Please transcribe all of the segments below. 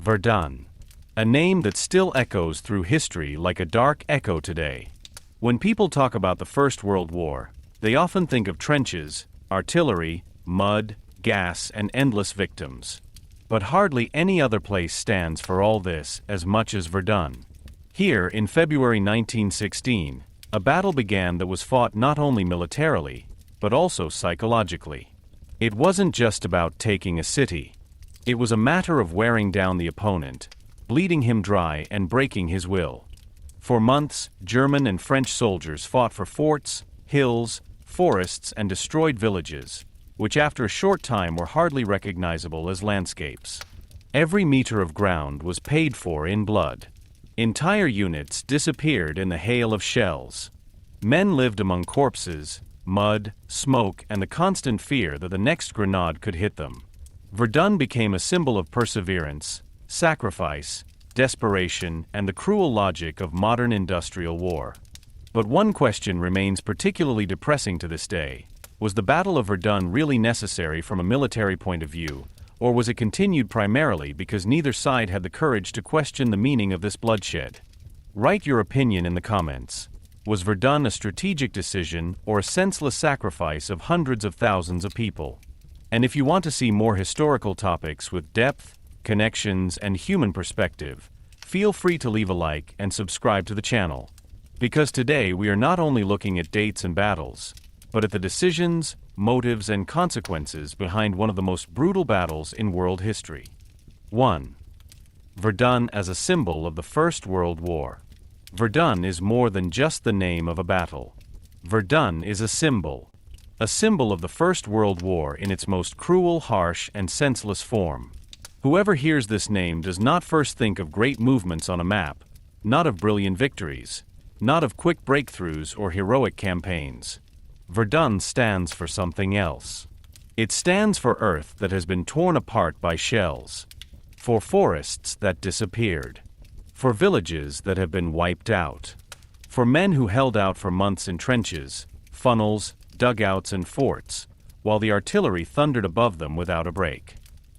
Verdun. A name that still echoes through history like a dark echo today. When people talk about the First World War, they often think of trenches, artillery, mud, gas, and endless victims. But hardly any other place stands for all this as much as Verdun. Here, in February 1916, a battle began that was fought not only militarily, but also psychologically. It wasn't just about taking a city. It was a matter of wearing down the opponent, bleeding him dry and breaking his will. For months, German and French soldiers fought for forts, hills, forests, and destroyed villages, which after a short time were hardly recognizable as landscapes. Every meter of ground was paid for in blood. Entire units disappeared in the hail of shells. Men lived among corpses, mud, smoke, and the constant fear that the next grenade could hit them. Verdun became a symbol of perseverance, sacrifice, desperation, and the cruel logic of modern industrial war. But one question remains particularly depressing to this day. Was the Battle of Verdun really necessary from a military point of view, or was it continued primarily because neither side had the courage to question the meaning of this bloodshed? Write your opinion in the comments. Was Verdun a strategic decision or a senseless sacrifice of hundreds of thousands of people? And if you want to see more historical topics with depth, connections, and human perspective, feel free to leave a like and subscribe to the channel. Because today we are not only looking at dates and battles, but at the decisions, motives, and consequences behind one of the most brutal battles in world history. 1. Verdun as a symbol of the First World War. Verdun is more than just the name of a battle. Verdun is a symbol of the First World War in its most cruel, harsh, and senseless form. Whoever hears this name does not first think of great movements on a map, not of brilliant victories, not of quick breakthroughs or heroic campaigns. Verdun stands for something else. It stands for earth that has been torn apart by shells, for forests that disappeared, for villages that have been wiped out, for men who held out for months in trenches, funnels, dugouts, and forts, while the artillery thundered above them without a break.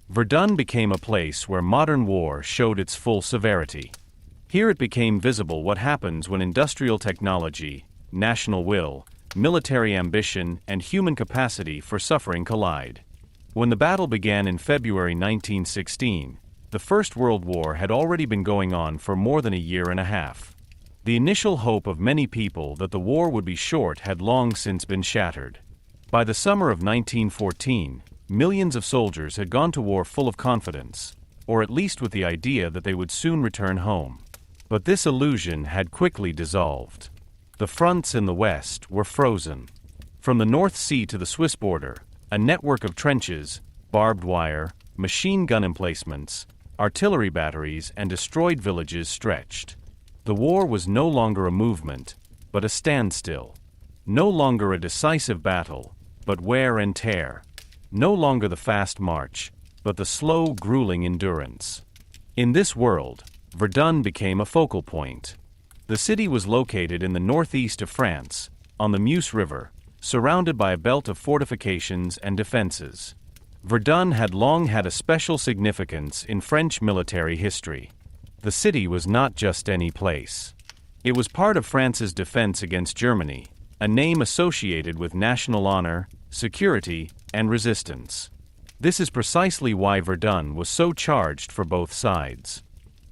Verdun became a place where modern war showed its full severity. Here it became visible what happens when industrial technology, national will, military ambition, and human capacity for suffering collide. When the battle began in February 1916, the First World War had already been going on for more than a year and a half. The initial hope of many people that the war would be short had long since been shattered. By the summer of 1914, millions of soldiers had gone to war full of confidence, or at least with the idea that they would soon return home. But this illusion had quickly dissolved. The fronts in the West were frozen. From the North Sea to the Swiss border, a network of trenches, barbed wire, machine gun emplacements, artillery batteries, and destroyed villages stretched. The war was no longer a movement, but a standstill. No longer a decisive battle, but wear and tear. No longer the fast march, but the slow, grueling endurance. In this world, Verdun became a focal point. The city was located in the northeast of France, on the Meuse River, surrounded by a belt of fortifications and defenses. Verdun had long had a special significance in French military history. The city was not just any place. It was part of France's defense against Germany, a name associated with national honor, security, and resistance. This is precisely why Verdun was so charged for both sides.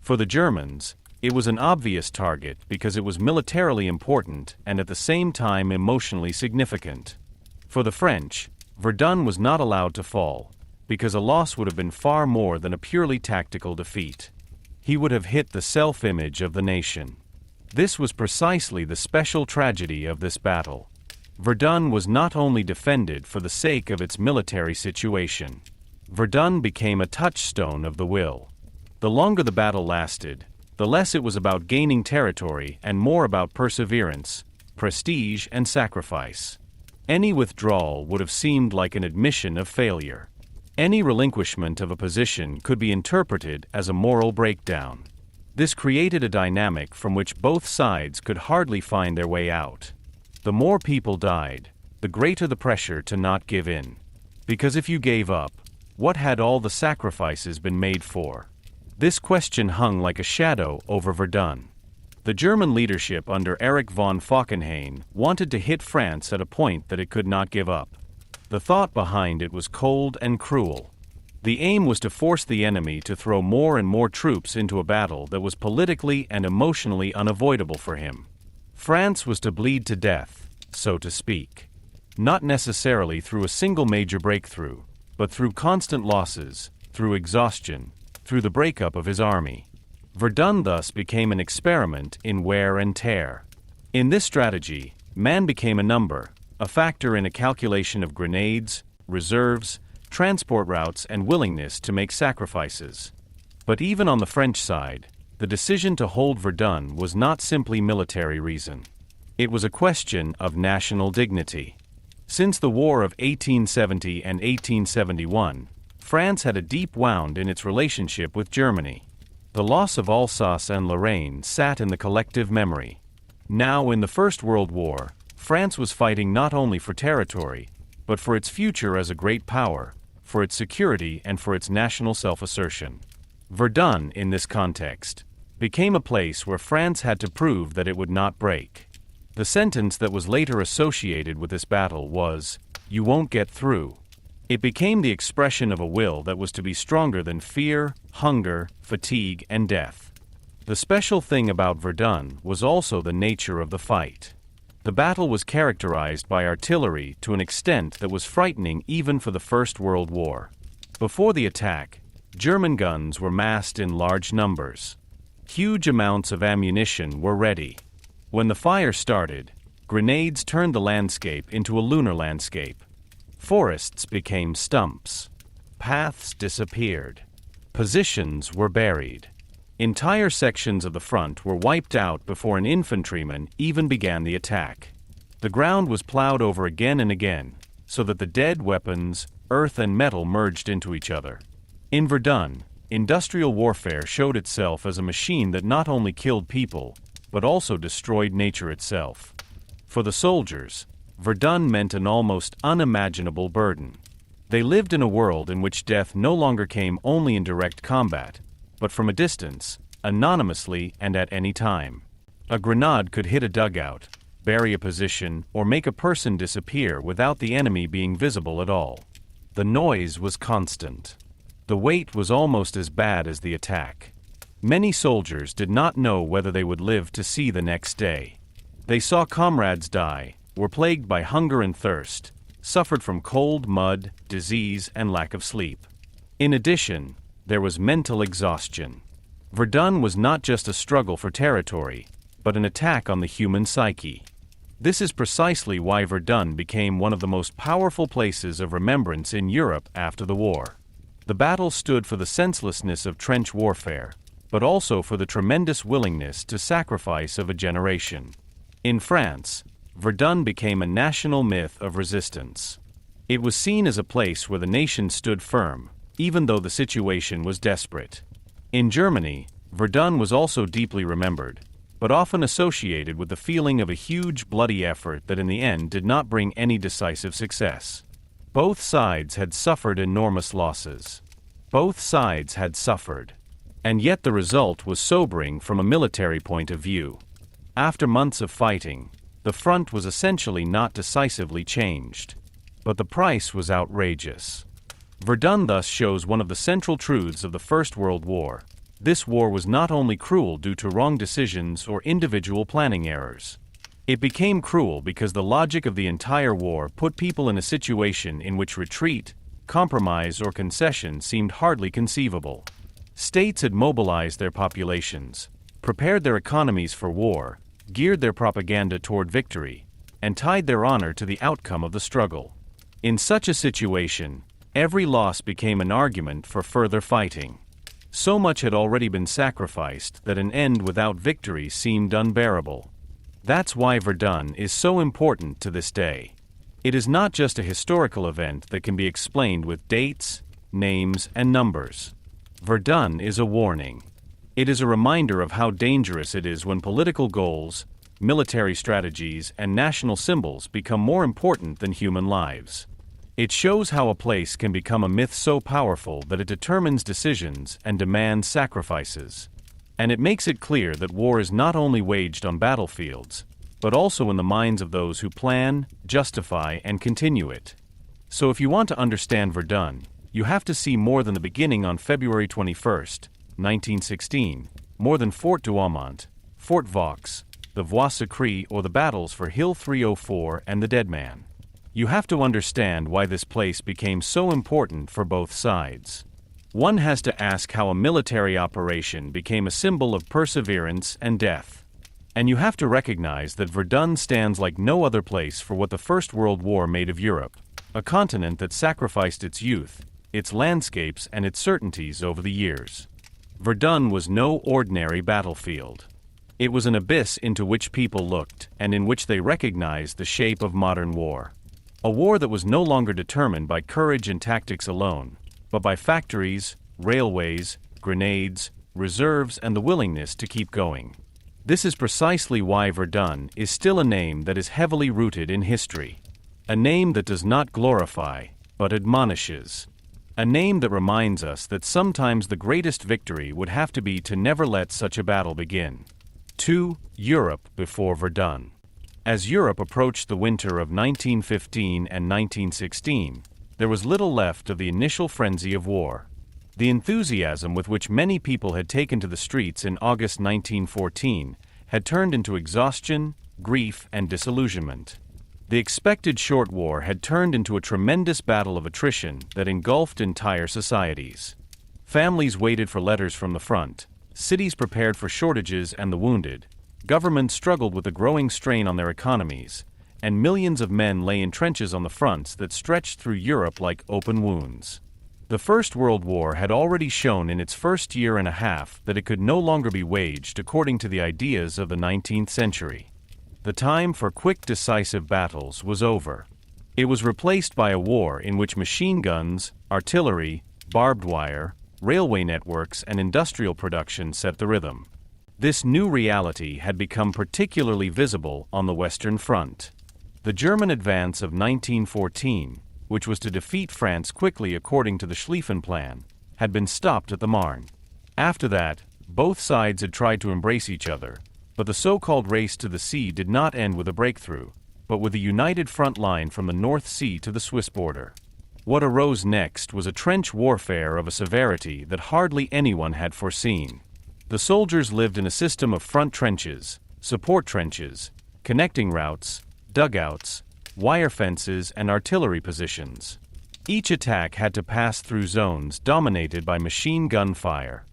For the Germans, it was an obvious target because it was militarily important and at the same time emotionally significant. For the French, Verdun was not allowed to fall, because a loss would have been far more than a purely tactical defeat. He would have hit the self-image of the nation. This was precisely the special tragedy of this battle. Verdun was not only defended for the sake of its military situation. Verdun became a touchstone of the will. The longer the battle lasted, the less it was about gaining territory and more about perseverance, prestige, and sacrifice. Any withdrawal would have seemed like an admission of failure. Any relinquishment of a position could be interpreted as a moral breakdown. This created a dynamic from which both sides could hardly find their way out. The more people died, the greater the pressure to not give in. Because if you gave up, what had all the sacrifices been made for? This question hung like a shadow over Verdun. The German leadership under Erich von Falkenhayn wanted to hit France at a point that it could not give up. The thought behind it was cold and cruel. The aim was to force the enemy to throw more and more troops into a battle that was politically and emotionally unavoidable for him. France was to bleed to death, so to speak. Not necessarily through a single major breakthrough, but through constant losses, through exhaustion, through the breakup of his army. Verdun thus became an experiment in wear and tear. In this strategy, man became a number, a factor in a calculation of grenades, reserves, transport routes, and willingness to make sacrifices. But even on the French side, the decision to hold Verdun was not simply military reason. It was a question of national dignity. Since the War of 1870 and 1871, France had a deep wound in its relationship with Germany. The loss of Alsace and Lorraine sat in the collective memory. Now, in the First World War, France was fighting not only for territory, but for its future as a great power, for its security and for its national self-assertion. Verdun, in this context, became a place where France had to prove that it would not break. The sentence that was later associated with this battle was, "You won't get through." It became the expression of a will that was to be stronger than fear, hunger, fatigue, and death. The special thing about Verdun was also the nature of the fight. The battle was characterized by artillery to an extent that was frightening even for the First World War. Before the attack, German guns were massed in large numbers. Huge amounts of ammunition were ready. When the fire started, grenades turned the landscape into a lunar landscape. Forests became stumps. Paths disappeared. Positions were buried. Entire sections of the front were wiped out before an infantryman even began the attack. The ground was plowed over again and again, so that the dead weapons, earth and metal merged into each other. In Verdun, industrial warfare showed itself as a machine that not only killed people, but also destroyed nature itself. For the soldiers, Verdun meant an almost unimaginable burden. They lived in a world in which death no longer came only in direct combat, but from a distance, anonymously and at any time. A grenade could hit a dugout, bury a position, or make a person disappear without the enemy being visible at all. The noise was constant. The weight was almost as bad as the attack. Many soldiers did not know whether they would live to see the next day. They saw comrades die, were plagued by hunger and thirst, suffered from cold, mud, disease, and lack of sleep. In addition, there was mental exhaustion. Verdun was not just a struggle for territory, but an attack on the human psyche. This is precisely why Verdun became one of the most powerful places of remembrance in Europe after the war. The battle stood for the senselessness of trench warfare, but also for the tremendous willingness to sacrifice of a generation. In France, Verdun became a national myth of resistance. It was seen as a place where the nation stood firm, even though the situation was desperate. In Germany, Verdun was also deeply remembered, but often associated with the feeling of a huge bloody effort that in the end did not bring any decisive success. Both sides had suffered enormous losses. Both sides had suffered. And yet the result was sobering from a military point of view. After months of fighting, the front was essentially not decisively changed. But the price was outrageous. Verdun thus shows one of the central truths of the First World War. This war was not only cruel due to wrong decisions or individual planning errors. It became cruel because the logic of the entire war put people in a situation in which retreat, compromise, or concession seemed hardly conceivable. States had mobilized their populations, prepared their economies for war, geared their propaganda toward victory, and tied their honor to the outcome of the struggle. In such a situation, every loss became an argument for further fighting. So much had already been sacrificed that an end without victory seemed unbearable. That's why Verdun is so important to this day. It is not just a historical event that can be explained with dates, names, and numbers. Verdun is a warning. It is a reminder of how dangerous it is when political goals, military strategies, and national symbols become more important than human lives. It shows how a place can become a myth so powerful that it determines decisions and demands sacrifices. And it makes it clear that war is not only waged on battlefields, but also in the minds of those who plan, justify, and continue it. So if you want to understand Verdun, you have to see more than the beginning on February 21, 1916, more than Fort Douaumont, Fort Vaux, the Voie Sacrée, or the battles for Hill 304 and the Dead Man. You have to understand why this place became so important for both sides. One has to ask how a military operation became a symbol of perseverance and death. And you have to recognize that Verdun stands like no other place for what the First World War made of Europe, a continent that sacrificed its youth, its landscapes, and its certainties over the years. Verdun was no ordinary battlefield. It was an abyss into which people looked, and in which they recognized the shape of modern war. A war that was no longer determined by courage and tactics alone, but by factories, railways, grenades, reserves, and the willingness to keep going. This is precisely why Verdun is still a name that is heavily rooted in history. A name that does not glorify, but admonishes. A name that reminds us that sometimes the greatest victory would have to be to never let such a battle begin. 2. Europe before Verdun. As Europe approached the winter of 1915 and 1916, there was little left of the initial frenzy of war. The enthusiasm with which many people had taken to the streets in August 1914 had turned into exhaustion, grief, and disillusionment. The expected short war had turned into a tremendous battle of attrition that engulfed entire societies. Families waited for letters from the front, cities prepared for shortages and the wounded, governments struggled with the growing strain on their economies, and millions of men lay in trenches on the fronts that stretched through Europe like open wounds. The First World War had already shown in its first year and a half that it could no longer be waged according to the ideas of the 19th century. The time for quick, decisive battles was over. It was replaced by a war in which machine guns, artillery, barbed wire, railway networks, and industrial production set the rhythm. This new reality had become particularly visible on the Western Front. The German advance of 1914, which was to defeat France quickly according to the Schlieffen Plan, had been stopped at the Marne. After that, both sides had tried to embrace each other, but the so-called race to the sea did not end with a breakthrough, but with a united front line from the North Sea to the Swiss border. What arose next was a trench warfare of a severity that hardly anyone had foreseen. The soldiers lived in a system of front trenches, support trenches, connecting routes, dugouts, wire fences, and artillery positions. Each attack had to pass through zones dominated by machine gun fire.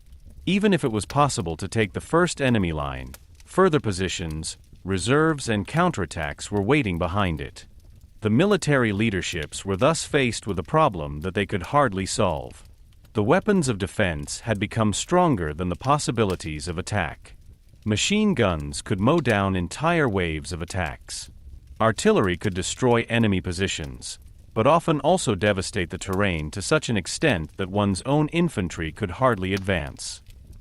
Even if it was possible to take the first enemy line, further positions, reserves, and counterattacks were waiting behind it. The military leaderships were thus faced with a problem that they could hardly solve. The weapons of defense had become stronger than the possibilities of attack. Machine guns could mow down entire waves of attacks. Artillery could destroy enemy positions, but often also devastate the terrain to such an extent that one's own infantry could hardly advance.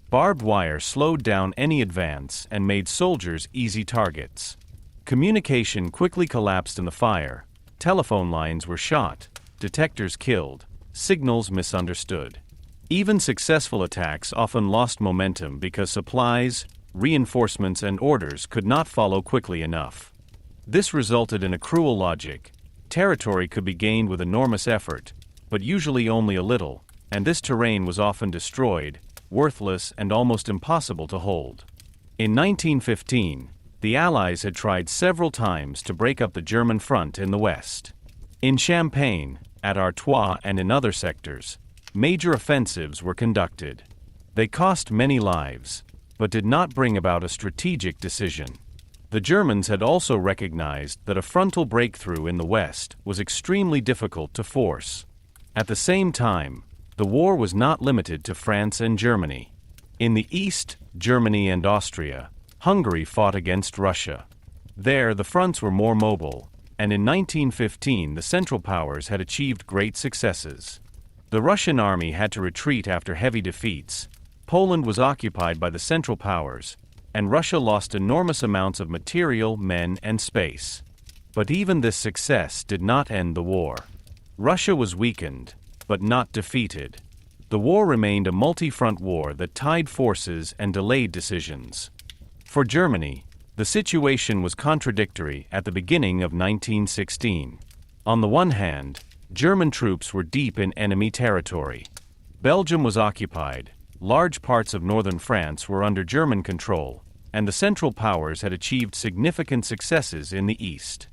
Barbed wire slowed down any advance and made soldiers easy targets. Communication quickly collapsed in the fire, telephone lines were shot, detectors killed, signals misunderstood. Even successful attacks often lost momentum because supplies, reinforcements, and orders could not follow quickly enough. This resulted in a cruel logic. Territory could be gained with enormous effort, but usually only a little, and this terrain was often destroyed, worthless, and almost impossible to hold. In 1915, the Allies had tried several times to break up the German front in the West. In Champagne, at Artois, and in other sectors, major offensives were conducted. They cost many lives, but did not bring about a strategic decision. The Germans had also recognized that a frontal breakthrough in the West was extremely difficult to force. At the same time, the war was not limited to France and Germany. In the East, Germany and Austria, Hungary fought against Russia. There, the fronts were more mobile, and in 1915 the Central Powers had achieved great successes. The Russian army had to retreat after heavy defeats, Poland was occupied by the Central Powers, and Russia lost enormous amounts of material, men, and space. But even this success did not end the war. Russia was weakened, but not defeated. The war remained a multi-front war that tied forces and delayed decisions. For Germany, the situation was contradictory at the beginning of 1916. On the one hand, German troops were deep in enemy territory. Belgium was occupied, large parts of northern France were under German control, and the Central Powers had achieved significant successes in the east.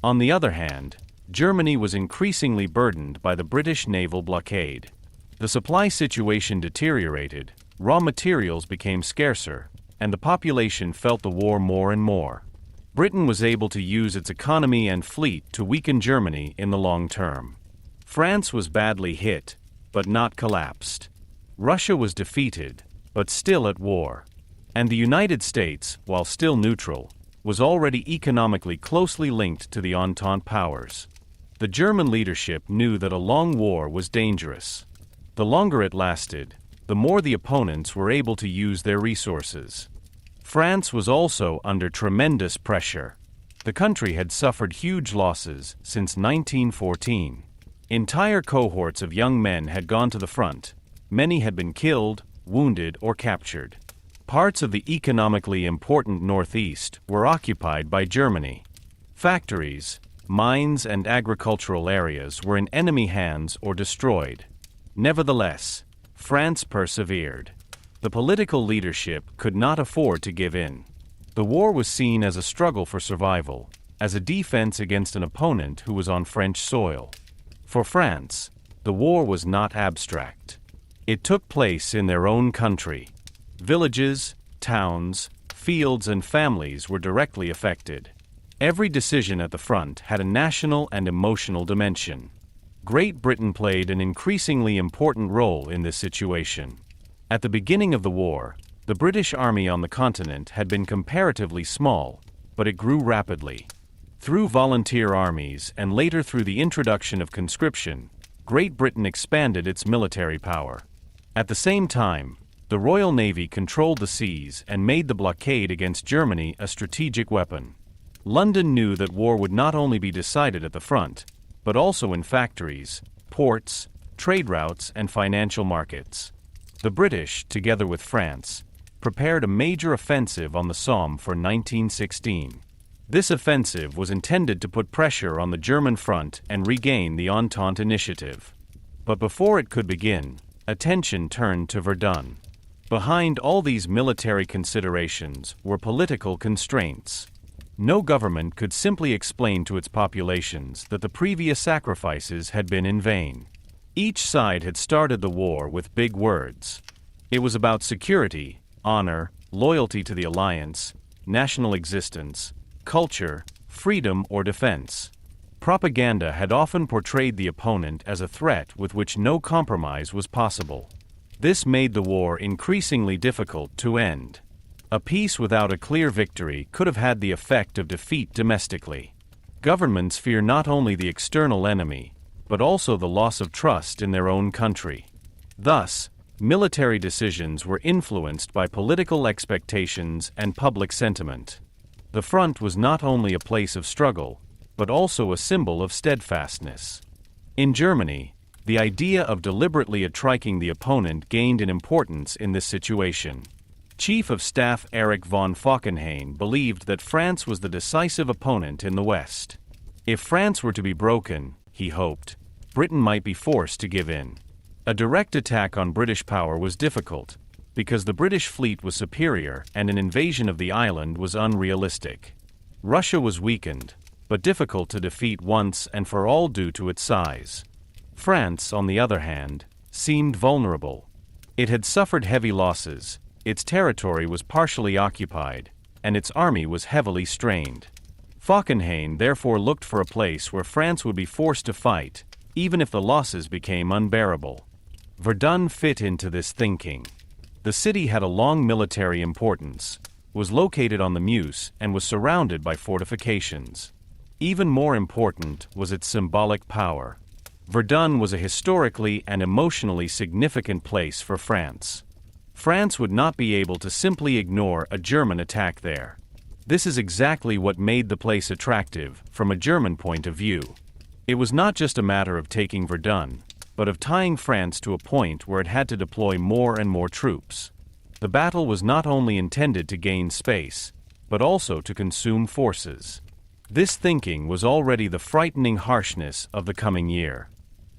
On the other hand, Germany was increasingly burdened by the British naval blockade. The supply situation deteriorated, raw materials became scarcer, and the population felt the war more and more. Britain was able to use its economy and fleet to weaken Germany in the long term. France was badly hit, but not collapsed. Russia was defeated, but still at war. And the United States, while still neutral, was already economically closely linked to the Entente powers. The German leadership knew that a long war was dangerous. The longer it lasted, the more the opponents were able to use their resources. France was also under tremendous pressure. The country had suffered huge losses since 1914. Entire cohorts of young men had gone to the front. Many had been killed, wounded, or captured. Parts of the economically important Northeast were occupied by Germany. Factories, mines, and agricultural areas were in enemy hands or destroyed. Nevertheless, France persevered. The political leadership could not afford to give in. The war was seen as a struggle for survival, as a defense against an opponent who was on French soil. For France, the war was not abstract. It took place in their own country. Villages, towns, fields, and families were directly affected. Every decision at the front had a national and emotional dimension. Great Britain played an increasingly important role in this situation. At the beginning of the war, the British Army on the continent had been comparatively small, but it grew rapidly. Through volunteer armies and later through the introduction of conscription, Great Britain expanded its military power. At the same time, the Royal Navy controlled the seas and made the blockade against Germany a strategic weapon. London knew that war would not only be decided at the front, but also in factories, ports, trade routes, and financial markets. The British, together with France, prepared a major offensive on the Somme for 1916. This offensive was intended to put pressure on the German front and regain the Entente initiative. But before it could begin, attention turned to Verdun. Behind all these military considerations were political constraints. No government could simply explain to its populations that the previous sacrifices had been in vain. Each side had started the war with big words. It was about security, honor, loyalty to the alliance, national existence, culture, freedom, or defense. Propaganda had often portrayed the opponent as a threat with which no compromise was possible. This made the war increasingly difficult to end. A peace without a clear victory could have had the effect of defeat domestically. Governments fear not only the external enemy, but also the loss of trust in their own country. Thus, military decisions were influenced by political expectations and public sentiment. The front was not only a place of struggle, but also a symbol of steadfastness. In Germany, the idea of deliberately attriking the opponent gained in importance in this situation. Chief of Staff Erich von Falkenhayn believed that France was the decisive opponent in the West. If France were to be broken, he hoped, Britain might be forced to give in. A direct attack on British power was difficult, because the British fleet was superior and an invasion of the island was unrealistic. Russia was weakened, but difficult to defeat once and for all due to its size. France, on the other hand, seemed vulnerable. It had suffered heavy losses, its territory was partially occupied, and its army was heavily strained. Falkenhayn therefore looked for a place where France would be forced to fight, even if the losses became unbearable. Verdun fit into this thinking. The city had a long military importance, was located on the Meuse, and was surrounded by fortifications. Even more important was its symbolic power. Verdun was a historically and emotionally significant place for France. France would not be able to simply ignore a German attack there. This is exactly what made the place attractive from a German point of view. It was not just a matter of taking Verdun, but of tying France to a point where it had to deploy more and more troops. The battle was not only intended to gain space, but also to consume forces. This thinking was already the frightening harshness of the coming year.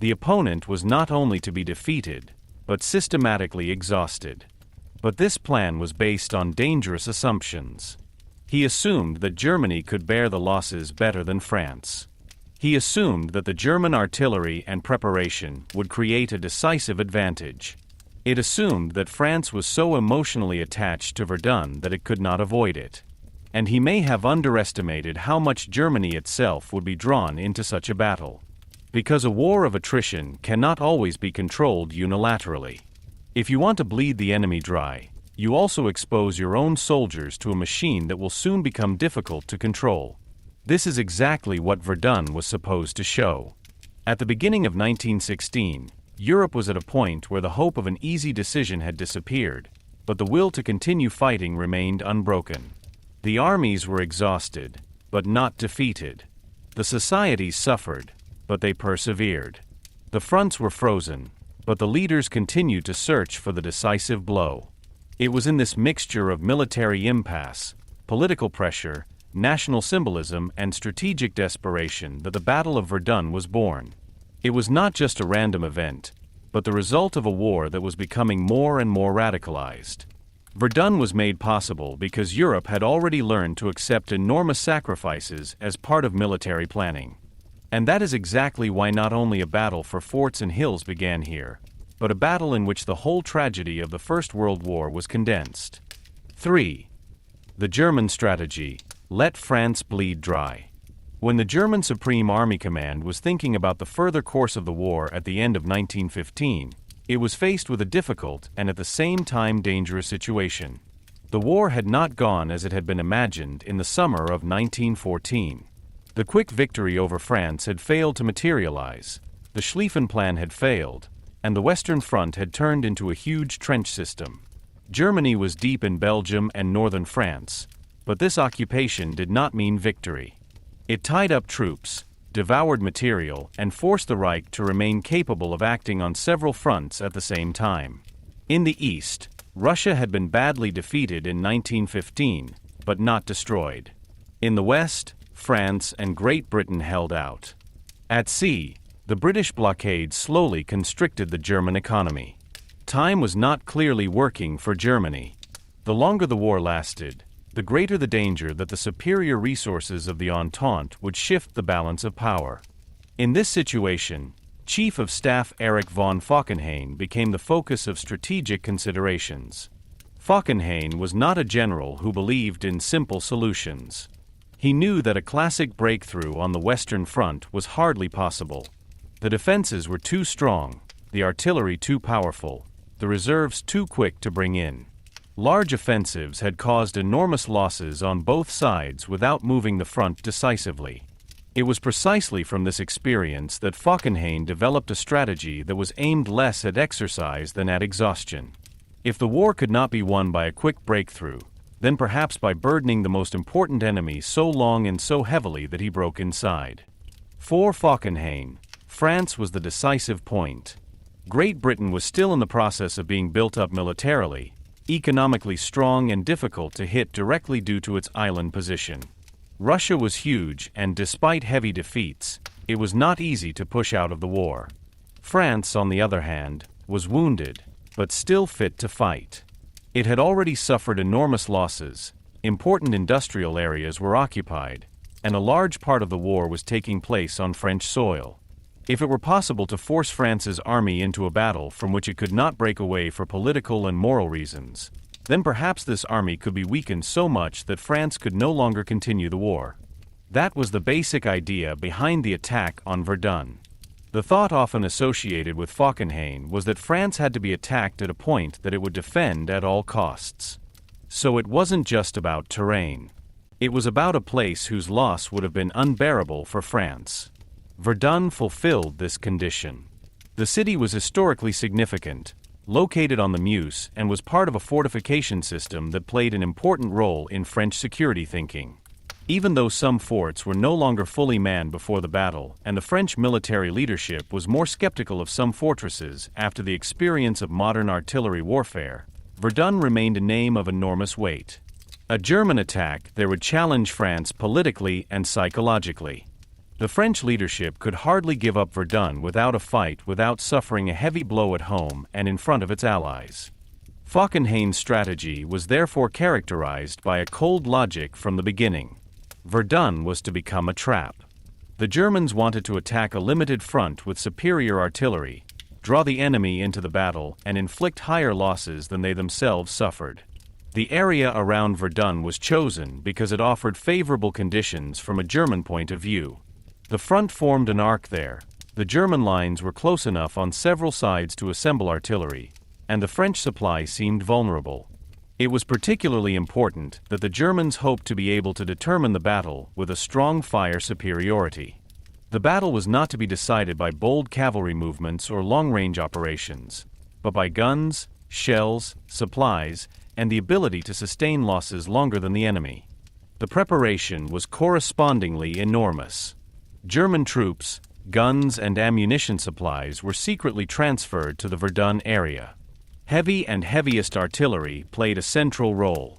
The opponent was not only to be defeated, but systematically exhausted. But this plan was based on dangerous assumptions. He assumed that Germany could bear the losses better than France. He assumed that the German artillery and preparation would create a decisive advantage. It assumed that France was so emotionally attached to Verdun that it could not avoid it. And he may have underestimated how much Germany itself would be drawn into such a battle. Because a war of attrition cannot always be controlled unilaterally. If you want to bleed the enemy dry, you also expose your own soldiers to a machine that will soon become difficult to control. This is exactly what Verdun was supposed to show. At the beginning of 1916, Europe was at a point where the hope of an easy decision had disappeared, but the will to continue fighting remained unbroken. The armies were exhausted, but not defeated. The societies suffered, but they persevered. The fronts were frozen, but the leaders continued to search for the decisive blow. It was in this mixture of military impasse, political pressure, national symbolism, and strategic desperation that the Battle of Verdun was born. It was not just a random event, but the result of a war that was becoming more and more radicalized. Verdun was made possible because Europe had already learned to accept enormous sacrifices as part of military planning. And that is exactly why not only a battle for forts and hills began here, but a battle in which the whole tragedy of the First World War was condensed. 3. The German strategy: let France bleed dry. When the German Supreme Army Command was thinking about the further course of the war at the end of 1915, it was faced with a difficult and at the same time dangerous situation. The war had not gone as it had been imagined in the summer of 1914. The quick victory over France had failed to materialize, the Schlieffen Plan had failed, and the Western Front had turned into a huge trench system. Germany was deep in Belgium and northern France, but this occupation did not mean victory. It tied up troops, devoured material, and forced the Reich to remain capable of acting on several fronts at the same time. In the East, Russia had been badly defeated in 1915, but not destroyed. In the West, France and Great Britain held out. At sea, the British blockade slowly constricted the German economy. Time was not clearly working for Germany. The longer the war lasted, the greater the danger that the superior resources of the Entente would shift the balance of power. In this situation, Chief of Staff Erich von Falkenhayn became the focus of strategic considerations. Falkenhayn was not a general who believed in simple solutions. He knew that a classic breakthrough on the Western Front was hardly possible. The defenses were too strong, the artillery too powerful, the reserves too quick to bring in. Large offensives had caused enormous losses on both sides without moving the front decisively. It was precisely from this experience that Falkenhayn developed a strategy that was aimed less at exercise than at exhaustion. If the war could not be won by a quick breakthrough, then perhaps by burdening the most important enemy so long and so heavily that he broke inside. For Falkenhayn, France was the decisive point. Great Britain was still in the process of being built up militarily, economically strong and difficult to hit directly due to its island position. Russia was huge, and despite heavy defeats, it was not easy to push out of the war. France, on the other hand, was wounded, but still fit to fight. It had already suffered enormous losses, important industrial areas were occupied, and a large part of the war was taking place on French soil. If it were possible to force France's army into a battle from which it could not break away for political and moral reasons, then perhaps this army could be weakened so much that France could no longer continue the war. That was the basic idea behind the attack on Verdun. The thought often associated with Falkenhayn was that France had to be attacked at a point that it would defend at all costs. So it wasn't just about terrain. It was about a place whose loss would have been unbearable for France. Verdun fulfilled this condition. The city was historically significant, located on the Meuse, and was part of a fortification system that played an important role in French security thinking. Even though some forts were no longer fully manned before the battle, and the French military leadership was more skeptical of some fortresses after the experience of modern artillery warfare, Verdun remained a name of enormous weight. A German attack there would challenge France politically and psychologically. The French leadership could hardly give up Verdun without a fight without suffering a heavy blow at home and in front of its allies. Falkenhayn's strategy was therefore characterized by a cold logic from the beginning. Verdun was to become a trap. The Germans wanted to attack a limited front with superior artillery, draw the enemy into the battle, and inflict higher losses than they themselves suffered. The area around Verdun was chosen because it offered favorable conditions from a German point of view. The front formed an arc there, the German lines were close enough on several sides to assemble artillery, and the French supply seemed vulnerable. It was particularly important that the Germans hoped to be able to determine the battle with a strong fire superiority. The battle was not to be decided by bold cavalry movements or long-range operations, but by guns, shells, supplies, and the ability to sustain losses longer than the enemy. The preparation was correspondingly enormous. German troops, guns, and ammunition supplies were secretly transferred to the Verdun area. Heavy and heaviest artillery played a central role.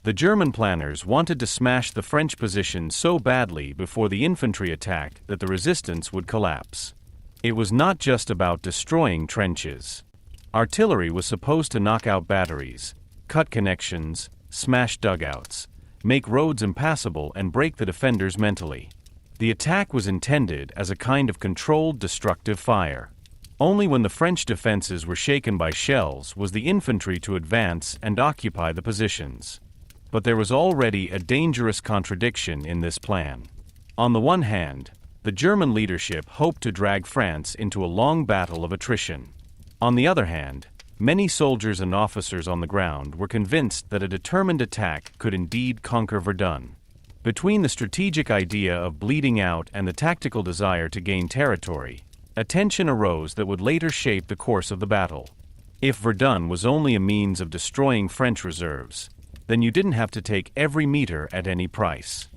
The German planners wanted to smash the French position so badly before the infantry attack that the resistance would collapse. It was not just about destroying trenches. Artillery was supposed to knock out batteries, cut connections, smash dugouts, make roads impassable, and break the defenders mentally. The attack was intended as a kind of controlled destructive fire. Only when the French defenses were shaken by shells was the infantry to advance and occupy the positions. But there was already a dangerous contradiction in this plan. On the one hand, the German leadership hoped to drag France into a long battle of attrition. On the other hand, many soldiers and officers on the ground were convinced that a determined attack could indeed conquer Verdun. Between the strategic idea of bleeding out and the tactical desire to gain territory, a tension arose that would later shape the course of the battle. If Verdun was only a means of destroying French reserves, then you didn't have to take every meter at any price.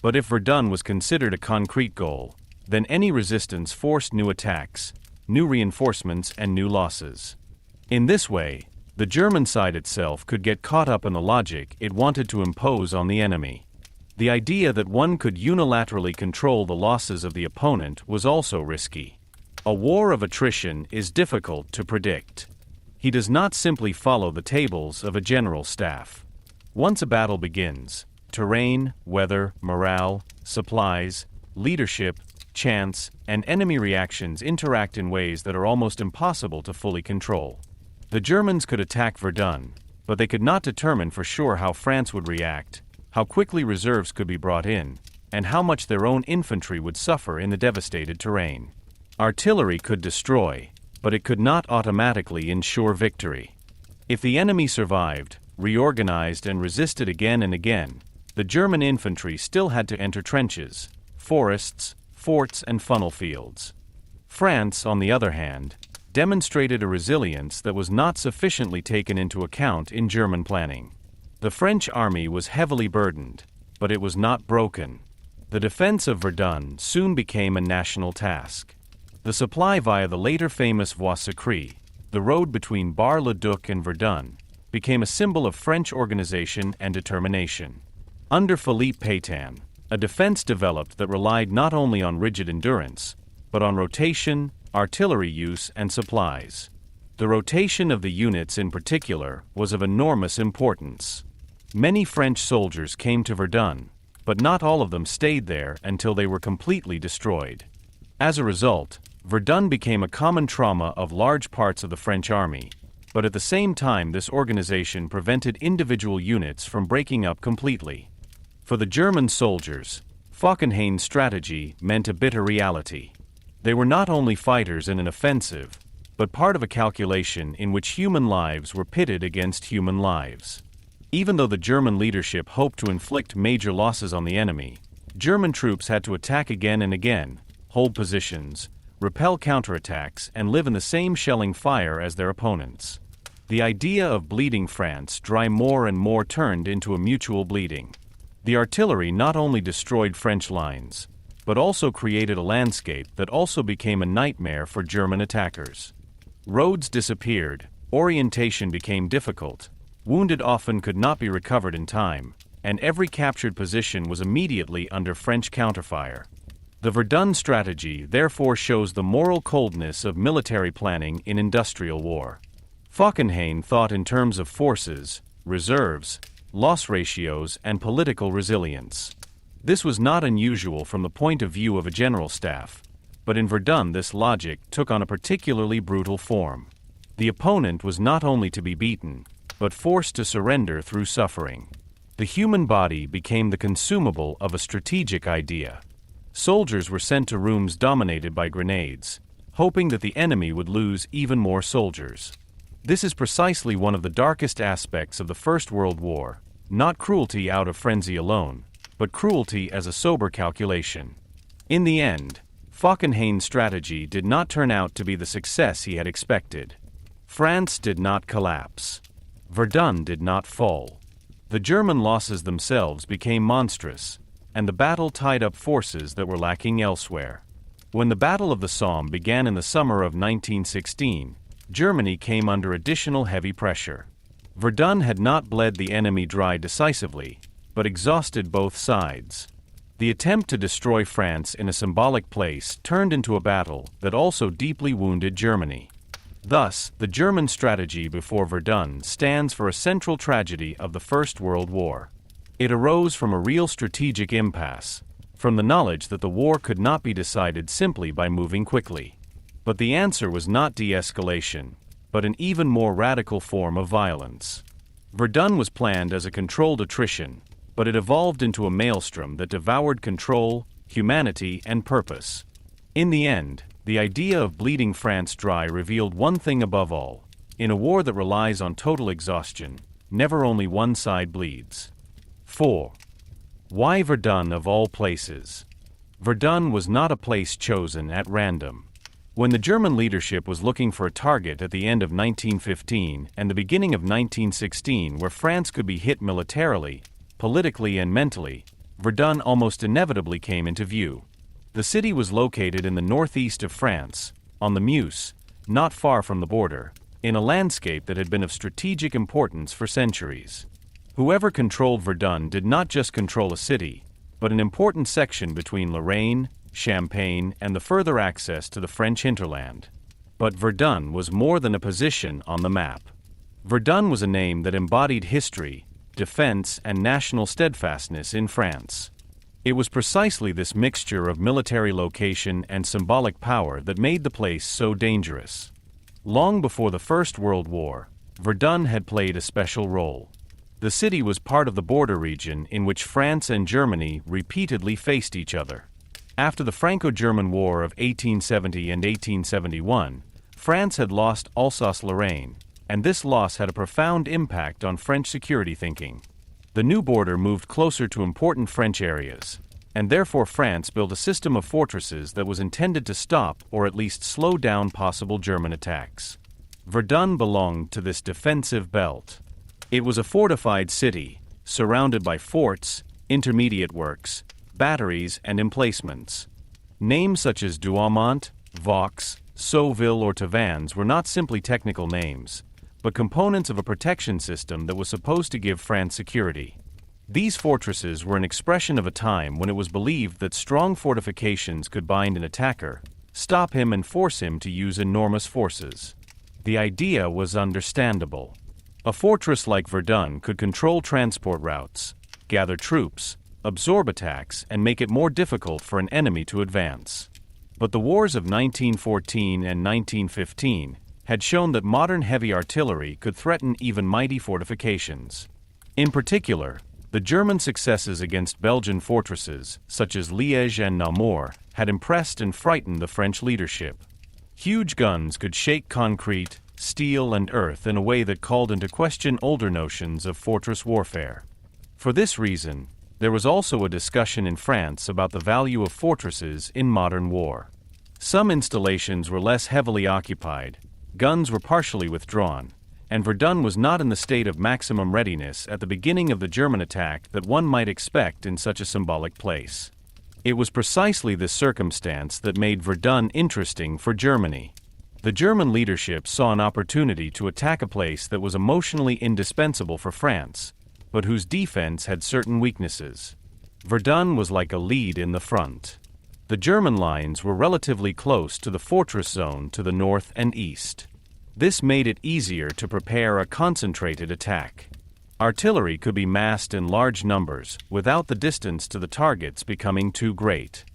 But if Verdun was considered a concrete goal, then any resistance forced new attacks, new reinforcements, and new losses. In this way, the German side itself could get caught up in the logic it wanted to impose on the enemy. The idea that one could unilaterally control the losses of the opponent was also risky. A war of attrition is difficult to predict. He does not simply follow the tables of a general staff. Once a battle begins, terrain, weather, morale, supplies, leadership, chance, and enemy reactions interact in ways that are almost impossible to fully control. The Germans could attack Verdun, but they could not determine for sure how France would react, how quickly reserves could be brought in, and how much their own infantry would suffer in the devastated terrain. Artillery could destroy, but it could not automatically ensure victory. If the enemy survived, reorganized, and resisted again and again, the German infantry still had to enter trenches, forests, forts, and funnel fields. France, on the other hand, demonstrated a resilience that was not sufficiently taken into account in German planning. The French army was heavily burdened, but it was not broken. The defense of Verdun soon became a national task. The supply via the later famous Voie Sacrée, the road between Bar-le-Duc and Verdun, became a symbol of French organization and determination. Under Philippe Pétain, a defense developed that relied not only on rigid endurance, but on rotation, artillery use, and supplies. The rotation of the units in particular was of enormous importance. Many French soldiers came to Verdun, but not all of them stayed there until they were completely destroyed. As a result, Verdun became a common trauma of large parts of the French army, but at the same time this organization prevented individual units from breaking up completely. For the German soldiers, Falkenhayn's strategy meant a bitter reality. They were not only fighters in an offensive, but part of a calculation in which human lives were pitted against human lives. Even though the German leadership hoped to inflict major losses on the enemy, German troops had to attack again and again, hold positions, repel counterattacks, and live in the same shelling fire as their opponents. The idea of bleeding France dry more and more turned into a mutual bleeding. The artillery not only destroyed French lines, but also created a landscape that also became a nightmare for German attackers. Roads disappeared, orientation became difficult, wounded often could not be recovered in time, and every captured position was immediately under French counterfire. The Verdun strategy therefore shows the moral coldness of military planning in industrial war. Falkenhayn thought in terms of forces, reserves, loss ratios, and political resilience. This was not unusual from the point of view of a general staff, but in Verdun this logic took on a particularly brutal form. The opponent was not only to be beaten, but forced to surrender through suffering. The human body became the consumable of a strategic idea. Soldiers were sent to rooms dominated by grenades, hoping that the enemy would lose even more soldiers. This is precisely one of the darkest aspects of the First World War, not cruelty out of frenzy alone, but cruelty as a sober calculation. In the end, Falkenhayn's strategy did not turn out to be the success he had expected. France did not collapse. Verdun did not fall. The German losses themselves became monstrous, and the battle tied up forces that were lacking elsewhere. When the Battle of the Somme began in the summer of 1916, Germany came under additional heavy pressure. Verdun had not bled the enemy dry decisively, but exhausted both sides. The attempt to destroy France in a symbolic place turned into a battle that also deeply wounded Germany. Thus, the German strategy before Verdun stands for a central tragedy of the First World War. It arose from a real strategic impasse, from the knowledge that the war could not be decided simply by moving quickly. But the answer was not de-escalation, but an even more radical form of violence. Verdun was planned as a controlled attrition, but it evolved into a maelstrom that devoured control, humanity, and purpose. In the end, the idea of bleeding France dry revealed one thing above all: in a war that relies on total exhaustion, never only one side bleeds. 4. Why Verdun of all places? Verdun was not a place chosen at random. When the German leadership was looking for a target at the end of 1915 and the beginning of 1916 where France could be hit militarily, politically, and mentally, Verdun almost inevitably came into view. The city was located in the northeast of France, on the Meuse, not far from the border, in a landscape that had been of strategic importance for centuries. Whoever controlled Verdun did not just control a city, but an important section between Lorraine, Champagne, and the further access to the French hinterland. But Verdun was more than a position on the map. Verdun was a name that embodied history, defense, and national steadfastness in France. It was precisely this mixture of military location and symbolic power that made the place so dangerous. Long before the First World War, Verdun had played a special role. The city was part of the border region in which France and Germany repeatedly faced each other. After the Franco-German War of 1870 and 1871, France had lost Alsace-Lorraine, and this loss had a profound impact on French security thinking. The new border moved closer to important French areas, and therefore France built a system of fortresses that was intended to stop or at least slow down possible German attacks. Verdun belonged to this defensive belt. It was a fortified city, surrounded by forts, intermediate works, batteries, and emplacements. Names such as Douaumont, Vaux, Sauville, or Tavannes were not simply technical names, but components of a protection system that was supposed to give France security. These fortresses were an expression of a time when it was believed that strong fortifications could bind an attacker, stop him, and force him to use enormous forces. The idea was understandable. A fortress like Verdun could control transport routes, gather troops, absorb attacks, and make it more difficult for an enemy to advance. But the wars of 1914 and 1915 had shown that modern heavy artillery could threaten even mighty fortifications. In particular, the German successes against Belgian fortresses, such as Liège and Namur, had impressed and frightened the French leadership. Huge guns could shake concrete, steel, and earth in a way that called into question older notions of fortress warfare. For this reason, there was also a discussion in France about the value of fortresses in modern war. Some installations were less heavily occupied, guns were partially withdrawn, and Verdun was not in the state of maximum readiness at the beginning of the German attack that one might expect in such a symbolic place. It was precisely this circumstance that made Verdun interesting for Germany. The German leadership saw an opportunity to attack a place that was emotionally indispensable for France, but whose defense had certain weaknesses. Verdun was like a lead in the front. The German lines were relatively close to the fortress zone to the north and east. This made it easier to prepare a concentrated attack. Artillery could be massed in large numbers without the distance to the targets becoming too great.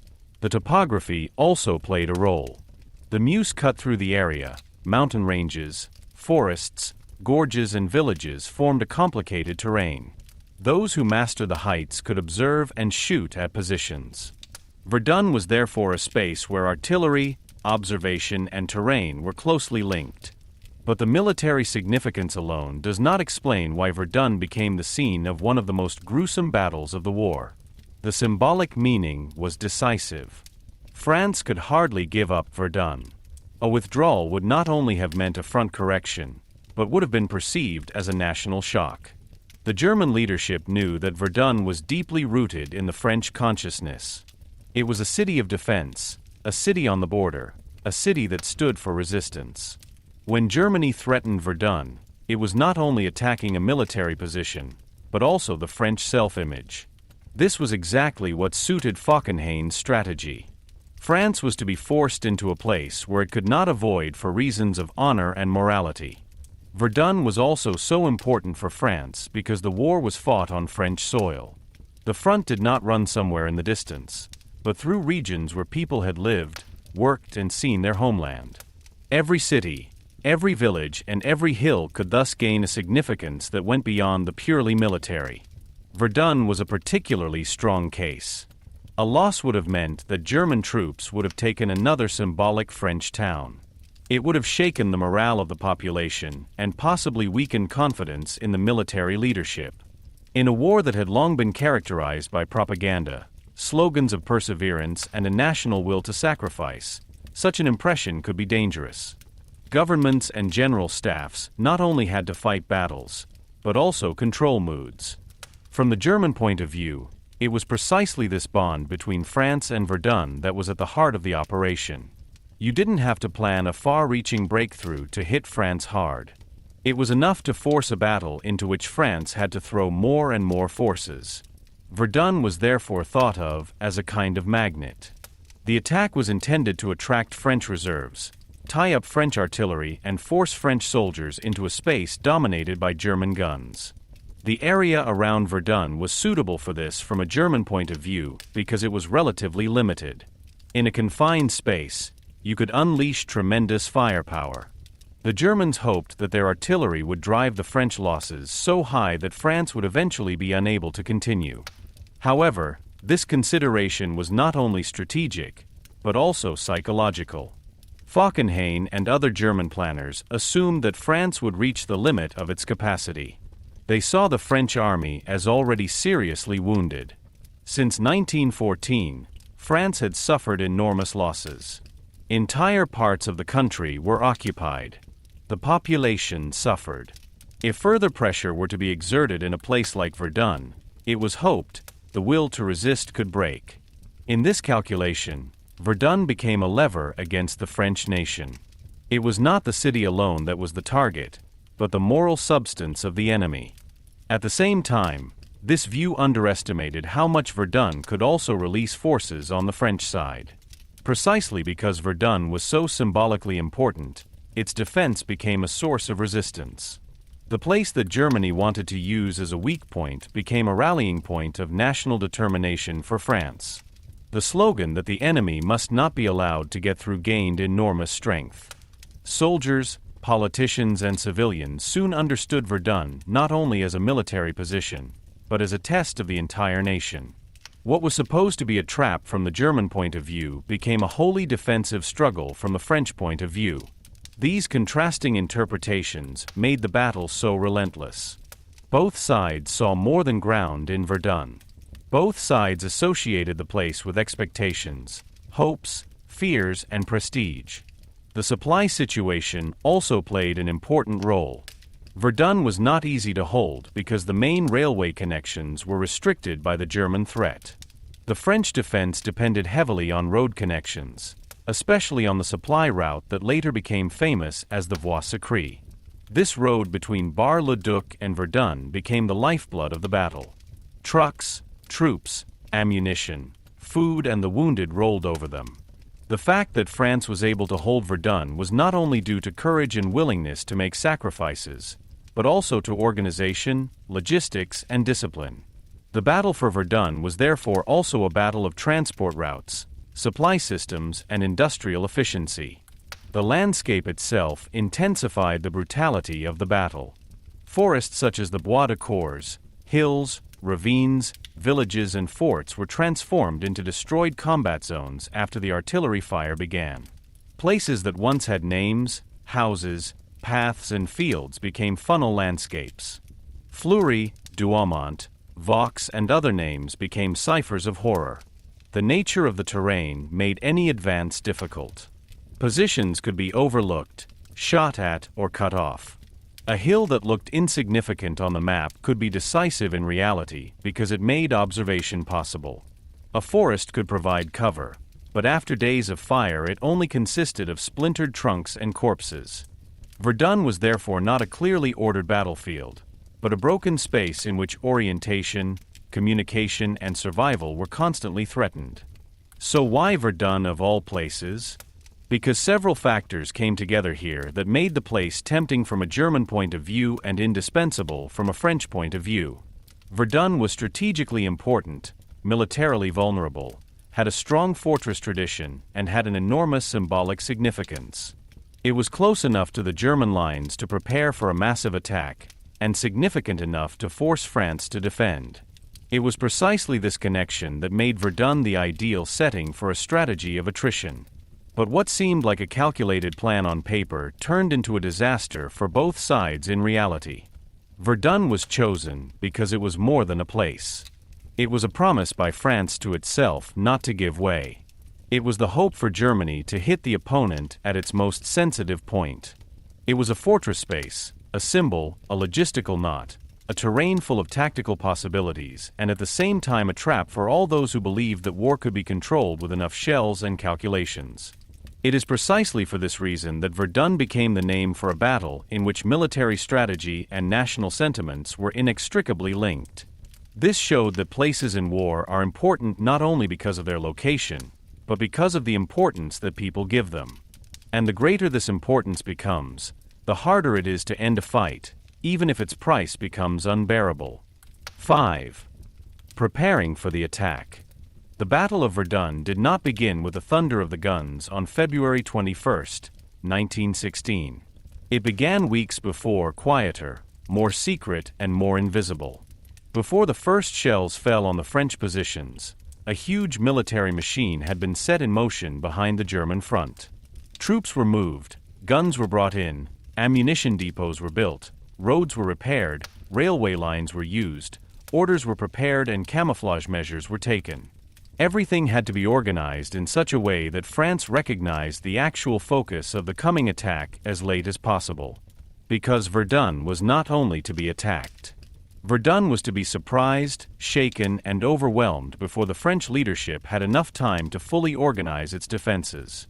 The topography also played a role. The Meuse cut through the area. Mountain ranges, forests, gorges and villages formed a complicated terrain. Those who mastered the heights could observe and shoot at positions. Verdun was therefore a space where artillery, observation, and terrain were closely linked. But the military significance alone does not explain why Verdun became the scene of one of the most gruesome battles of the war. The symbolic meaning was decisive. France could hardly give up Verdun. A withdrawal would not only have meant a front correction, but would have been perceived as a national shock. The German leadership knew that Verdun was deeply rooted in the French consciousness. It was a city of defense, a city on the border, a city that stood for resistance. When Germany threatened Verdun, it was not only attacking a military position, but also the French self-image. This was exactly what suited Falkenhayn's strategy. France was to be forced into a place where it could not avoid for reasons of honor and morality. Verdun was also so important for France because the war was fought on French soil. The front did not run somewhere in the distance, but through regions where people had lived, worked, and seen their homeland. Every city, every village, and every hill could thus gain a significance that went beyond the purely military. Verdun was a particularly strong case. A loss would have meant that German troops would have taken another symbolic French town. It would have shaken the morale of the population and possibly weakened confidence in the military leadership. In a war that had long been characterized by propaganda, slogans of perseverance, and a national will to sacrifice, such an impression could be dangerous. Governments and general staffs not only had to fight battles, but also control moods. From the German point of view, it was precisely this bond between France and Verdun that was at the heart of the operation. You didn't have to plan a far-reaching breakthrough to hit France hard. It was enough to force a battle into which France had to throw more and more forces. Verdun was therefore thought of as a kind of magnet. The attack was intended to attract French reserves, tie up French artillery, and force French soldiers into a space dominated by German guns. The area around Verdun was suitable for this from a German point of view because it was relatively limited. In a confined space, you could unleash tremendous firepower. The Germans hoped that their artillery would drive the French losses so high that France would eventually be unable to continue. However, this consideration was not only strategic, but also psychological. Falkenhayn and other German planners assumed that France would reach the limit of its capacity. They saw the French army as already seriously wounded. Since 1914, France had suffered enormous losses. Entire parts of the country were occupied. The population suffered. If further pressure were to be exerted in a place like Verdun, it was hoped the will to resist could break. In this calculation, Verdun became a lever against the French nation. It was not the city alone that was the target, but the moral substance of the enemy. At the same time, this view underestimated how much Verdun could also release forces on the French side. Precisely because Verdun was so symbolically important, its defense became a source of resistance. The place that Germany wanted to use as a weak point became a rallying point of national determination for France. The slogan that the enemy must not be allowed to get through gained enormous strength. Soldiers, politicians, and civilians soon understood Verdun not only as a military position, but as a test of the entire nation. What was supposed to be a trap from the German point of view became a wholly defensive struggle from the French point of view. These contrasting interpretations made the battle so relentless. Both sides saw more than ground in Verdun. Both sides associated the place with expectations, hopes, fears, and prestige. The supply situation also played an important role. Verdun was not easy to hold because the main railway connections were restricted by the German threat. The French defense depended heavily on road connections, especially on the supply route that later became famous as the Voie Sacrée. This road between Bar-le-Duc and Verdun became the lifeblood of the battle. Trucks, troops, ammunition, food, and the wounded rolled over them. The fact that France was able to hold Verdun was not only due to courage and willingness to make sacrifices, but also to organization, logistics, and discipline. The battle for Verdun was therefore also a battle of transport routes, supply systems, and industrial efficiency. The landscape itself intensified the brutality of the battle. Forests such as the Bois de Cours, hills, ravines, villages, and forts were transformed into destroyed combat zones after the artillery fire began. Places that once had names, houses, paths, and fields became funnel landscapes. Fleury, Douaumont, Vaux, and other names became ciphers of horror. The nature of the terrain made any advance difficult. Positions could be overlooked, shot at, or cut off. A hill that looked insignificant on the map could be decisive in reality because it made observation possible. A forest could provide cover, but after days of fire it only consisted of splintered trunks and corpses. Verdun was therefore not a clearly ordered battlefield, but a broken space in which orientation, communication, and survival were constantly threatened. So why Verdun of all places? Because several factors came together here that made the place tempting from a German point of view and indispensable from a French point of view. Verdun was strategically important, militarily vulnerable, had a strong fortress tradition, and had an enormous symbolic significance. It was close enough to the German lines to prepare for a massive attack, and significant enough to force France to defend. It was precisely this connection that made Verdun the ideal setting for a strategy of attrition. But what seemed like a calculated plan on paper turned into a disaster for both sides in reality. Verdun was chosen because it was more than a place. It was a promise by France to itself not to give way. It was the hope for Germany to hit the opponent at its most sensitive point. It was a fortress space, a symbol, a logistical knot, a terrain full of tactical possibilities, and at the same time a trap for all those who believed that war could be controlled with enough shells and calculations. It is precisely for this reason that Verdun became the name for a battle in which military strategy and national sentiments were inextricably linked. This showed that places in war are important not only because of their location, but because of the importance that people give them. And the greater this importance becomes, the harder it is to end a fight, even if its price becomes unbearable. 5. Preparing for the attack. The Battle of Verdun did not begin with the thunder of the guns on February 21, 1916. It began weeks before, quieter, more secret, and more invisible. Before the first shells fell on the French positions, a huge military machine had been set in motion behind the German front. Troops were moved, guns were brought in, ammunition depots were built, roads were repaired, railway lines were used, orders were prepared, and camouflage measures were taken. Everything had to be organized in such a way that France recognized the actual focus of the coming attack as late as possible. Because Verdun was not only to be attacked. Verdun was to be surprised, shaken, and overwhelmed before the French leadership had enough time to fully organize its defenses.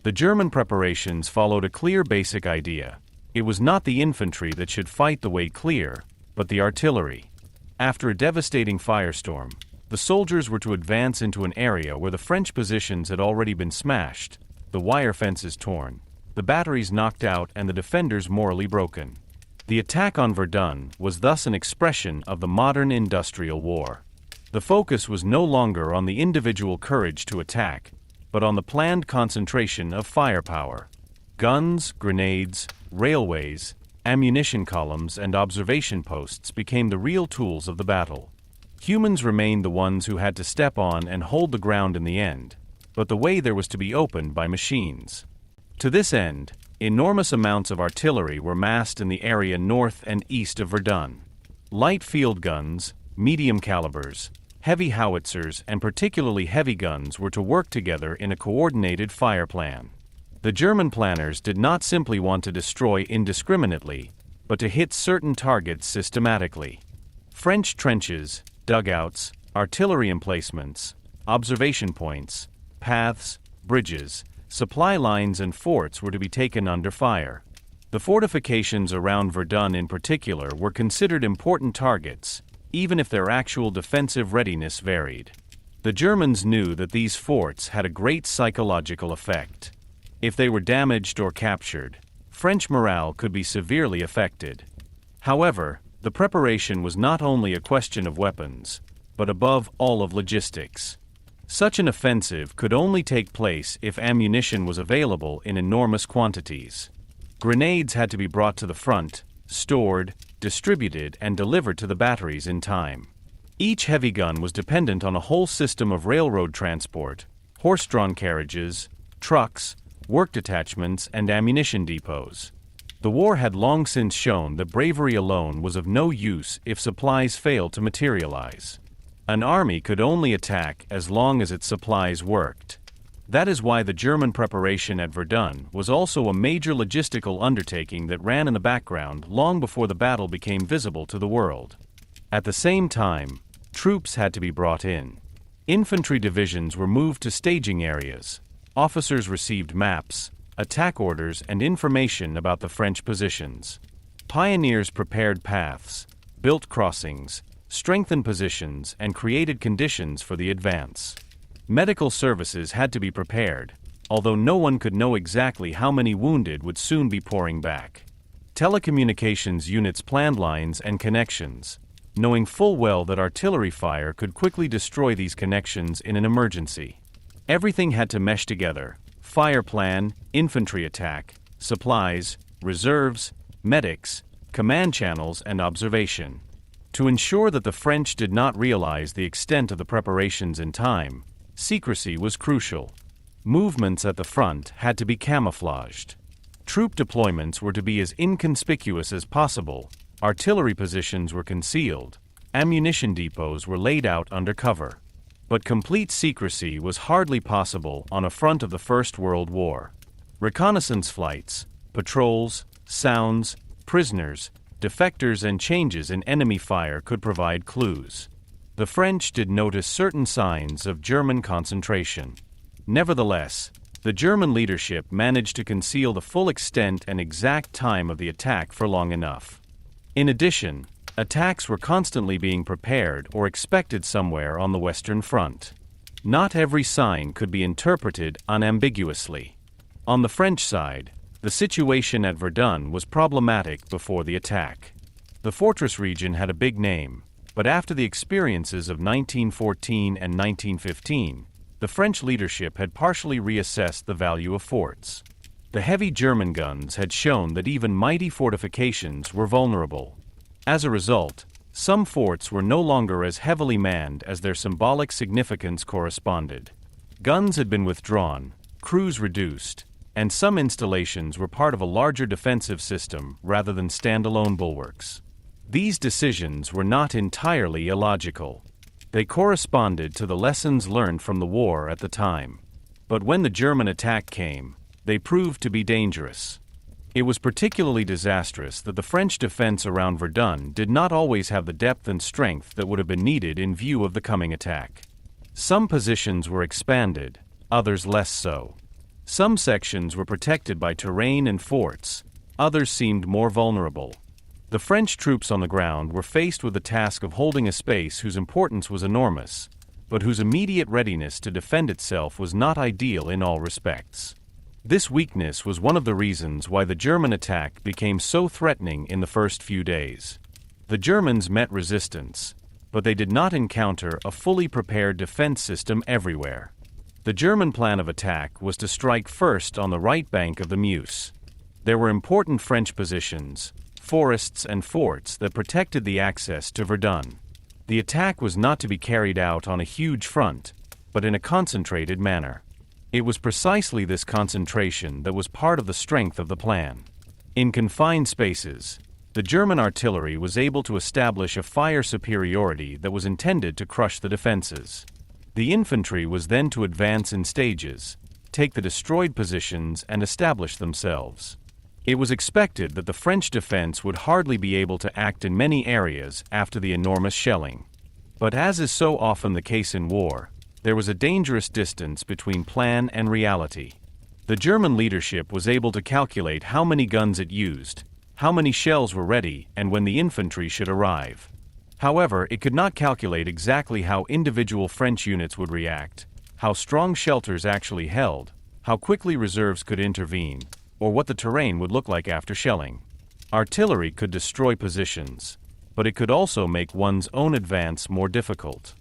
The German preparations followed a clear basic idea. It was not the infantry that should fight the way clear, but the artillery. After a devastating firestorm, the soldiers were to advance into an area where the French positions had already been smashed, the wire fences torn, the batteries knocked out, and the defenders morally broken. The attack on Verdun was thus an expression of the modern industrial war. The focus was no longer on the individual courage to attack, but on the planned concentration of firepower. Guns, grenades, railways, ammunition columns, and observation posts became the real tools of the battle. Humans remained the ones who had to step on and hold the ground in the end, but the way there was to be opened by machines. To this end, enormous amounts of artillery were massed in the area north and east of Verdun. Light field guns, medium calibers, heavy howitzers, and particularly heavy guns were to work together in a coordinated fire plan. The German planners did not simply want to destroy indiscriminately, but but to hit certain targets systematically. French trenches, dugouts, artillery emplacements, observation points, paths, bridges, supply lines and forts were to be taken under fire. The fortifications around Verdun in particular were considered important targets, even if their actual defensive readiness varied. The Germans knew that these forts had a great psychological effect. If they were damaged or captured, French morale could be severely affected. However, the preparation was not only a question of weapons, but above all of logistics. Such an offensive could only take place if ammunition was available in enormous quantities. Grenades had to be brought to the front, stored, distributed, and delivered to the batteries in time. Each heavy gun was dependent on a whole system of railroad transport, horse-drawn carriages, trucks, work detachments, and ammunition depots. The war had long since shown that bravery alone was of no use if supplies failed to materialize. An army could only attack as long as its supplies worked. That is why the German preparation at Verdun was also a major logistical undertaking that ran in the background long before the battle became visible to the world. At the same time, troops had to be brought in. Infantry divisions were moved to staging areas. Officers received maps, attack orders, and information about the French positions. Pioneers prepared paths, built crossings, strengthened positions, and created conditions for the advance. Medical services had to be prepared, although no one could know exactly how many wounded would soon be pouring back. Telecommunications units planned lines and connections, knowing full well that artillery fire could quickly destroy these connections in an emergency. Everything had to mesh together: fire plan, infantry attack, supplies, reserves, medics, command channels, and observation. To ensure that the French did not realize the extent of the preparations in time, secrecy was crucial. Movements at the front had to be camouflaged. Troop deployments were to be as inconspicuous as possible, artillery positions were concealed, ammunition depots were laid out under cover. But complete secrecy was hardly possible on a front of the First World War. Reconnaissance flights, patrols, sounds, prisoners, defectors, and changes in enemy fire could provide clues. The French did notice certain signs of German concentration. Nevertheless, the German leadership managed to conceal the full extent and exact time of the attack for long enough. In addition, attacks were constantly being prepared or expected somewhere on the Western Front. Not every sign could be interpreted unambiguously. On the French side, the situation at Verdun was problematic before the attack. The fortress region had a big name, but after the experiences of 1914 and 1915, the French leadership had partially reassessed the value of forts. The heavy German guns had shown that even mighty fortifications were vulnerable. As a result, some forts were no longer as heavily manned as their symbolic significance corresponded. Guns had been withdrawn, crews reduced, and some installations were part of a larger defensive system rather than standalone bulwarks. These decisions were not entirely illogical. They corresponded to the lessons learned from the war at the time. But when the German attack came, they proved to be dangerous. It was particularly disastrous that the French defense around Verdun did not always have the depth and strength that would have been needed in view of the coming attack. Some positions were expanded, others less so. Some sections were protected by terrain and forts, others seemed more vulnerable. The French troops on the ground were faced with the task of holding a space whose importance was enormous, but whose immediate readiness to defend itself was not ideal in all respects. This weakness was one of the reasons why the German attack became so threatening in the first few days. The Germans met resistance, but they did not encounter a fully prepared defense system everywhere. The German plan of attack was to strike first on the right bank of the Meuse. There were important French positions, forests, and forts that protected the access to Verdun. The attack was not to be carried out on a huge front, but in a concentrated manner. It was precisely this concentration that was part of the strength of the plan. In confined spaces, the German artillery was able to establish a fire superiority that was intended to crush the defenses. The infantry was then to advance in stages, take the destroyed positions, and establish themselves. It was expected that the French defense would hardly be able to act in many areas after the enormous shelling. But as is so often the case in war, there was a dangerous distance between plan and reality. The German leadership was able to calculate how many guns it used, how many shells were ready, and when the infantry should arrive. However, it could not calculate exactly how individual French units would react, how strong shelters actually held, how quickly reserves could intervene, or what the terrain would look like after shelling. Artillery could destroy positions, but it could also make one's own advance more difficult.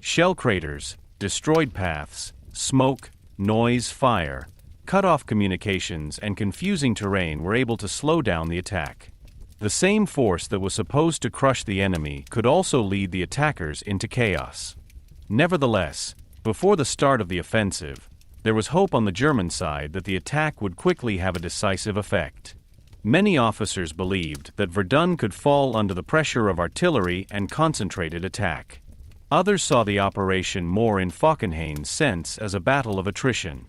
Shell craters, destroyed paths, smoke, noise, fire, cut off communications, and confusing terrain were able to slow down the attack. The same force that was supposed to crush the enemy could also lead the attackers into chaos. Nevertheless, before the start of the offensive, there was hope on the German side that the attack would quickly have a decisive effect. Many officers believed that Verdun could fall under the pressure of artillery and concentrated attack. Others saw the operation more in Falkenhayn's sense as a battle of attrition.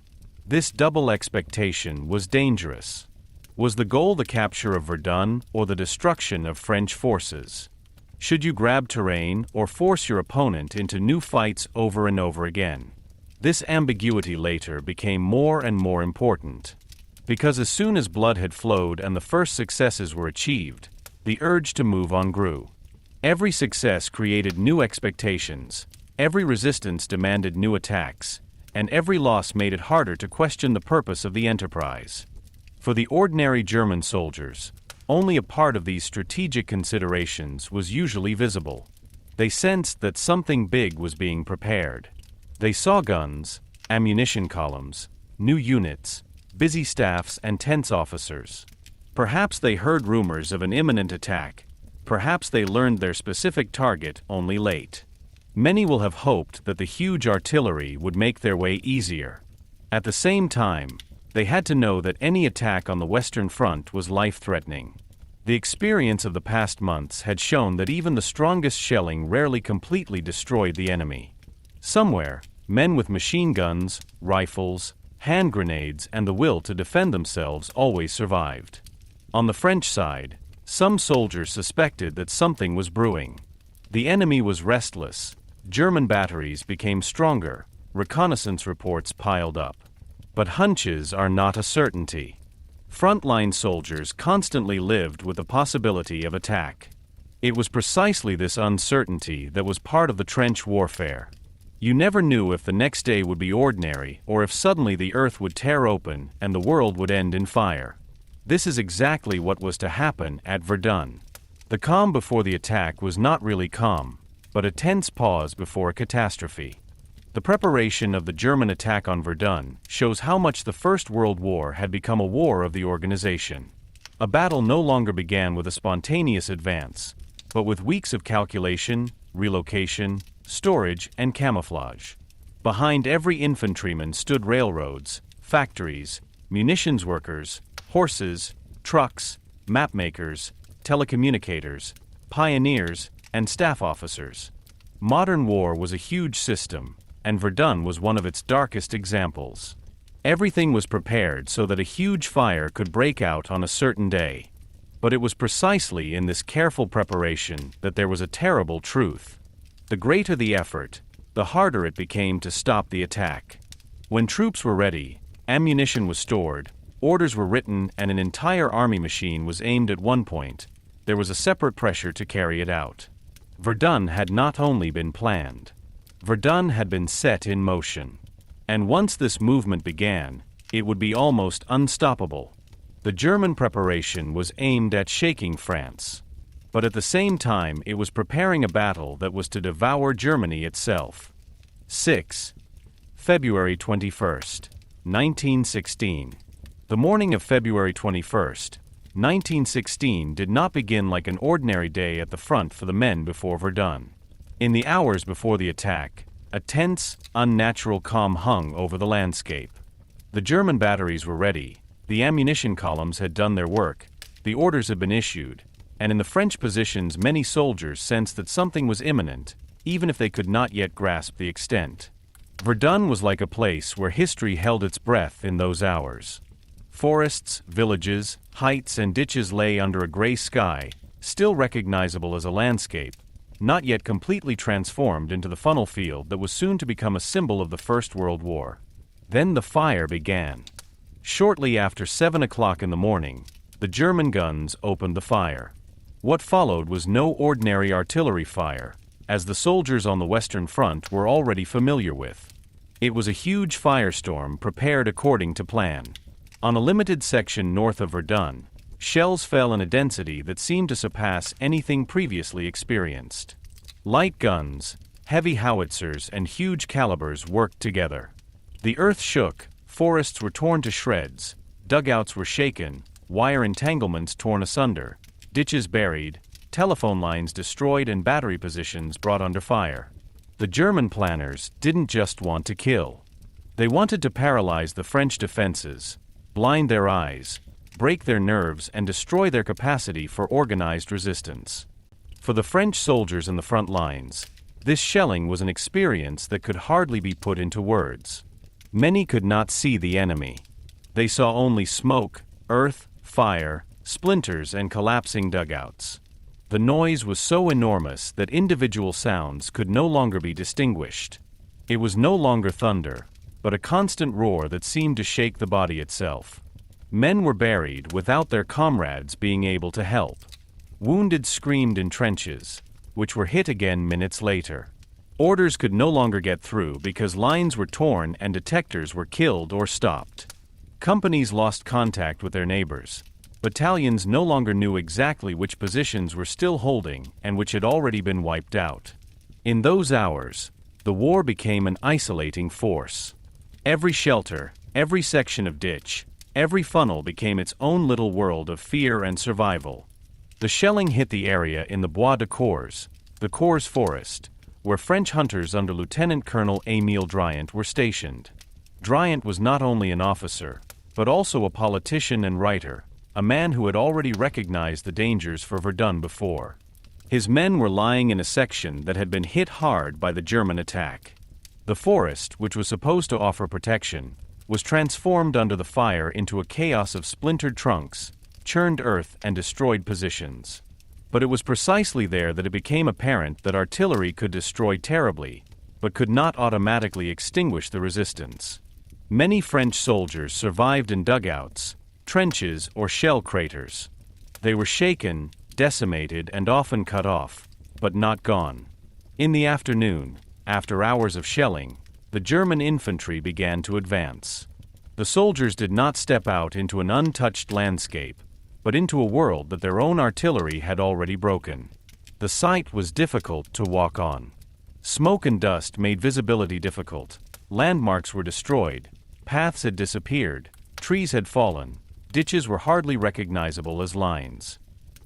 This double expectation was dangerous. Was the goal the capture of Verdun or the destruction of French forces? Should you grab terrain or force your opponent into new fights over and over again? This ambiguity later became more and more important. Because as soon as blood had flowed and the first successes were achieved, the urge to move on grew. Every success created new expectations, every resistance demanded new attacks, and every loss made it harder to question the purpose of the enterprise. For the ordinary German soldiers, only a part of these strategic considerations was usually visible. They sensed that something big was being prepared. They saw guns, ammunition columns, new units, busy staffs, and tense officers. Perhaps they heard rumors of an imminent attack. Perhaps they learned their specific target only late. Many will have hoped that the huge artillery would make their way easier. At the same time, they had to know that any attack on the Western Front was life-threatening. The experience of the past months had shown that even the strongest shelling rarely completely destroyed the enemy. Somewhere, men with machine guns, rifles, hand grenades, and the will to defend themselves always survived. On the French side, some soldiers suspected that something was brewing. The enemy was restless, German batteries became stronger, reconnaissance reports piled up. But hunches are not a certainty. Frontline soldiers constantly lived with the possibility of attack. It was precisely this uncertainty that was part of the trench warfare. You never knew if the next day would be ordinary or if suddenly the earth would tear open and the world would end in fire. This is exactly what was to happen at Verdun. The calm before the attack was not really calm, but a tense pause before a catastrophe. The preparation of the German attack on Verdun shows how much the First World War had become a war of the organization. A battle no longer began with a spontaneous advance, but with weeks of calculation, relocation, storage, and camouflage. Behind every infantryman stood railroads, factories, munitions workers, horses, trucks, mapmakers, telecommunicators, pioneers, and staff officers. Modern war was a huge system, and Verdun was one of its darkest examples. Everything was prepared so that a huge fire could break out on a certain day. But it was precisely in this careful preparation that there was a terrible truth. The greater the effort, the harder it became to stop the attack. When troops were ready, ammunition was stored, orders were written, and an entire army machine was aimed at one point, there was a separate pressure to carry it out. Verdun had not only been planned. Verdun had been set in motion. And once this movement began, it would be almost unstoppable. The German preparation was aimed at shaking France. But at the same time it was preparing a battle that was to devour Germany itself. 6. February 21st, 1916. The morning of February 21st, 1916 did not begin like an ordinary day at the front for the men before Verdun. In the hours before the attack, a tense, unnatural calm hung over the landscape. The German batteries were ready, the ammunition columns had done their work, the orders had been issued, and in the French positions many soldiers sensed that something was imminent, even if they could not yet grasp the extent. Verdun was like a place where history held its breath in those hours. Forests, villages, heights and ditches lay under a gray sky, still recognizable as a landscape, not yet completely transformed into the funnel field that was soon to become a symbol of the First World War. Then the fire began. Shortly after 7 o'clock in the morning, the German guns opened the fire. What followed was no ordinary artillery fire, as the soldiers on the Western Front were already familiar with. It was a huge firestorm prepared according to plan. On a limited section north of Verdun, shells fell in a density that seemed to surpass anything previously experienced. Light guns, heavy howitzers, and huge calibers worked together. The earth shook, forests were torn to shreds, dugouts were shaken, wire entanglements torn asunder, ditches buried, telephone lines destroyed, and battery positions brought under fire. The German planners didn't just want to kill. They wanted to paralyze the French defenses, blind their eyes, break their nerves, and destroy their capacity for organized resistance. For the French soldiers in the front lines, this shelling was an experience that could hardly be put into words. Many could not see the enemy. They saw only smoke, earth, fire, splinters, and collapsing dugouts. The noise was so enormous that individual sounds could no longer be distinguished. It was no longer thunder, but a constant roar that seemed to shake the body itself. Men were buried without their comrades being able to help. Wounded screamed in trenches, which were hit again minutes later. Orders could no longer get through because lines were torn and detectors were killed or stopped. Companies lost contact with their neighbors. Battalions no longer knew exactly which positions were still holding and which had already been wiped out. In those hours, the war became an isolating force. Every shelter, every section of ditch, every funnel became its own little world of fear and survival. The shelling hit the area in the Bois de Cours, the Cours Forest, where French hunters under Lieutenant Colonel Émile Driant were stationed. Driant was not only an officer, but also a politician and writer, a man who had already recognized the dangers for Verdun before. His men were lying in a section that had been hit hard by the German attack. The forest, which was supposed to offer protection, was transformed under the fire into a chaos of splintered trunks, churned earth, and destroyed positions. But it was precisely there that it became apparent that artillery could destroy terribly, but could not automatically extinguish the resistance. Many French soldiers survived in dugouts, trenches, or shell craters. They were shaken, decimated, and often cut off, but not gone. In the afternoon, after hours of shelling, the German infantry began to advance. The soldiers did not step out into an untouched landscape, but into a world that their own artillery had already broken. The sight was difficult to walk on. Smoke and dust made visibility difficult. Landmarks were destroyed, paths had disappeared, trees had fallen, ditches were hardly recognizable as lines.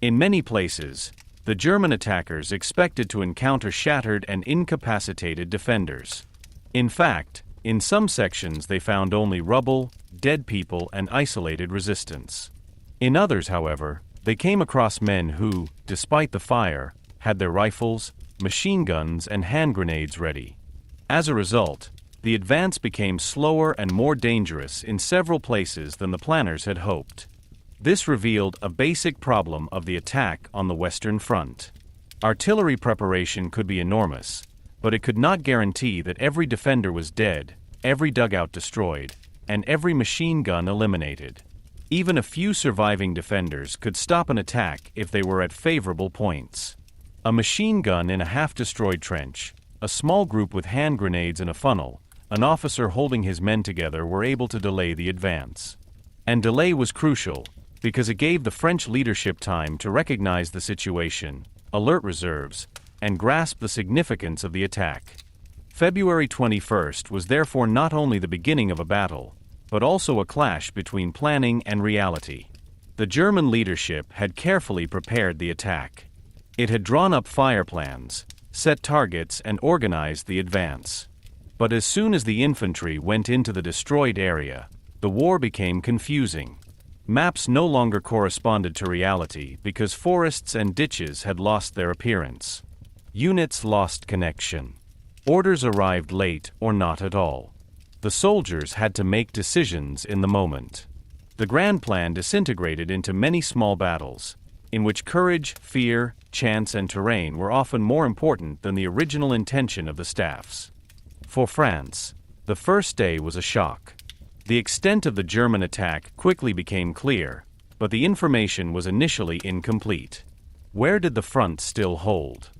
In many places, the German attackers expected to encounter shattered and incapacitated defenders. In fact, in some sections they found only rubble, dead people, and isolated resistance. In others, however, they came across men who, despite the fire, had their rifles, machine guns, and hand grenades ready. As a result, the advance became slower and more dangerous in several places than the planners had hoped. This revealed a basic problem of the attack on the Western Front. Artillery preparation could be enormous, but it could not guarantee that every defender was dead, every dugout destroyed, and every machine gun eliminated. Even a few surviving defenders could stop an attack if they were at favorable points. A machine gun in a half-destroyed trench, a small group with hand grenades in a funnel, an officer holding his men together were able to delay the advance. And delay was crucial, because it gave the French leadership time to recognize the situation, alert reserves, and grasp the significance of the attack. February 21st was therefore not only the beginning of a battle, but also a clash between planning and reality. The German leadership had carefully prepared the attack. It had drawn up fire plans, set targets, and organized the advance. But as soon as the infantry went into the destroyed area, the war became confusing. Maps no longer corresponded to reality because forests and ditches had lost their appearance. Units lost connection. Orders arrived late or not at all. The soldiers had to make decisions in the moment. The grand plan disintegrated into many small battles, in which courage, fear, chance, and terrain were often more important than the original intention of the staffs. For France, the first day was a shock. The extent of the German attack quickly became clear, but the information was initially incomplete. Where did the front still hold?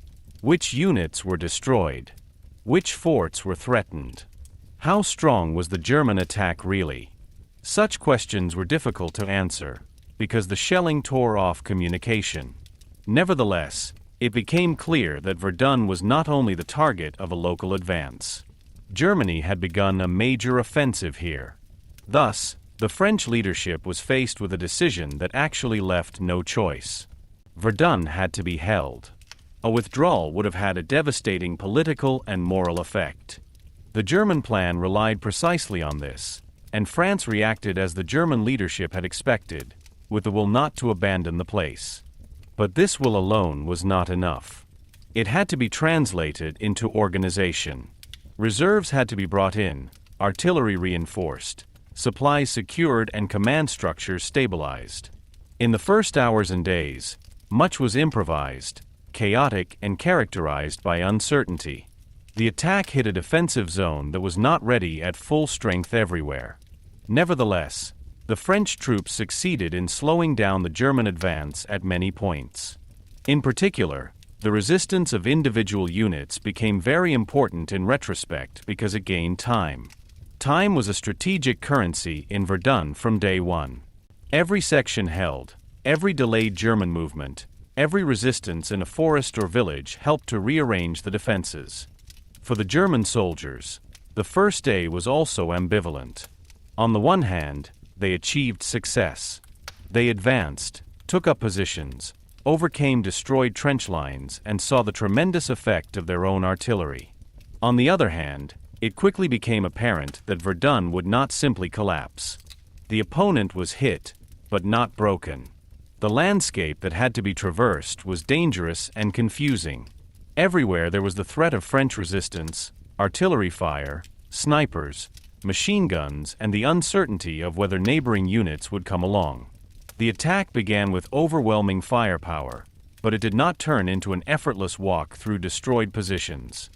Which units were destroyed? Which forts were threatened? How strong was the German attack really? Such questions were difficult to answer, because the shelling tore off communication. Nevertheless, it became clear that Verdun was not only the target of a local advance. Germany had begun a major offensive here. Thus, the French leadership was faced with a decision that actually left no choice. Verdun had to be held. A withdrawal would have had a devastating political and moral effect. The German plan relied precisely on this, and France reacted as the German leadership had expected, with the will not to abandon the place. But this will alone was not enough. It had to be translated into organization. Reserves had to be brought in, artillery reinforced, supplies secured, and command structures stabilized. In the first hours and days, much was improvised, chaotic, and characterized by uncertainty. The attack hit a defensive zone that was not ready at full strength everywhere. Nevertheless, the French troops succeeded in slowing down the German advance at many points. In particular, the resistance of individual units became very important in retrospect because it gained time. Time was a strategic currency in Verdun from day one. Every section held, every delayed German movement, every resistance in a forest or village helped to rearrange the defenses. For the German soldiers, the first day was also ambivalent. On the one hand, they achieved success. They advanced, took up positions, overcame destroyed trench lines, and saw the tremendous effect of their own artillery. On the other hand, it quickly became apparent that Verdun would not simply collapse. The opponent was hit, but not broken. The landscape that had to be traversed was dangerous and confusing. Everywhere there was the threat of French resistance, artillery fire, snipers, machine guns, and the uncertainty of whether neighboring units would come along. The attack began with overwhelming firepower, but it did not turn into an effortless walk through destroyed positions.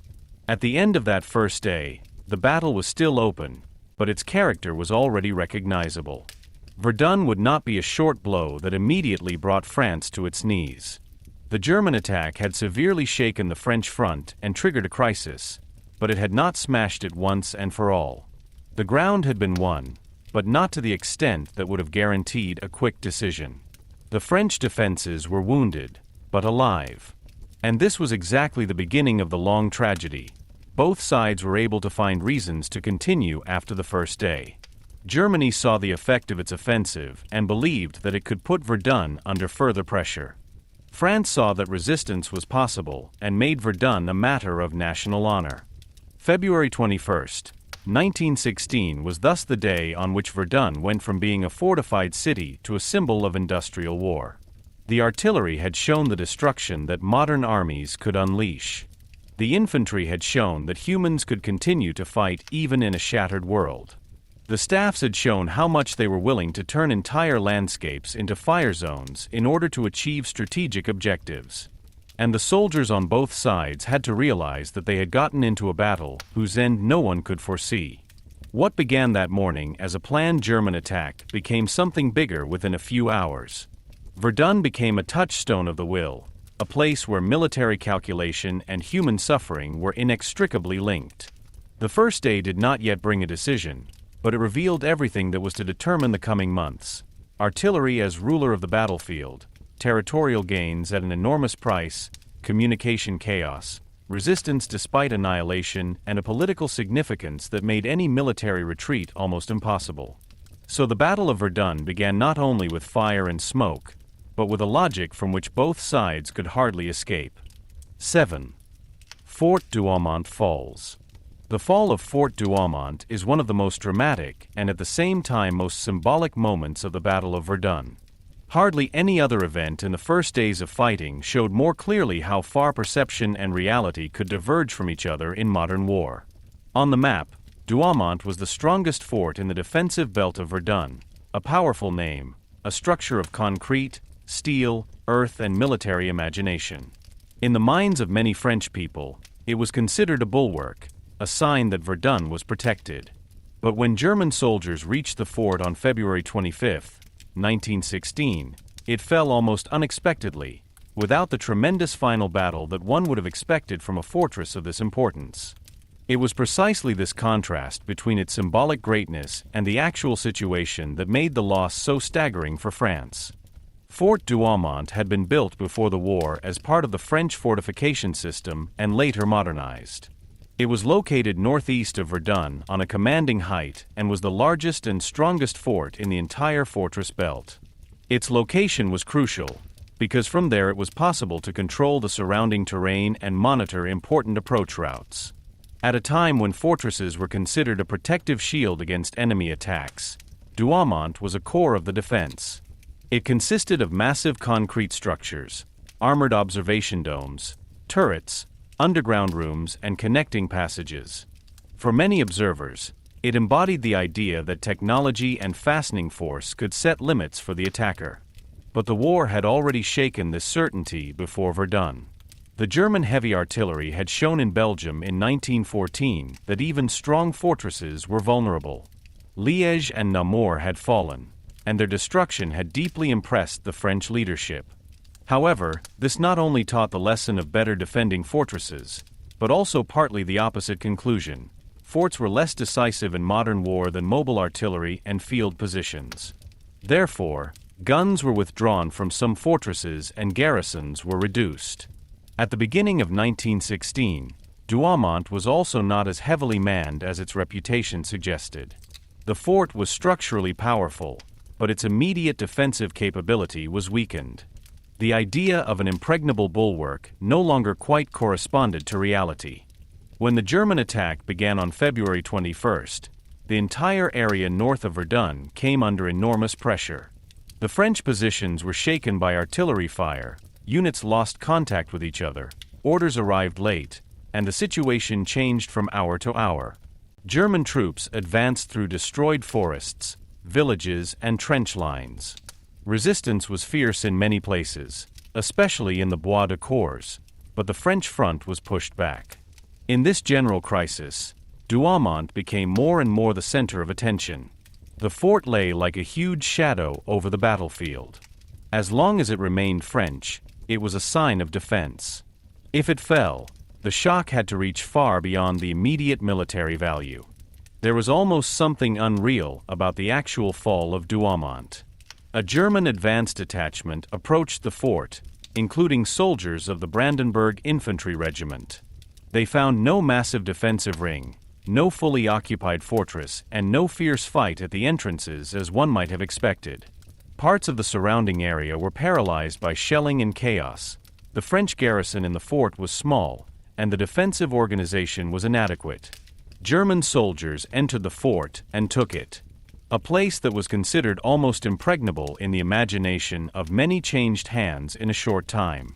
At the end of that first day, the battle was still open, but its character was already recognizable. Verdun would not be a short blow that immediately brought France to its knees. The German attack had severely shaken the French front and triggered a crisis, but it had not smashed it once and for all. The ground had been won, but not to the extent that would have guaranteed a quick decision. The French defenses were wounded, but alive. And this was exactly the beginning of the long tragedy. Both sides were able to find reasons to continue after the first day. Germany saw the effect of its offensive and believed that it could put Verdun under further pressure. France saw that resistance was possible and made Verdun a matter of national honor. February 21st, 1916 was thus the day on which Verdun went from being a fortified city to a symbol of industrial war. The artillery had shown the destruction that modern armies could unleash. The infantry had shown that humans could continue to fight even in a shattered world. The staffs had shown how much they were willing to turn entire landscapes into fire zones in order to achieve strategic objectives. And the soldiers on both sides had to realize that they had gotten into a battle whose end no one could foresee. What began that morning as a planned German attack became something bigger within a few hours. Verdun became a touchstone of the will, a place where military calculation and human suffering were inextricably linked. The first day did not yet bring a decision, but it revealed everything that was to determine the coming months. Artillery as ruler of the battlefield, territorial gains at an enormous price, communication chaos, resistance despite annihilation, and a political significance that made any military retreat almost impossible. So the Battle of Verdun began not only with fire and smoke, but with a logic from which both sides could hardly escape. 7. Fort Douaumont falls. The fall of Fort Douaumont is one of the most dramatic and at the same time most symbolic moments of the Battle of Verdun. Hardly any other event in the first days of fighting showed more clearly how far perception and reality could diverge from each other in modern war. On the map, Douaumont was the strongest fort in the defensive belt of Verdun, A powerful name, a structure of concrete, steel, earth, and military imagination. In the minds of many French people, it was considered a bulwark, a sign that Verdun was protected. But when German soldiers reached the fort on February 25, 1916, it fell almost unexpectedly, without the tremendous final battle that one would have expected from a fortress of this importance. It was precisely this contrast between its symbolic greatness and the actual situation that made the loss so staggering for France. Fort Douaumont had been built before the war as part of the French fortification system and later modernized. It was located northeast of Verdun on a commanding height and was the largest and strongest fort in the entire fortress belt. Its location was crucial, because from there it was possible to control the surrounding terrain and monitor important approach routes. At a time when fortresses were considered a protective shield against enemy attacks, Douaumont was a core of the defense. It consisted of massive concrete structures, armored observation domes, turrets, underground rooms, and connecting passages. For many observers, it embodied the idea that technology and fastening force could set limits for the attacker. But the war had already shaken this certainty before Verdun. The German heavy artillery had shown in Belgium in 1914 that even strong fortresses were vulnerable. Liège and Namur had fallen, and their destruction had deeply impressed the French leadership. However, this not only taught the lesson of better defending fortresses, but also partly the opposite conclusion. Forts were less decisive in modern war than mobile artillery and field positions. Therefore, guns were withdrawn from some fortresses and garrisons were reduced. At the beginning of 1916, Douaumont was also not as heavily manned as its reputation suggested. The fort was structurally powerful, but its immediate defensive capability was weakened. The idea of an impregnable bulwark no longer quite corresponded to reality. When the German attack began on February 21st, the entire area north of Verdun came under enormous pressure. The French positions were shaken by artillery fire, units lost contact with each other, orders arrived late, and the situation changed from hour to hour. German troops advanced through destroyed forests, villages, and trench lines. Resistance was fierce in many places, especially in the Bois de Cours, but the French front was pushed back. In this general crisis, Douaumont became more and more the center of attention. The fort lay like a huge shadow over the battlefield. As long as it remained French, it was a sign of defense. If it fell, the shock had to reach far beyond the immediate military value. There was almost something unreal about the actual fall of Douaumont. A German advance detachment approached the fort, including soldiers of the Brandenburg Infantry Regiment. They found no massive defensive ring, no fully occupied fortress, and no fierce fight at the entrances as one might have expected. Parts of the surrounding area were paralyzed by shelling and chaos. The French garrison in the fort was small, and the defensive organization was inadequate. German soldiers entered the fort and took it. A place that was considered almost impregnable in the imagination of many changed hands in a short time.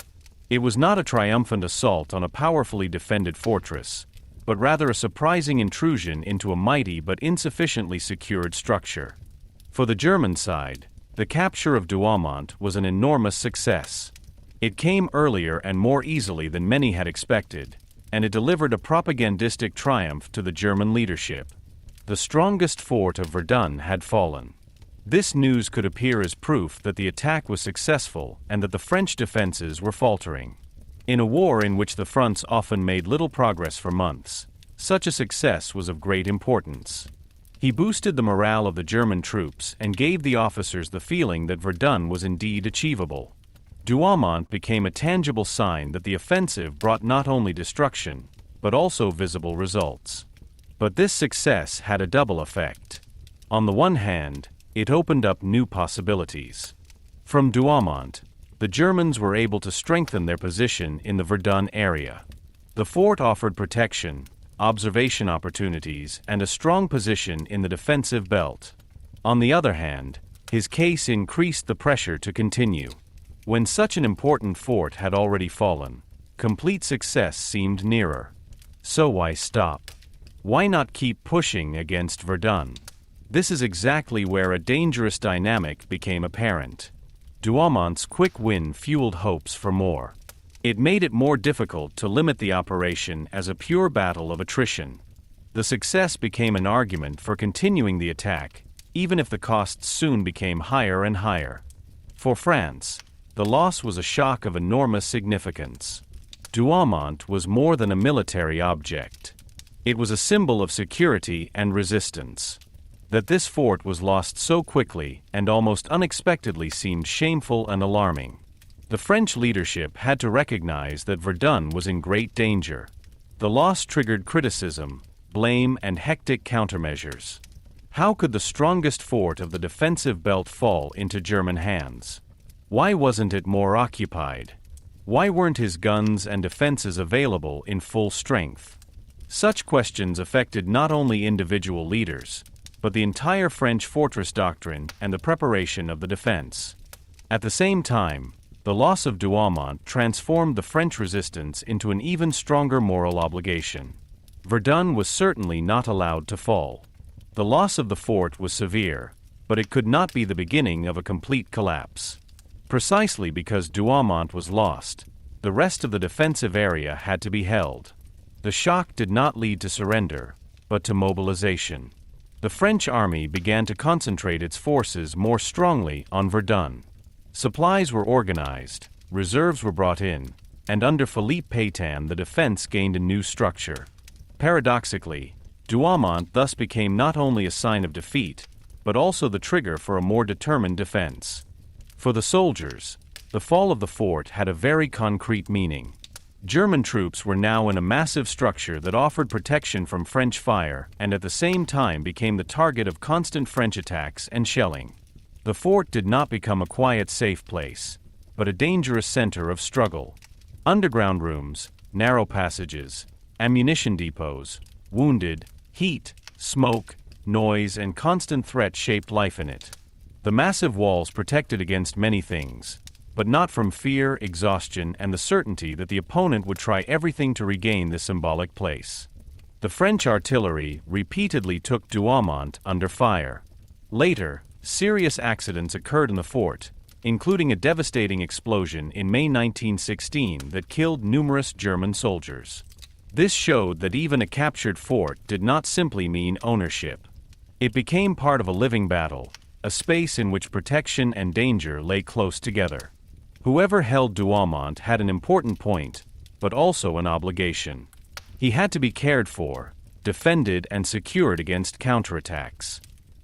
It was not a triumphant assault on a powerfully defended fortress, but rather a surprising intrusion into a mighty but insufficiently secured structure. For the German side, the capture of Douaumont was an enormous success. It came earlier and more easily than many had expected, and it delivered a propagandistic triumph to the German leadership. The strongest fort of Verdun had fallen. This news could appear as proof that the attack was successful and that the French defenses were faltering. In a war in which the fronts often made little progress for months, such a success was of great importance. He boosted the morale of the German troops and gave the officers the feeling that Verdun was indeed achievable. Douaumont became a tangible sign that the offensive brought not only destruction, but also visible results. But this success had a double effect. On the one hand, it opened up new possibilities. From Douaumont, the Germans were able to strengthen their position in the Verdun area. The fort offered protection, observation opportunities, and a strong position in the defensive belt. On the other hand, his case increased the pressure to continue. When such an important fort had already fallen, complete success seemed nearer. So why stop? Why not keep pushing against Verdun? This is exactly where a dangerous dynamic became apparent. Douaumont's quick win fueled hopes for more. It made it more difficult to limit the operation as a pure battle of attrition. The success became an argument for continuing the attack, even if the costs soon became higher and higher. For France, the loss was a shock of enormous significance. Douaumont was more than a military object. It was a symbol of security and resistance. That this fort was lost so quickly and almost unexpectedly seemed shameful and alarming. The French leadership had to recognize that Verdun was in great danger. The loss triggered criticism, blame, and hectic countermeasures. How could the strongest fort of the defensive belt fall into German hands? Why wasn't it more occupied? Why weren't his guns and defenses available in full strength? Such questions affected not only individual leaders, but the entire French fortress doctrine and the preparation of the defense. At the same time, the loss of Douaumont transformed the French resistance into an even stronger moral obligation. Verdun was certainly not allowed to fall. The loss of the fort was severe, but it could not be the beginning of a complete collapse. Precisely because Douaumont was lost, the rest of the defensive area had to be held. The shock did not lead to surrender, but to mobilization. The French army began to concentrate its forces more strongly on Verdun. Supplies were organized, reserves were brought in, and under Philippe Pétain the defense gained a new structure. Paradoxically, Douaumont thus became not only a sign of defeat, but also the trigger for a more determined defense. For the soldiers, the fall of the fort had a very concrete meaning. German troops were now in a massive structure that offered protection from French fire and at the same time became the target of constant French attacks and shelling. The fort did not become a quiet, safe place, but a dangerous center of struggle. Underground rooms, narrow passages, ammunition depots, wounded, heat, smoke, noise, and constant threat shaped life in it. The massive walls protected against many things, but not from fear, exhaustion, and the certainty that the opponent would try everything to regain this symbolic place. The French artillery repeatedly took Douaumont under fire. Later, serious accidents occurred in the fort, including a devastating explosion in May 1916 that killed numerous German soldiers. This showed that even a captured fort did not simply mean ownership. It became part of a living battle, a space in which protection and danger lay close together. Whoever held Douaumont had an important point, but also an obligation. He had to be cared for, defended, and secured against counterattacks.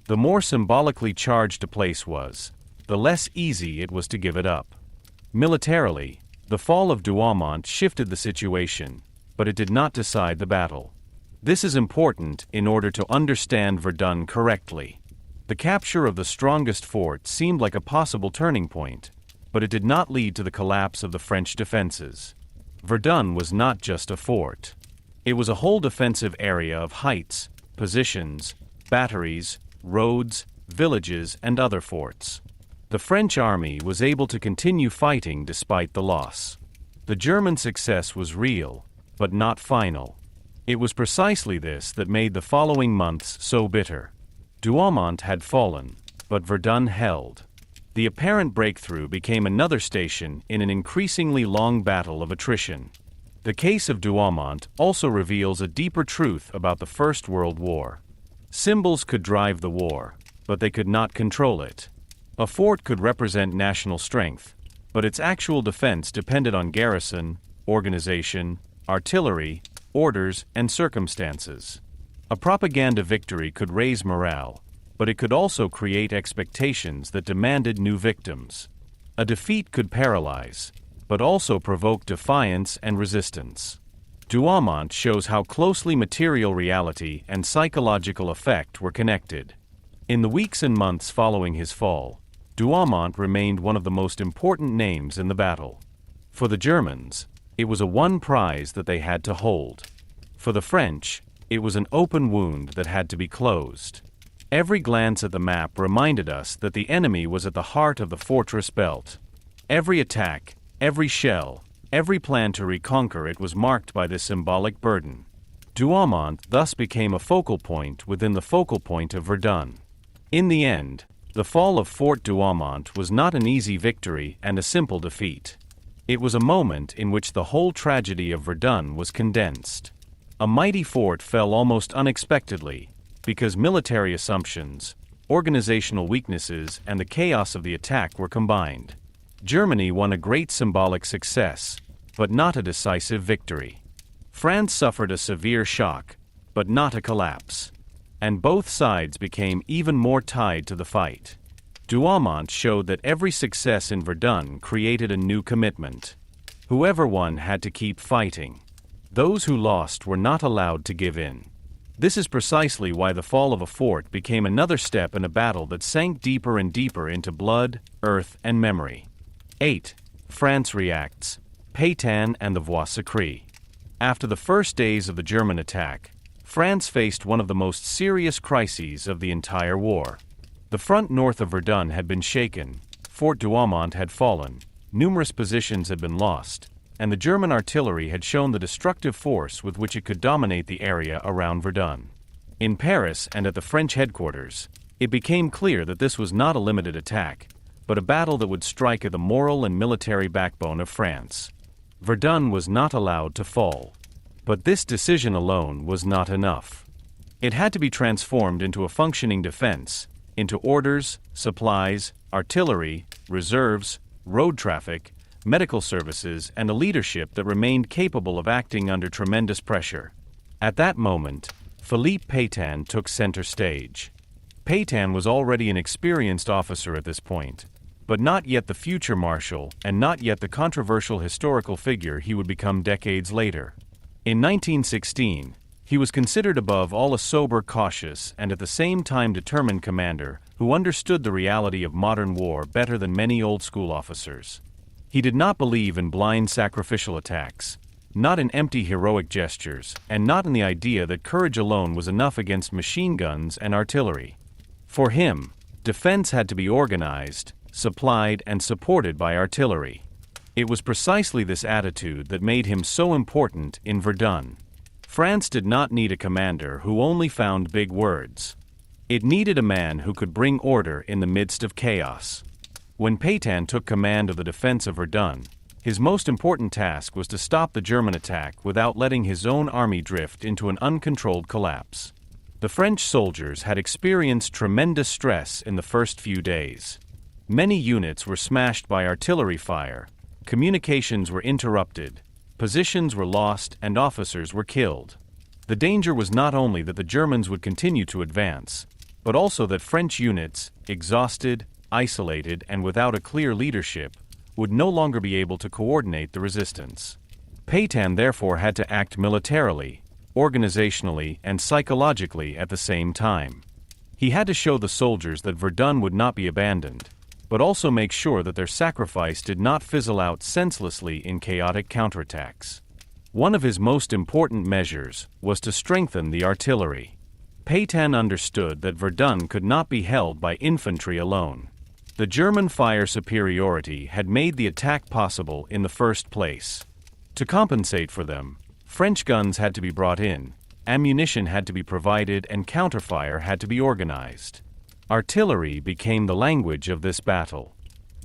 The more symbolically charged a place was, the less easy it was to give it up. Militarily, the fall of Douaumont shifted the situation, but it did not decide the battle. This is important in order to understand Verdun correctly. The capture of the strongest fort seemed like a possible turning point, but it did not lead to the collapse of the French defenses. Verdun was not just a fort. It was a whole defensive area of heights, positions, batteries, roads, villages, and other forts. The French army was able to continue fighting despite the loss. The German success was real, but not final. It was precisely this that made the following months so bitter. Douaumont had fallen, but Verdun held. The apparent breakthrough became another station in an increasingly long battle of attrition. The case of Douaumont also reveals a deeper truth about the First World War. Symbols could drive the war, but they could not control it. A fort could represent national strength, but its actual defense depended on garrison, organization, artillery, orders, and circumstances. A propaganda victory could raise morale, but it could also create expectations that demanded new victims. A defeat could paralyze, but also provoke defiance and resistance. Douaumont shows how closely material reality and psychological effect were connected. In the weeks and months following his fall, Douaumont remained one of the most important names in the battle. For the Germans, it was a one prize that they had to hold. For the French, it was an open wound that had to be closed. Every glance at the map reminded us that the enemy was at the heart of the fortress belt. Every attack, every shell, every plan to reconquer it was marked by this symbolic burden. Douaumont thus became a focal point within the focal point of Verdun. In the end, the fall of Fort Douaumont was not an easy victory and a simple defeat. It was a moment in which the whole tragedy of Verdun was condensed. A mighty fort fell almost unexpectedly, because military assumptions, organizational weaknesses, and the chaos of the attack were combined. Germany won a great symbolic success, but not a decisive victory. France suffered a severe shock, but not a collapse. And both sides became even more tied to the fight. Douaumont showed that every success in Verdun created a new commitment. Whoever won had to keep fighting. Those who lost were not allowed to give in. This is precisely why the fall of a fort became another step in a battle that sank deeper and deeper into blood, earth, and memory. 8. France reacts. Pétain and the Voie Sacrée. After the first days of the German attack, France faced one of the most serious crises of the entire war. The front north of Verdun had been shaken, Fort Douaumont had fallen, numerous positions had been lost, and the German artillery had shown the destructive force with which it could dominate the area around Verdun. In Paris and at the French headquarters, it became clear that this was not a limited attack, but a battle that would strike at the moral and military backbone of France. Verdun was not allowed to fall. But this decision alone was not enough. It had to be transformed into a functioning defense, into orders, supplies, artillery, reserves, road traffic, medical services, and a leadership that remained capable of acting under tremendous pressure. At that moment, Philippe Pétain took center stage. Pétain was already an experienced officer at this point, but not yet the future marshal and not yet the controversial historical figure he would become decades later. In 1916, he was considered above all a sober, cautious, and at the same time determined commander who understood the reality of modern war better than many old-school officers. He did not believe in blind sacrificial attacks, not in empty heroic gestures, and not in the idea that courage alone was enough against machine guns and artillery. For him, defense had to be organized, supplied, and supported by artillery. It was precisely this attitude that made him so important in Verdun. France did not need a commander who only found big words. It needed a man who could bring order in the midst of chaos. When Pétain took command of the defense of Verdun, his most important task was to stop the German attack without letting his own army drift into an uncontrolled collapse. The French soldiers had experienced tremendous stress in the first few days. Many units were smashed by artillery fire. Communications were interrupted, positions were lost, and officers were killed. The danger was not only that the Germans would continue to advance, but also that French units, exhausted, isolated, and without a clear leadership, would no longer be able to coordinate the resistance. Pétain therefore had to act militarily, organizationally, and psychologically at the same time. He had to show the soldiers that Verdun would not be abandoned, but also make sure that their sacrifice did not fizzle out senselessly in chaotic counterattacks. One of his most important measures was to strengthen the artillery. Pétain understood that Verdun could not be held by infantry alone. The German fire superiority had made the attack possible in the first place. To compensate for them, French guns had to be brought in, ammunition had to be provided, and counterfire had to be organized. Artillery became the language of this battle.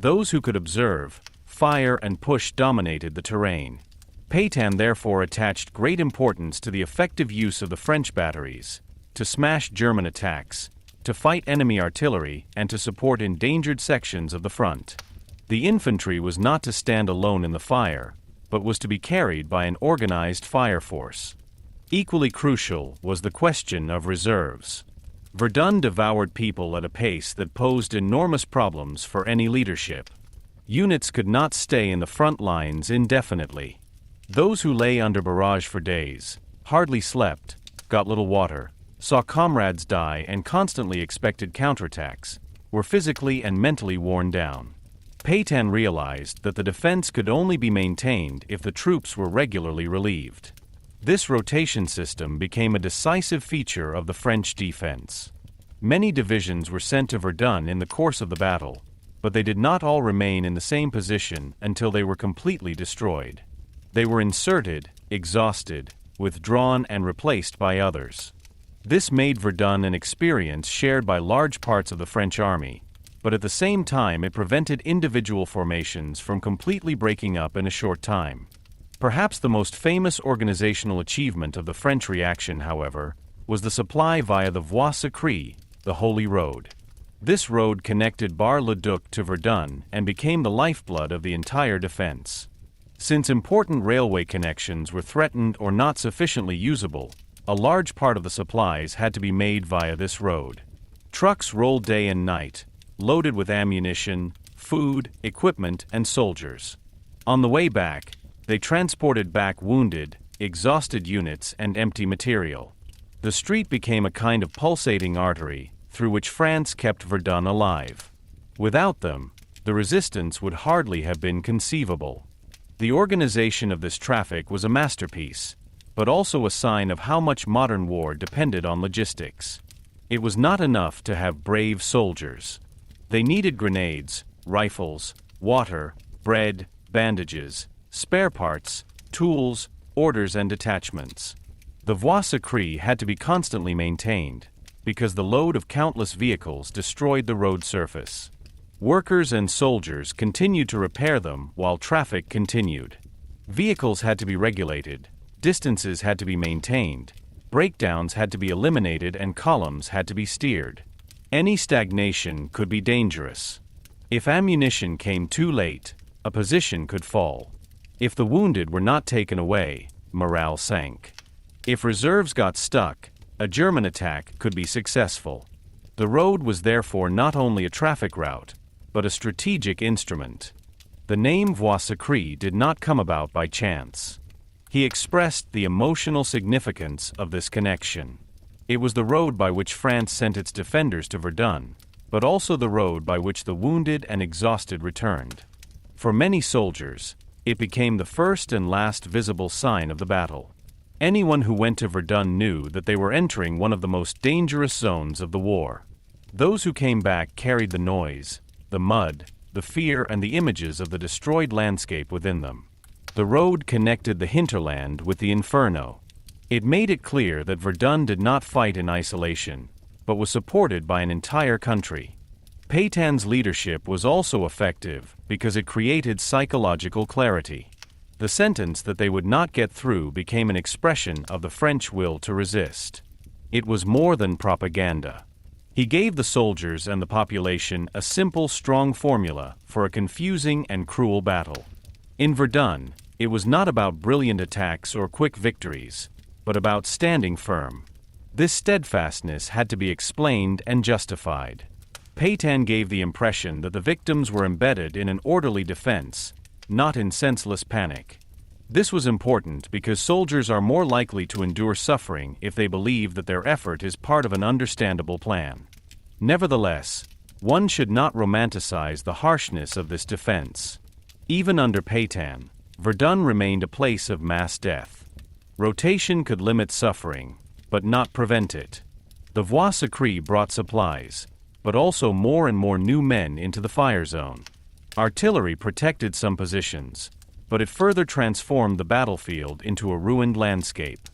Those who could observe, fire, and push dominated the terrain. Pétain therefore attached great importance to the effective use of the French batteries, to smash German attacks, to fight enemy artillery, and to support endangered sections of the front. The infantry was not to stand alone in the fire, but was to be carried by an organized fire force. Equally crucial was the question of reserves. Verdun devoured people at a pace that posed enormous problems for any leadership. Units could not stay in the front lines indefinitely. Those who lay under barrage for days, hardly slept, got little water, saw comrades die, and constantly expected counterattacks, were physically and mentally worn down. Pétain realized that the defense could only be maintained if the troops were regularly relieved. This rotation system became a decisive feature of the French defense. Many divisions were sent to Verdun in the course of the battle, but they did not all remain in the same position until they were completely destroyed. They were inserted, exhausted, withdrawn, and replaced by others. This made Verdun an experience shared by large parts of the French army, but at the same time it prevented individual formations from completely breaking up in a short time. Perhaps the most famous organizational achievement of the French reaction, however, was the supply via the Voie Sacrée, the Holy Road. This road connected Bar-le-Duc to Verdun and became the lifeblood of the entire defense. Since important railway connections were threatened or not sufficiently usable, a large part of the supplies had to be made via this road. Trucks rolled day and night, loaded with ammunition, food, equipment, and soldiers. On the way back, they transported back wounded, exhausted units and empty material. The street became a kind of pulsating artery through which France kept Verdun alive. Without them, the resistance would hardly have been conceivable. The organization of this traffic was a masterpiece, but also a sign of how much modern war depended on logistics. It was not enough to have brave soldiers. They needed grenades, rifles, water, bread, bandages, spare parts, tools, orders and detachments. The Voie Sacrée had to be constantly maintained, because the load of countless vehicles destroyed the road surface. Workers and soldiers continued to repair them while traffic continued. Vehicles had to be regulated, distances had to be maintained, breakdowns had to be eliminated and columns had to be steered. Any stagnation could be dangerous. If ammunition came too late, a position could fall. If the wounded were not taken away, morale sank. If reserves got stuck, a German attack could be successful. The road was therefore not only a traffic route, but a strategic instrument. The name Voie Sacrée did not come about by chance. He expressed the emotional significance of this connection. It was the road by which France sent its defenders to Verdun, but also the road by which the wounded and exhausted returned. For many soldiers, it became the first and last visible sign of the battle. Anyone who went to Verdun knew that they were entering one of the most dangerous zones of the war. Those who came back carried the noise, the mud, the fear and the images of the destroyed landscape within them. The road connected the hinterland with the inferno. It made it clear that Verdun did not fight in isolation, but was supported by an entire country. Pétain's leadership was also effective because it created psychological clarity. The sentence that they would not get through became an expression of the French will to resist. It was more than propaganda. He gave the soldiers and the population a simple, strong formula for a confusing and cruel battle. In Verdun, it was not about brilliant attacks or quick victories, but about standing firm. This steadfastness had to be explained and justified. Pétain gave the impression that the victims were embedded in an orderly defense, not in senseless panic. This was important because soldiers are more likely to endure suffering if they believe that their effort is part of an understandable plan. Nevertheless, one should not romanticize the harshness of this defense. Even under Pétain, Verdun remained a place of mass death. Rotation could limit suffering, but not prevent it. The Voie Sacrée brought supplies, but also more and more new men into the fire zone. Artillery protected some positions, but it further transformed the battlefield into a ruined landscape.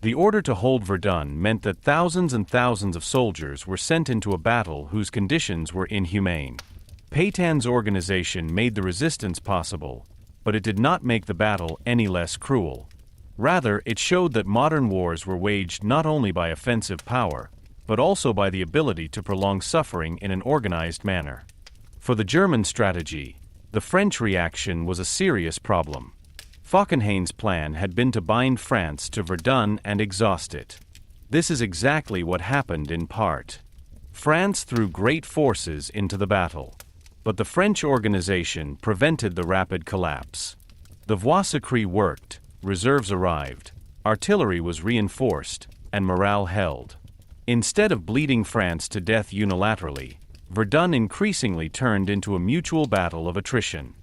The order to hold Verdun meant that thousands and thousands of soldiers were sent into a battle whose conditions were inhumane. Pétain's organization made the resistance possible, but it did not make the battle any less cruel. Rather, it showed that modern wars were waged not only by offensive power, but also by the ability to prolong suffering in an organized manner. For the German strategy, the French reaction was a serious problem. Falkenhayn's plan had been to bind France to Verdun and exhaust it. This is exactly what happened in part. France threw great forces into the battle, but the French organization prevented the rapid collapse. The Voie Sacrée worked, reserves arrived, artillery was reinforced, and morale held. Instead of bleeding France to death unilaterally, Verdun increasingly turned into a mutual battle of attrition.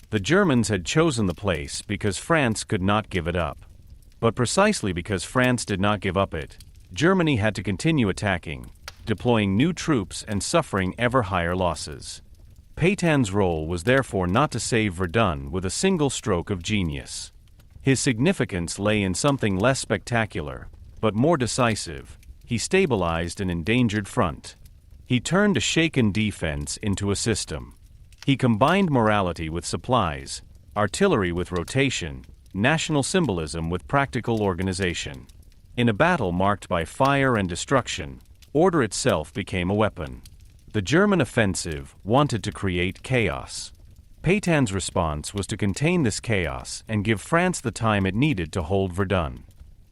The Germans had chosen the place because France could not give it up. But precisely because France did not give up it, Germany had to continue attacking, deploying new troops and suffering ever higher losses. Pétain's role was therefore not to save Verdun with a single stroke of genius. His significance lay in something less spectacular, but more decisive, he stabilized an endangered front. He turned a shaken defense into a system. He combined morality with supplies, artillery with rotation, national symbolism with practical organization. In a battle marked by fire and destruction, order itself became a weapon. The German offensive wanted to create chaos. Pétain's response was to contain this chaos and give France the time it needed to hold Verdun.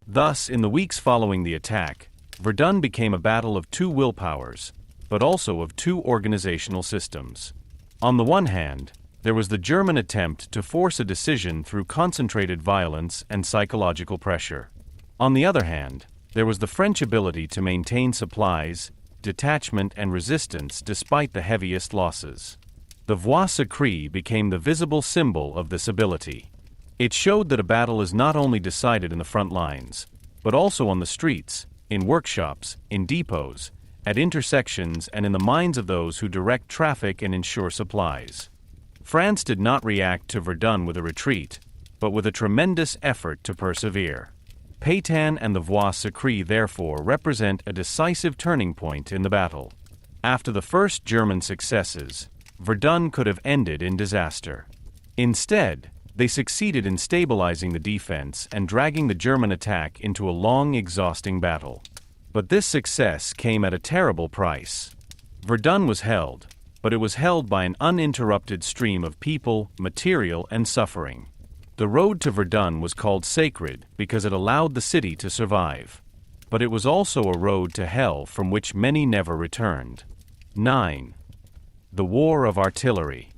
Thus, in the weeks following the attack, Verdun became a battle of two willpowers, but also of two organizational systems. On the one hand, there was the German attempt to force a decision through concentrated violence and psychological pressure. On the other hand, there was the French ability to maintain supplies, detachment, and resistance despite the heaviest losses. The Voie Sacrée became the visible symbol of this ability. It showed that a battle is not only decided in the front lines, but also on the streets, in workshops, in depots, at intersections, and in the minds of those who direct traffic and ensure supplies. France did not react to Verdun with a retreat, but with a tremendous effort to persevere. Pétain and the Voie Sacrée therefore represent a decisive turning point in the battle. After the first German successes, Verdun could have ended in disaster. Instead, they succeeded in stabilizing the defense and dragging the German attack into a long, exhausting battle. But this success came at a terrible price. Verdun was held, but it was held by an uninterrupted stream of people, material, and suffering. The road to Verdun was called sacred because it allowed the city to survive. But it was also a road to hell from which many never returned. 9. The War of Artillery.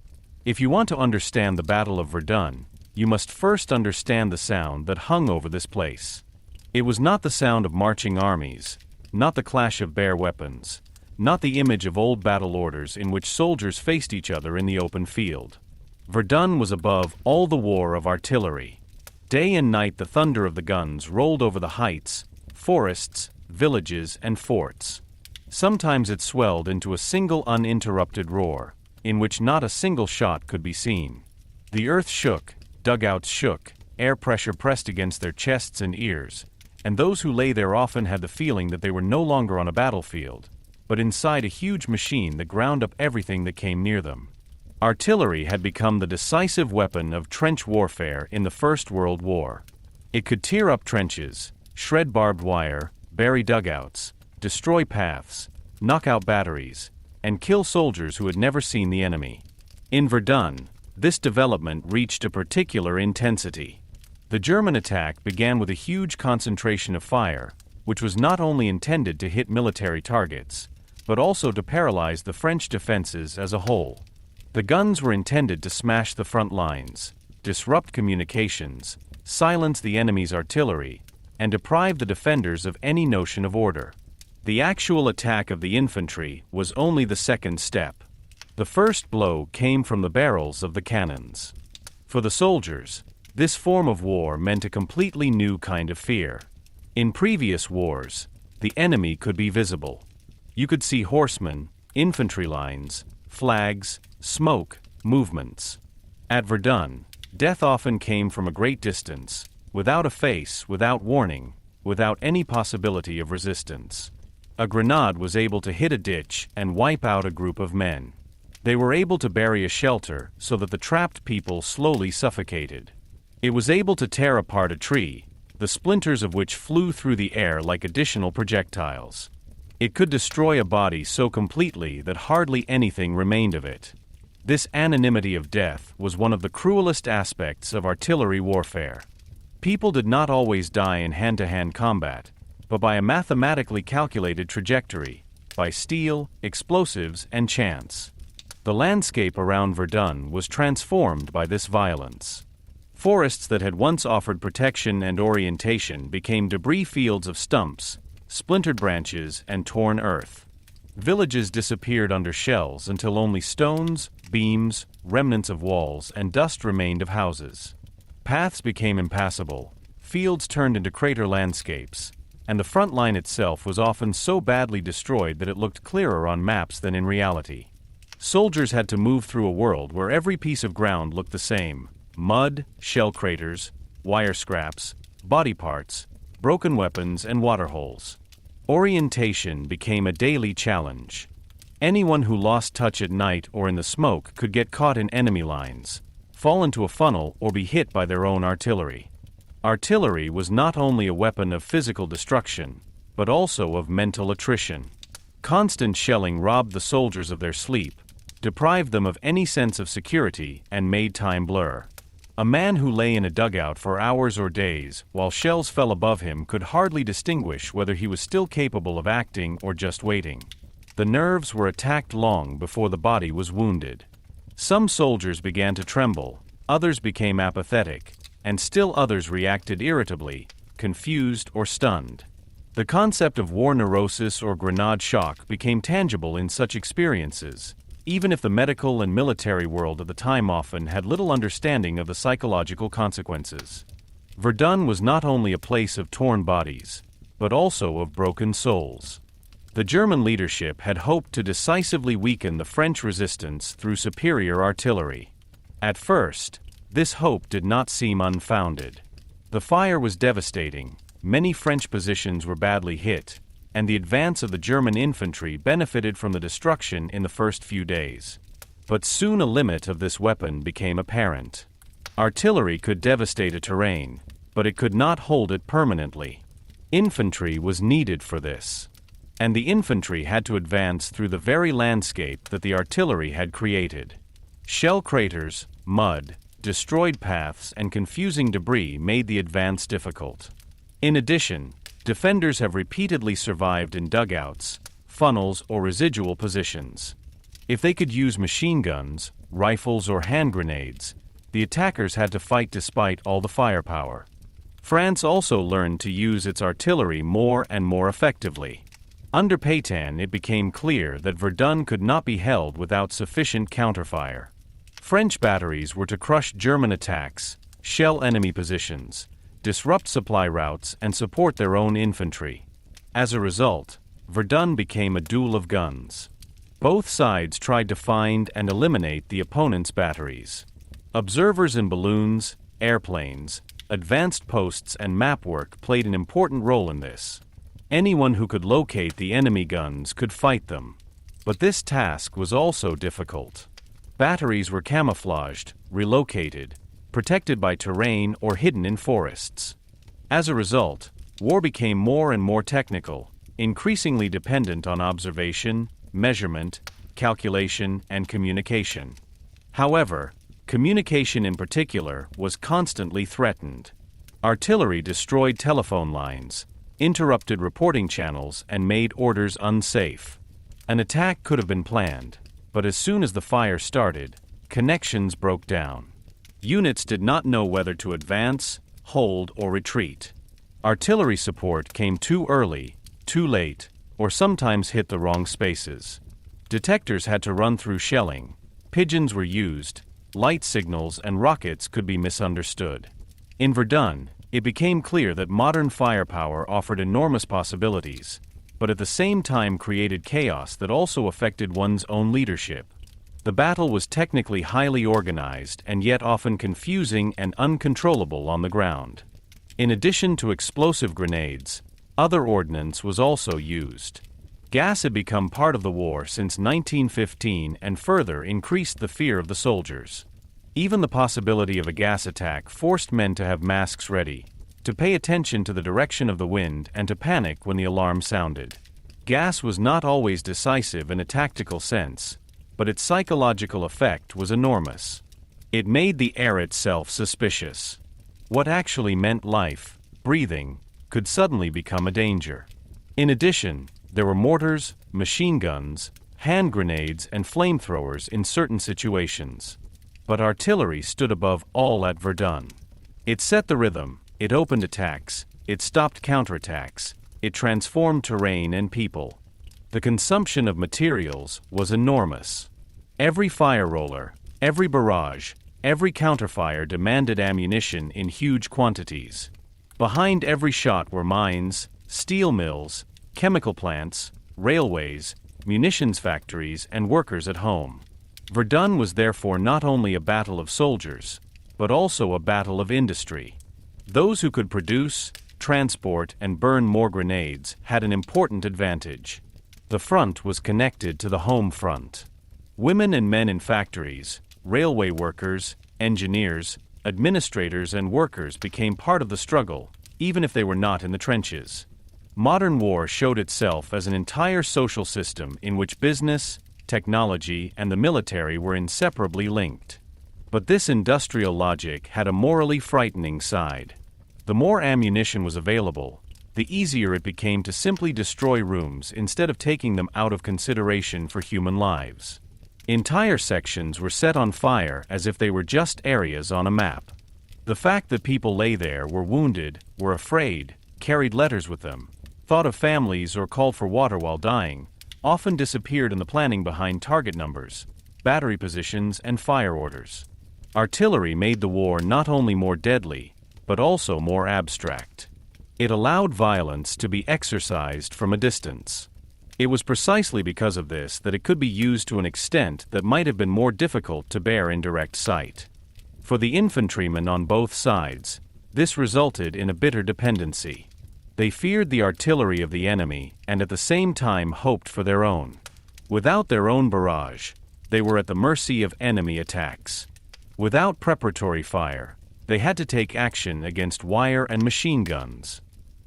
If you want to understand the Battle of Verdun, you must first understand the sound that hung over this place. It was not the sound of marching armies, not the clash of bare weapons, not the image of old battle orders in which soldiers faced each other in the open field. Verdun was above all the war of artillery. Day and night the thunder of the guns rolled over the heights, forests, villages, and forts. Sometimes it swelled into a single uninterrupted roar, in which not a single shot could be seen. The earth shook, dugouts shook, air pressure pressed against their chests and ears, and those who lay there often had the feeling that they were no longer on a battlefield, but inside a huge machine that ground up everything that came near them. Artillery had become the decisive weapon of trench warfare in the First World War. It could tear up trenches, shred barbed wire, bury dugouts, destroy paths, knock out batteries, and kill soldiers who had never seen the enemy. In Verdun, this development reached a particular intensity. The German attack began with a huge concentration of fire, which was not only intended to hit military targets, but also to paralyze the French defenses as a whole. The guns were intended to smash the front lines, disrupt communications, silence the enemy's artillery, and deprive the defenders of any notion of order. The actual attack of the infantry was only the second step. The first blow came from the barrels of the cannons. For the soldiers, this form of war meant a completely new kind of fear. In previous wars, the enemy could be visible. You could see horsemen, infantry lines, flags, smoke, movements. At Verdun, death often came from a great distance, without a face, without warning, without any possibility of resistance. A grenade was able to hit a ditch and wipe out a group of men. They were able to bury a shelter so that the trapped people slowly suffocated. It was able to tear apart a tree, the splinters of which flew through the air like additional projectiles. It could destroy a body so completely that hardly anything remained of it. This anonymity of death was one of the cruelest aspects of artillery warfare. People did not always die in hand-to-hand combat, but by a mathematically calculated trajectory, by steel, explosives, and chance. The landscape around Verdun was transformed by this violence. Forests that had once offered protection and orientation became debris fields of stumps, splintered branches, and torn earth. Villages disappeared under shells until only stones, beams, remnants of walls, and dust remained of houses. Paths became impassable, fields turned into crater landscapes, and the front line itself was often so badly destroyed that it looked clearer on maps than in reality. Soldiers had to move through a world where every piece of ground looked the same: mud, shell craters, wire scraps, body parts, broken weapons, and water holes. Orientation became a daily challenge. Anyone who lost touch at night or in the smoke could get caught in enemy lines, fall into a funnel, or be hit by their own artillery. Artillery was not only a weapon of physical destruction, but also of mental attrition. Constant shelling robbed the soldiers of their sleep, deprived them of any sense of security, and made time blur. A man who lay in a dugout for hours or days while shells fell above him could hardly distinguish whether he was still capable of acting or just waiting. The nerves were attacked long before the body was wounded. Some soldiers began to tremble, others became apathetic, and still others reacted irritably, confused or stunned. The concept of war neurosis or grenade shock became tangible in such experiences, even if the medical and military world of the time often had little understanding of the psychological consequences. Verdun was not only a place of torn bodies, but also of broken souls. The German leadership had hoped to decisively weaken the French resistance through superior artillery. At first, this hope did not seem unfounded. The fire was devastating, many French positions were badly hit, and the advance of the German infantry benefited from the destruction in the first few days. But soon a limit of this weapon became apparent. Artillery could devastate a terrain, but it could not hold it permanently. Infantry was needed for this. And the infantry had to advance through the very landscape that the artillery had created. Shell craters, mud, destroyed paths, and confusing debris made the advance difficult. In addition, defenders have repeatedly survived in dugouts, funnels, or residual positions. If they could use machine guns, rifles, or hand grenades, the attackers had to fight despite all the firepower. France also learned to use its artillery more and more effectively. Under Pétain, it became clear that Verdun could not be held without sufficient counterfire. French batteries were to crush German attacks, shell enemy positions, disrupt supply routes, and support their own infantry. As a result, Verdun became a duel of guns. Both sides tried to find and eliminate the opponent's batteries. Observers in balloons, airplanes, advanced posts, and map work played an important role in this. Anyone who could locate the enemy guns could fight them. But this task was also difficult. Batteries were camouflaged, relocated, protected by terrain, or hidden in forests. As a result, war became more and more technical, increasingly dependent on observation, measurement, calculation, and communication. However, communication in particular was constantly threatened. Artillery destroyed telephone lines, interrupted reporting channels, and made orders unsafe. An attack could have been planned, but as soon as the fire started, connections broke down. Units did not know whether to advance, hold, or retreat. Artillery support came too early, too late, or sometimes hit the wrong spaces. Detectors had to run through shelling, pigeons were used, light signals and rockets could be misunderstood. In Verdun, it became clear that modern firepower offered enormous possibilities, but at the same time created chaos that also affected one's own leadership. The battle was technically highly organized and yet often confusing and uncontrollable on the ground. In addition to explosive grenades, other ordnance was also used. Gas had become part of the war since 1915 and further increased the fear of the soldiers. Even the possibility of a gas attack forced men to have masks ready, to pay attention to the direction of the wind, and to panic when the alarm sounded. Gas was not always decisive in a tactical sense, but its psychological effect was enormous. It made the air itself suspicious. What actually meant life, breathing, could suddenly become a danger. In addition, there were mortars, machine guns, hand grenades, and flamethrowers in certain situations. But artillery stood above all at Verdun. It set the rhythm, it opened attacks, it stopped counterattacks, it transformed terrain and people. The consumption of materials was enormous. Every fire roller, every barrage, every counterfire demanded ammunition in huge quantities. Behind every shot were mines, steel mills, chemical plants, railways, munitions factories, and workers at home. Verdun was therefore not only a battle of soldiers, but also a battle of industry. Those who could produce, transport, and burn more grenades, had an important advantage. The front was connected to the home front. Women and men in factories, railway workers, engineers, administrators, and workers became part of the struggle, even if they were not in the trenches. Modern war showed itself as an entire social system in which business, technology, and the military were inseparably linked. But this industrial logic had a morally frightening side. The more ammunition was available, the easier it became to simply destroy rooms instead of taking them out of consideration for human lives. Entire sections were set on fire as if they were just areas on a map. The fact that people lay there, were wounded, were afraid, carried letters with them, thought of families, or called for water while dying, often disappeared in the planning behind target numbers, battery positions, and fire orders. Artillery made the war not only more deadly, but also more abstract. It allowed violence to be exercised from a distance. It was precisely because of this that it could be used to an extent that might have been more difficult to bear in direct sight. For the infantrymen on both sides, this resulted in a bitter dependency. They feared the artillery of the enemy and at the same time hoped for their own. Without their own barrage, they were at the mercy of enemy attacks. Without preparatory fire, they had to take action against wire and machine guns.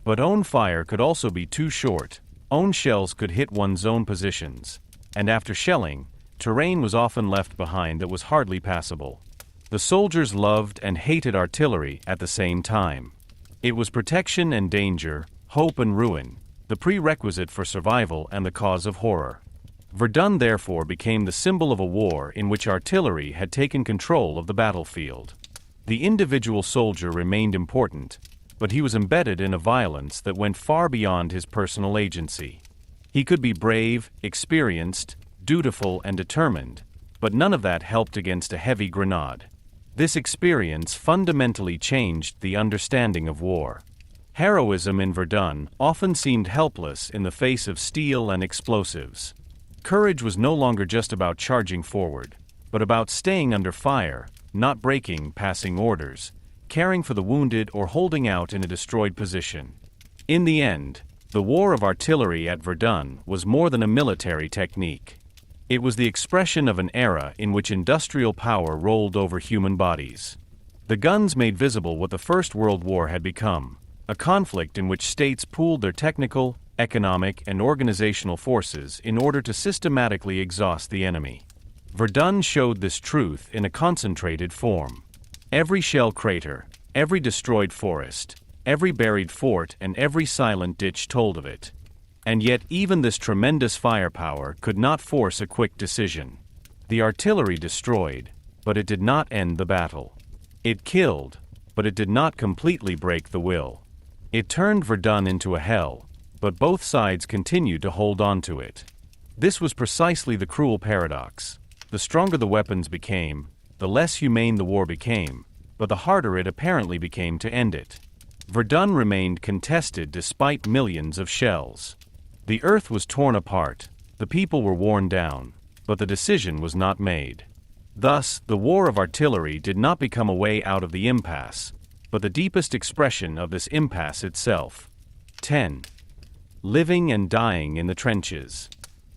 But own fire could also be too short. Own shells could hit one's own positions, and after shelling, terrain was often left behind that was hardly passable. The soldiers loved and hated artillery at the same time. It was protection and danger, hope and ruin, the prerequisite for survival and the cause of horror. Verdun therefore became the symbol of a war in which artillery had taken control of the battlefield. The individual soldier remained important, but he was embedded in a violence that went far beyond his personal agency. He could be brave, experienced, dutiful, and determined, but none of that helped against a heavy grenade. This experience fundamentally changed the understanding of war. Heroism in Verdun often seemed helpless in the face of steel and explosives. Courage was no longer just about charging forward, but about staying under fire, not breaking, passing orders, caring for the wounded, or holding out in a destroyed position. In the end, the war of artillery at Verdun was more than a military technique. It was the expression of an era in which industrial power rolled over human bodies. The guns made visible what the First World War had become, a conflict in which states pooled their technical, economic, and organizational forces in order to systematically exhaust the enemy. Verdun showed this truth in a concentrated form. Every shell crater, every destroyed forest, every buried fort, and every silent ditch told of it. And yet even this tremendous firepower could not force a quick decision. The artillery destroyed, but it did not end the battle. It killed, but it did not completely break the will. It turned Verdun into a hell, but both sides continued to hold on to it. This was precisely the cruel paradox. The stronger the weapons became, the less humane the war became, but the harder it apparently became to end it. Verdun remained contested despite millions of shells. The earth was torn apart, the people were worn down, but the decision was not made. Thus, the war of artillery did not become a way out of the impasse, but the deepest expression of this impasse itself. 10. Living and dying in the trenches.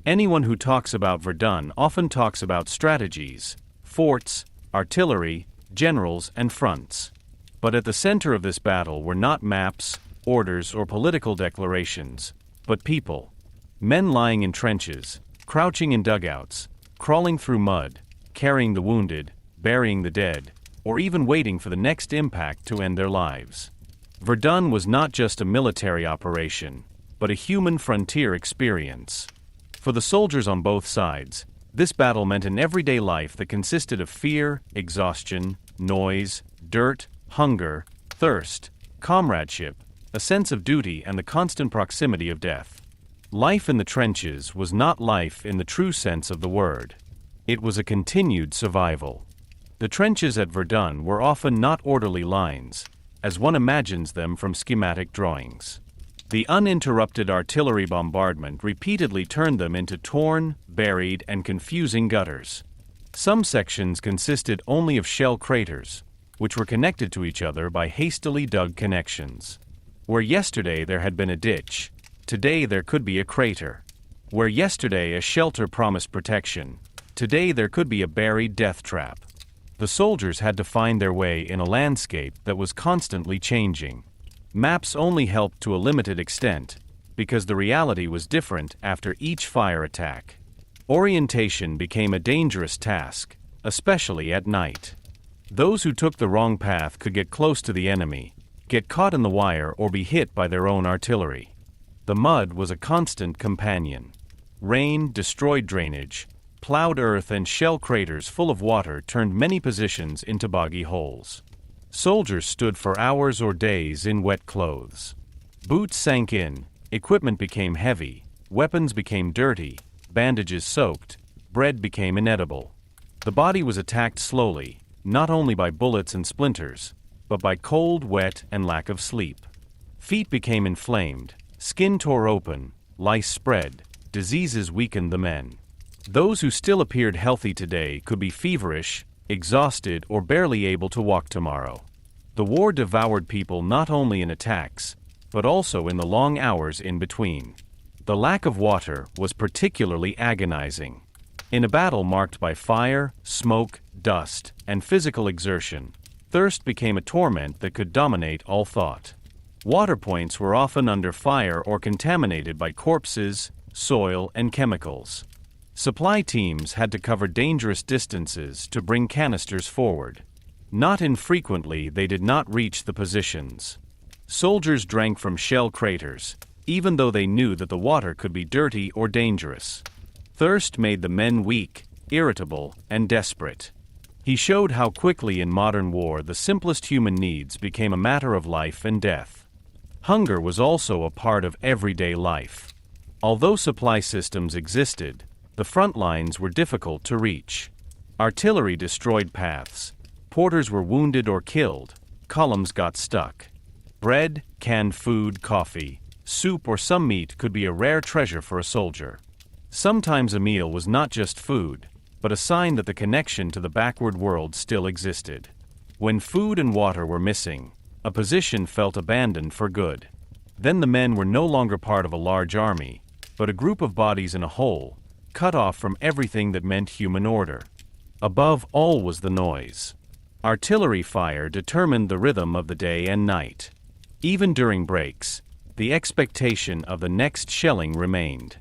Anyone who talks about Verdun often talks about strategies, forts, artillery, generals, and fronts. But at the center of this battle were not maps, orders, or political declarations, but people. Men lying in trenches, crouching in dugouts, crawling through mud, carrying the wounded, burying the dead, or even waiting for the next impact to end their lives. Verdun was not just a military operation, but a human frontier experience. For the soldiers on both sides, this battle meant an everyday life that consisted of fear, exhaustion, noise, dirt, hunger, thirst, comradeship, a sense of duty, and the constant proximity of death. Life in the trenches was not life in the true sense of the word. It was a continued survival. The trenches at Verdun were often not orderly lines, as one imagines them from schematic drawings. The uninterrupted artillery bombardment repeatedly turned them into torn, buried, and confusing gutters. Some sections consisted only of shell craters, which were connected to each other by hastily dug connections. Where yesterday there had been a ditch, today there could be a crater. Where yesterday a shelter promised protection, today there could be a buried death trap. The soldiers had to find their way in a landscape that was constantly changing. Maps only helped to a limited extent, because the reality was different after each fire attack. Orientation became a dangerous task, especially at night. Those who took the wrong path could get close to the enemy, get caught in the wire, or be hit by their own artillery. The mud was a constant companion. Rain destroyed drainage, plowed earth, and shell craters full of water turned many positions into boggy holes. Soldiers stood for hours or days in wet clothes. Boots sank in, equipment became heavy, weapons became dirty, bandages soaked, bread became inedible. The body was attacked slowly, not only by bullets and splinters, but by cold, wet, and lack of sleep. Feet became inflamed, skin tore open, lice spread, diseases weakened the men. Those who still appeared healthy today could be feverish, exhausted, or barely able to walk tomorrow. The war devoured people not only in attacks, but also in the long hours in between. The lack of water was particularly agonizing. In a battle marked by fire, smoke, dust, and physical exertion, thirst became a torment that could dominate all thought. Water points were often under fire or contaminated by corpses, soil, and chemicals. Supply teams had to cover dangerous distances to bring canisters forward. Not infrequently, they did not reach the positions. Soldiers drank from shell craters, even though they knew that the water could be dirty or dangerous. Thirst made the men weak, irritable, and desperate. He showed how quickly in modern war the simplest human needs became a matter of life and death. Hunger was also a part of everyday life. Although supply systems existed, the front lines were difficult to reach. Artillery destroyed paths, porters were wounded or killed, columns got stuck. Bread, canned food, coffee, soup, or some meat could be a rare treasure for a soldier. Sometimes a meal was not just food, but a sign that the connection to the backward world still existed. When food and water were missing, a position felt abandoned for good. Then the men were no longer part of a large army, but a group of bodies in a hole, cut off from everything that meant human order. Above all was the noise. Artillery fire determined the rhythm of the day and night. Even during breaks, the expectation of the next shelling remained.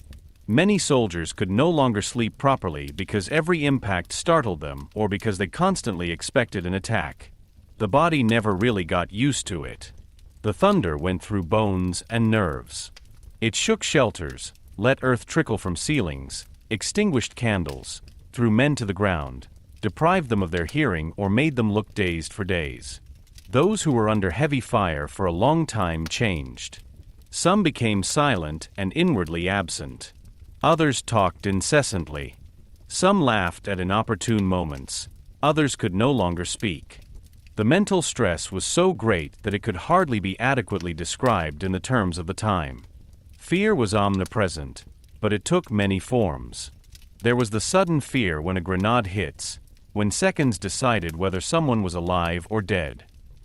Many soldiers could no longer sleep properly because every impact startled them or because they constantly expected an attack. The body never really got used to it. The thunder went through bones and nerves. It shook shelters, let earth trickle from ceilings, extinguished candles, threw men to the ground, deprived them of their hearing, or made them look dazed for days. Those who were under heavy fire for a long time changed. Some became silent and inwardly absent. Others talked incessantly. Some laughed at inopportune moments. Others could no longer speak. The mental stress was so great that it could hardly be adequately described in the terms of the time. Fear was omnipresent, but it took many forms. There was the sudden fear when a grenade hits, when seconds decided whether someone was alive or dead.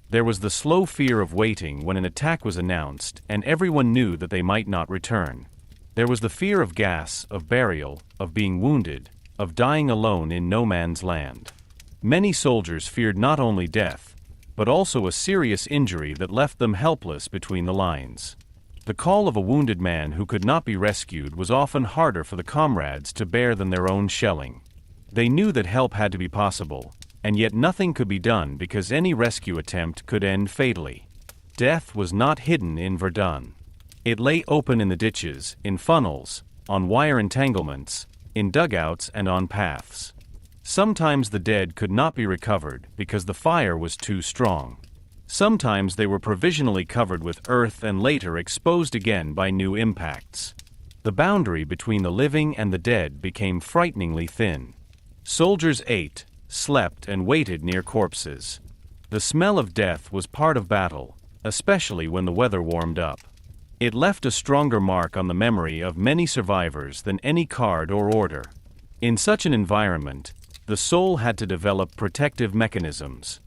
There was the slow fear of waiting when an attack was announced and everyone knew that they might not return. There was the fear of gas, of burial, of being wounded, of dying alone in no man's land. Many soldiers feared not only death, but also a serious injury that left them helpless between the lines. The call of a wounded man who could not be rescued was often harder for the comrades to bear than their own shelling. They knew that help had to be possible, and yet nothing could be done because any rescue attempt could end fatally. Death was not hidden in Verdun. It lay open in the ditches, in funnels, on wire entanglements, in dugouts, and on paths. Sometimes the dead could not be recovered because the fire was too strong. Sometimes they were provisionally covered with earth and later exposed again by new impacts. The boundary between the living and the dead became frighteningly thin. Soldiers ate, slept, and waited near corpses. The smell of death was part of battle, especially when the weather warmed up. It left a stronger mark on the memory of many survivors than any card or order. In such an environment, the soul had to develop protective mechanisms.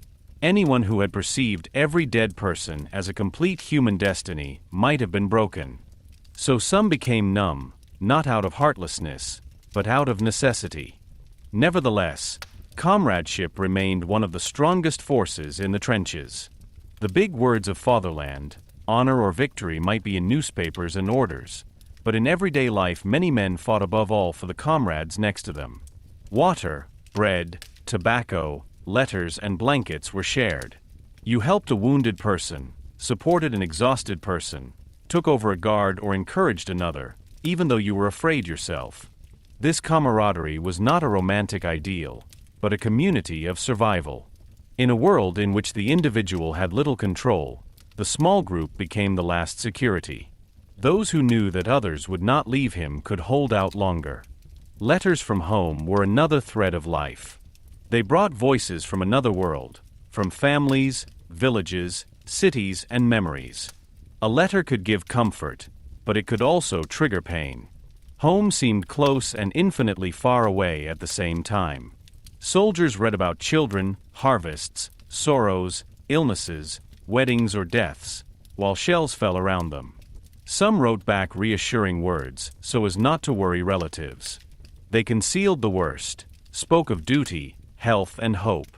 Anyone who had perceived every dead person as a complete human destiny might have been broken. So some became numb, not out of heartlessness, but out of necessity. Nevertheless, comradeship remained one of the strongest forces in the trenches. The big words of fatherland, honor or victory might be in newspapers and orders, but in everyday life many men fought above all for the comrades next to them. Water, bread, tobacco, letters and blankets were shared. You helped a wounded person, supported an exhausted person, took over a guard or encouraged another, even though you were afraid yourself. This camaraderie was not a romantic ideal, but a community of survival. In a world in which the individual had little control, the small group became the last security. Those who knew that others would not leave him could hold out longer. Letters from home were another thread of life. They brought voices from another world, from families, villages, cities, and memories. A letter could give comfort, but it could also trigger pain. Home seemed close and infinitely far away at the same time. Soldiers read about children, harvests, sorrows, illnesses, weddings or deaths, while shells fell around them. Some wrote back reassuring words, so as not to worry relatives. They concealed the worst, spoke of duty, health, and hope.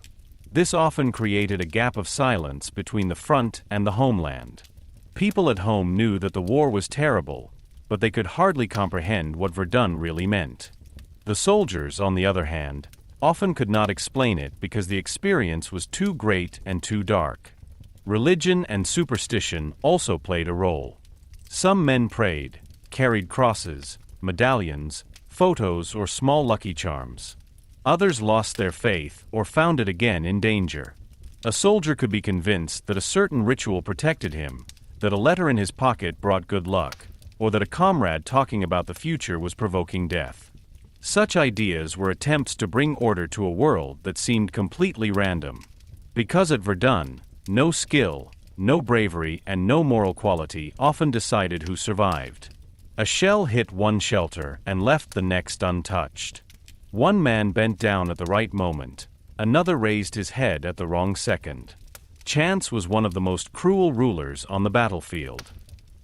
This often created a gap of silence between the front and the homeland. People at home knew that the war was terrible, but they could hardly comprehend what Verdun really meant. The soldiers, on the other hand, often could not explain it because the experience was too great and too dark. Religion and superstition also played a role. Some men prayed, carried crosses, medallions, photos, or small lucky charms. Others lost their faith or found it again in danger. A soldier could be convinced that a certain ritual protected him, that a letter in his pocket brought good luck, or that a comrade talking about the future was provoking death. Such ideas were attempts to bring order to a world that seemed completely random. Because at Verdun, no skill, no bravery, and no moral quality often decided who survived. A shell hit one shelter and left the next untouched. One man bent down at the right moment, another raised his head at the wrong second. Chance was one of the most cruel rulers on the battlefield.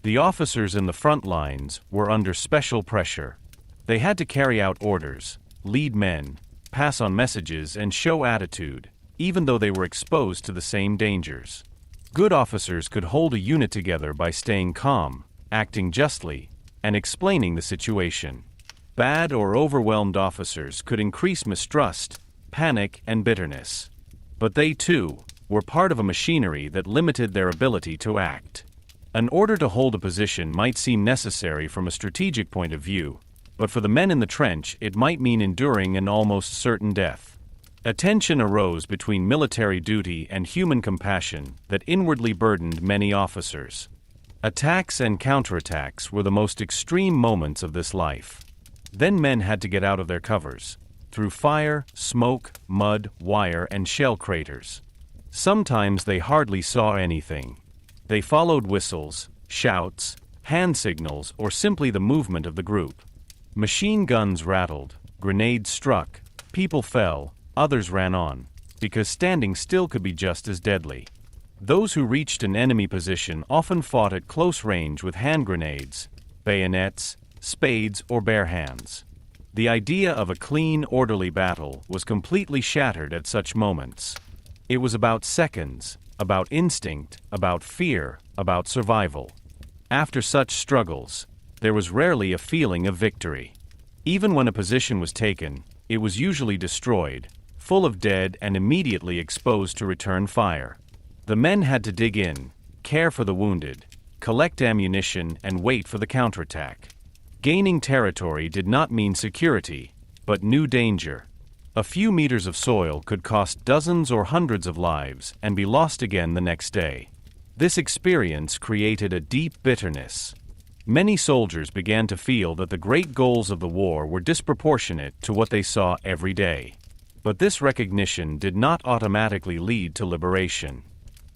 The officers in the front lines were under special pressure. They had to carry out orders, lead men, pass on messages, and show attitude, even though they were exposed to the same dangers. Good officers could hold a unit together by staying calm, acting justly, and explaining the situation. Bad or overwhelmed officers could increase mistrust, panic, and bitterness. But they, too, were part of a machinery that limited their ability to act. An order to hold a position might seem necessary from a strategic point of view, but for the men in the trench it might mean enduring an almost certain death. A tension arose between military duty and human compassion that inwardly burdened many officers. Attacks and counterattacks were the most extreme moments of this life. Then men had to get out of their covers, through fire, smoke, mud, wire, and shell craters. Sometimes they hardly saw anything. They followed whistles, shouts, hand signals, or simply the movement of the group. Machine guns rattled, grenades struck, people fell, others ran on, because standing still could be just as deadly. Those who reached an enemy position often fought at close range with hand grenades, bayonets, spades, or bare hands. The idea of a clean, orderly battle was completely shattered at such moments. It was about seconds, about instinct, about fear, about survival. After such struggles, there was rarely a feeling of victory. Even when a position was taken, it was usually destroyed, full of dead and immediately exposed to return fire. The men had to dig in, care for the wounded, collect ammunition, and wait for the counterattack. Gaining territory did not mean security, but new danger. A few meters of soil could cost dozens or hundreds of lives and be lost again the next day. This experience created a deep bitterness. Many soldiers began to feel that the great goals of the war were disproportionate to what they saw every day. But this recognition did not automatically lead to liberation.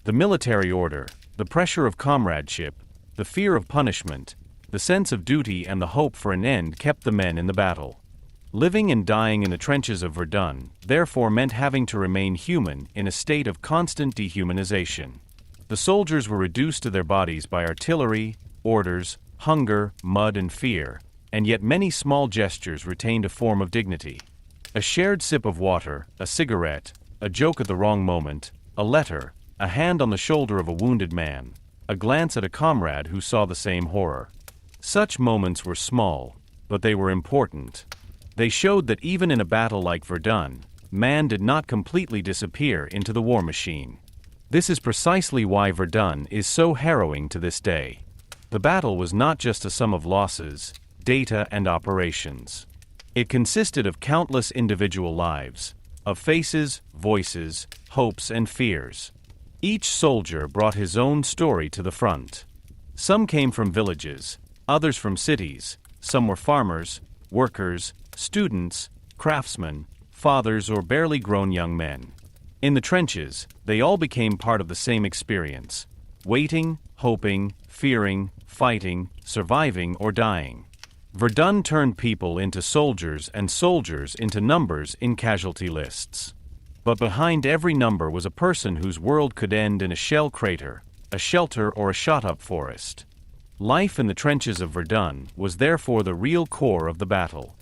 The military order, the pressure of comradeship, the fear of punishment, the sense of duty, and the hope for an end kept the men in the battle. Living and dying in the trenches of Verdun therefore meant having to remain human in a state of constant dehumanization. The soldiers were reduced to their bodies by artillery, orders, hunger, mud, and fear, and yet many small gestures retained a form of dignity. A shared sip of water, a cigarette, a joke at the wrong moment, a letter, a hand on the shoulder of a wounded man, a glance at a comrade who saw the same horror. Such moments were small, but they were important. They showed that even in a battle like Verdun, man did not completely disappear into the war machine. This is precisely why Verdun is so harrowing to this day. The battle was not just a sum of losses, data, and operations. It consisted of countless individual lives, of faces, voices, hopes, and fears. Each soldier brought his own story to the front. Some came from villages, others from cities, some were farmers, workers, students, craftsmen, fathers, or barely grown young men. In the trenches, they all became part of the same experience: waiting, hoping, fearing, fighting, surviving, or dying. Verdun turned people into soldiers and soldiers into numbers in casualty lists. But behind every number was a person whose world could end in a shell crater, a shelter, or a shot-up forest. Life in the trenches of Verdun was therefore the real core of the battle.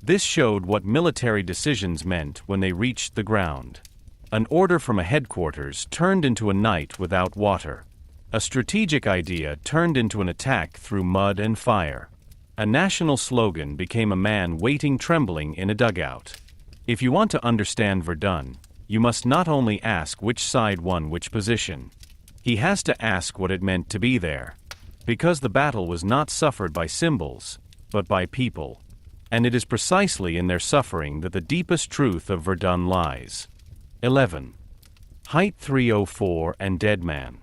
This showed what military decisions meant when they reached the ground. An order from a headquarters turned into a night without water. A strategic idea turned into an attack through mud and fire. A national slogan became a man waiting trembling in a dugout. If you want to understand Verdun, you must not only ask which side won which position. He has to ask what it meant to be there. Because the battle was not suffered by symbols, but by people. And it is precisely in their suffering that the deepest truth of Verdun lies. 11. Height 304 and Dead Man.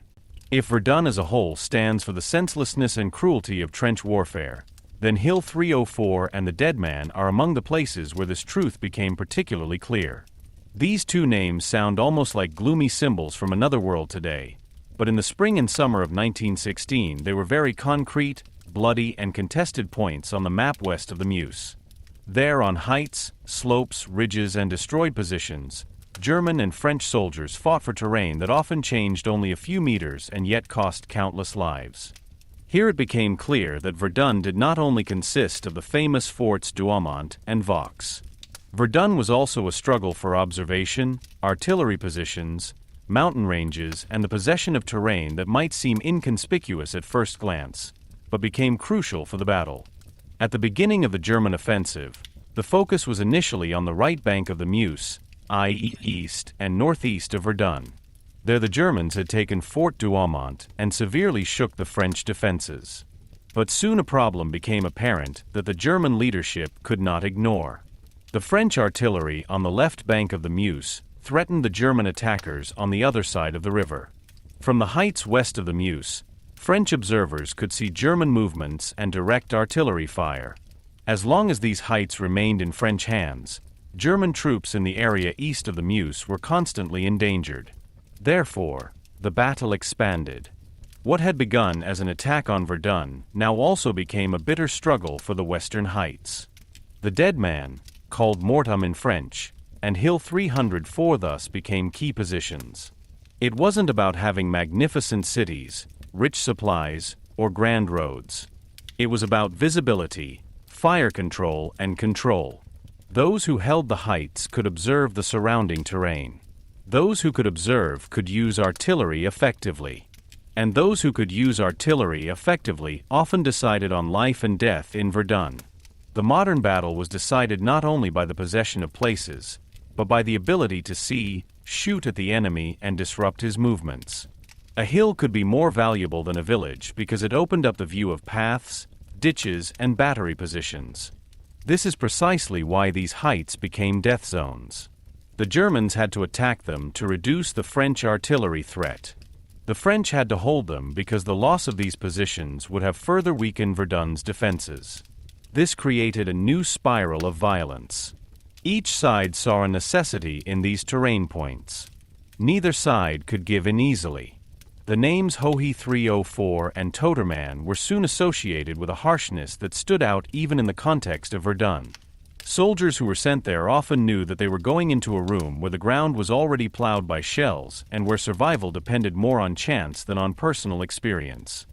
If Verdun as a whole stands for the senselessness and cruelty of trench warfare, then Hill 304 and the Dead Man are among the places where this truth became particularly clear. These two names sound almost like gloomy symbols from another world today, but in the spring and summer of 1916 they were very concrete, bloody, and contested points on the map west of the Meuse. There, on heights, slopes, ridges, and destroyed positions, German and French soldiers fought for terrain that often changed only a few meters and yet cost countless lives. Here it became clear that Verdun did not only consist of the famous forts Douaumont and Vaux. Verdun was also a struggle for observation, artillery positions, mountain ranges, and the possession of terrain that might seem inconspicuous at first glance, but became crucial for the battle. At the beginning of the German offensive, the focus was initially on the right bank of the Meuse, i.e. east and northeast of Verdun. There the Germans had taken Fort Douaumont and severely shook the French defenses. But soon a problem became apparent that the German leadership could not ignore. The French artillery on the left bank of the Meuse threatened the German attackers on the other side of the river. From the heights west of the Meuse, French observers could see German movements and direct artillery fire. As long as these heights remained in French hands, German troops in the area east of the Meuse were constantly endangered. Therefore, the battle expanded. What had begun as an attack on Verdun now also became a bitter struggle for the western heights. The Dead Man, called Mortam in French, and Hill 304 thus became key positions. It wasn't about having magnificent cities, rich supplies, or grand roads. It was about visibility, fire control, and control. Those who held the heights could observe the surrounding terrain. Those who could observe could use artillery effectively. And those who could use artillery effectively often decided on life and death in Verdun. The modern battle was decided not only by the possession of places, but by the ability to see, shoot at the enemy, and disrupt his movements. A hill could be more valuable than a village because it opened up the view of paths, ditches, and battery positions. This is precisely why these heights became death zones. The Germans had to attack them to reduce the French artillery threat. The French had to hold them because the loss of these positions would have further weakened Verdun's defenses. This created a new spiral of violence. Each side saw a necessity in these terrain points. Neither side could give in easily. The names Hohe 304 and Toterman were soon associated with a harshness that stood out even in the context of Verdun. Soldiers who were sent there often knew that they were going into a room where the ground was already plowed by shells and where survival depended more on chance than on personal experience.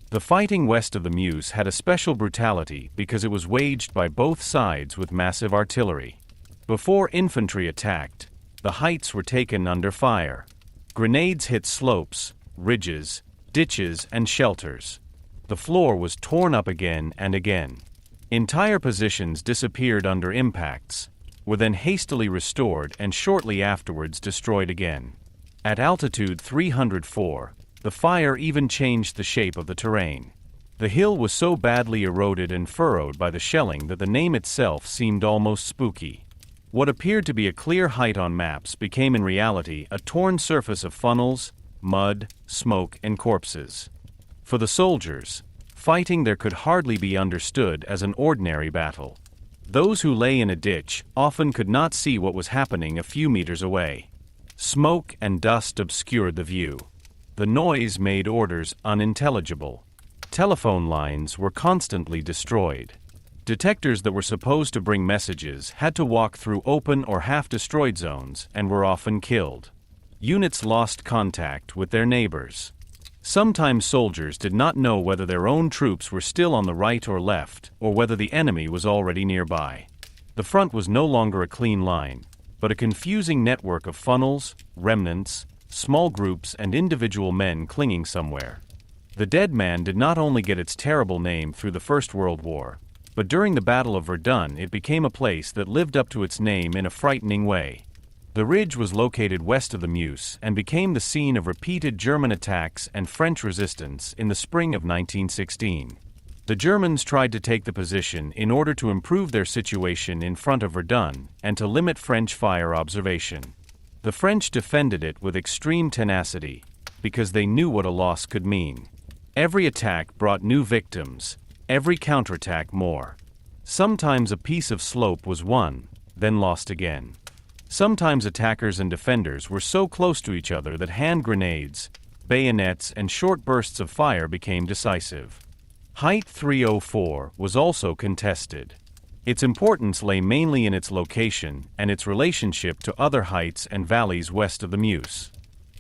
The fighting west of the Meuse had a special brutality because it was waged by both sides with massive artillery. Before infantry attacked, the heights were taken under fire. Grenades hit slopes, ridges, ditches, and shelters. The floor was torn up again and again. Entire positions disappeared under impacts, were then hastily restored and shortly afterwards destroyed again. At altitude 304, the fire even changed the shape of the terrain. The hill was so badly eroded and furrowed by the shelling that the name itself seemed almost spooky. What appeared to be a clear height on maps became in reality a torn surface of funnels, mud, smoke, and corpses. For the soldiers, fighting there could hardly be understood as an ordinary battle. Those who lay in a ditch often could not see what was happening a few meters away. Smoke and dust obscured the view. The noise made orders unintelligible. Telephone lines were constantly destroyed. Detectors that were supposed to bring messages had to walk through open or half-destroyed zones and were often killed. Units lost contact with their neighbors. Sometimes soldiers did not know whether their own troops were still on the right or left, or whether the enemy was already nearby. The front was no longer a clean line, but a confusing network of funnels, remnants, small groups, and individual men clinging somewhere. The dead man did not only get its terrible name through the First World War, but during the Battle of Verdun it became a place that lived up to its name in a frightening way. The ridge was located west of the Meuse and became the scene of repeated German attacks and French resistance in the spring of 1916. The Germans tried to take the position in order to improve their situation in front of Verdun and to limit French fire observation. The French defended it with extreme tenacity, because they knew what a loss could mean. Every attack brought new victims, every counterattack more. Sometimes a piece of slope was won, then lost again. Sometimes attackers and defenders were so close to each other that hand grenades, bayonets, and short bursts of fire became decisive. Height 304 was also contested. Its importance lay mainly in its location and its relationship to other heights and valleys west of the Meuse.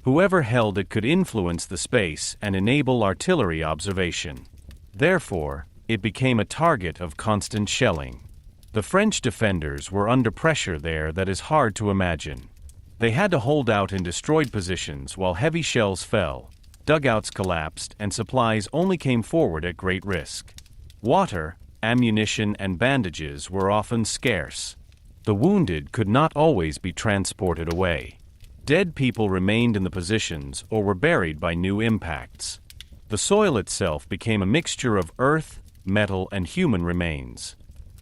Whoever held it could influence the space and enable artillery observation. Therefore, it became a target of constant shelling. The French defenders were under pressure there that is hard to imagine. They had to hold out in destroyed positions while heavy shells fell, dugouts collapsed, and supplies only came forward at great risk. Water, ammunition, and bandages were often scarce. The wounded could not always be transported away. Dead people remained in the positions or were buried by new impacts. The soil itself became a mixture of earth, metal, and human remains.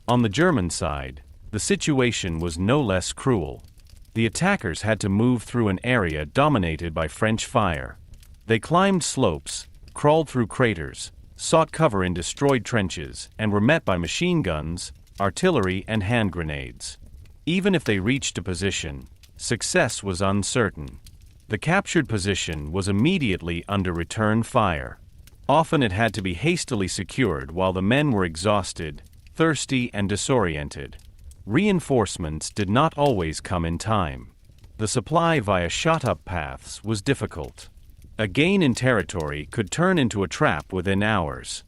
On the German side, the situation was no less cruel. The attackers had to move through an area dominated by French fire. They climbed slopes, crawled through craters, sought cover in destroyed trenches, and were met by machine guns, artillery, and hand grenades. Even if they reached a position, success was uncertain. The captured position was immediately under return fire. Often it had to be hastily secured while the men were exhausted, thirsty, and disoriented. Reinforcements did not always come in time. The supply via shot-up paths was difficult. A gain in territory could turn into a trap within hours.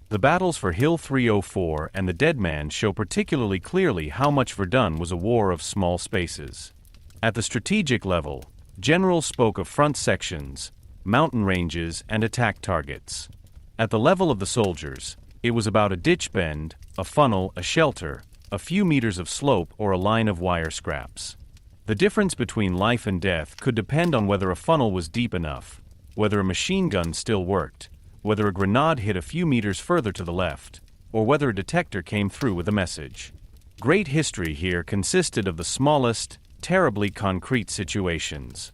The battles for Hill 304 and the Dead Man show particularly clearly how much Verdun was a war of small spaces. At the strategic level, generals spoke of front sections, mountain ranges, and attack targets. At the level of the soldiers, it was about a ditch bend, a funnel, a shelter, a few meters of slope, or a line of wire scraps. The difference between life and death could depend on whether a funnel was deep enough, whether a machine gun still worked, whether a grenade hit a few meters further to the left, or whether a detector came through with a message. Great history here consisted of the smallest, terribly concrete situations.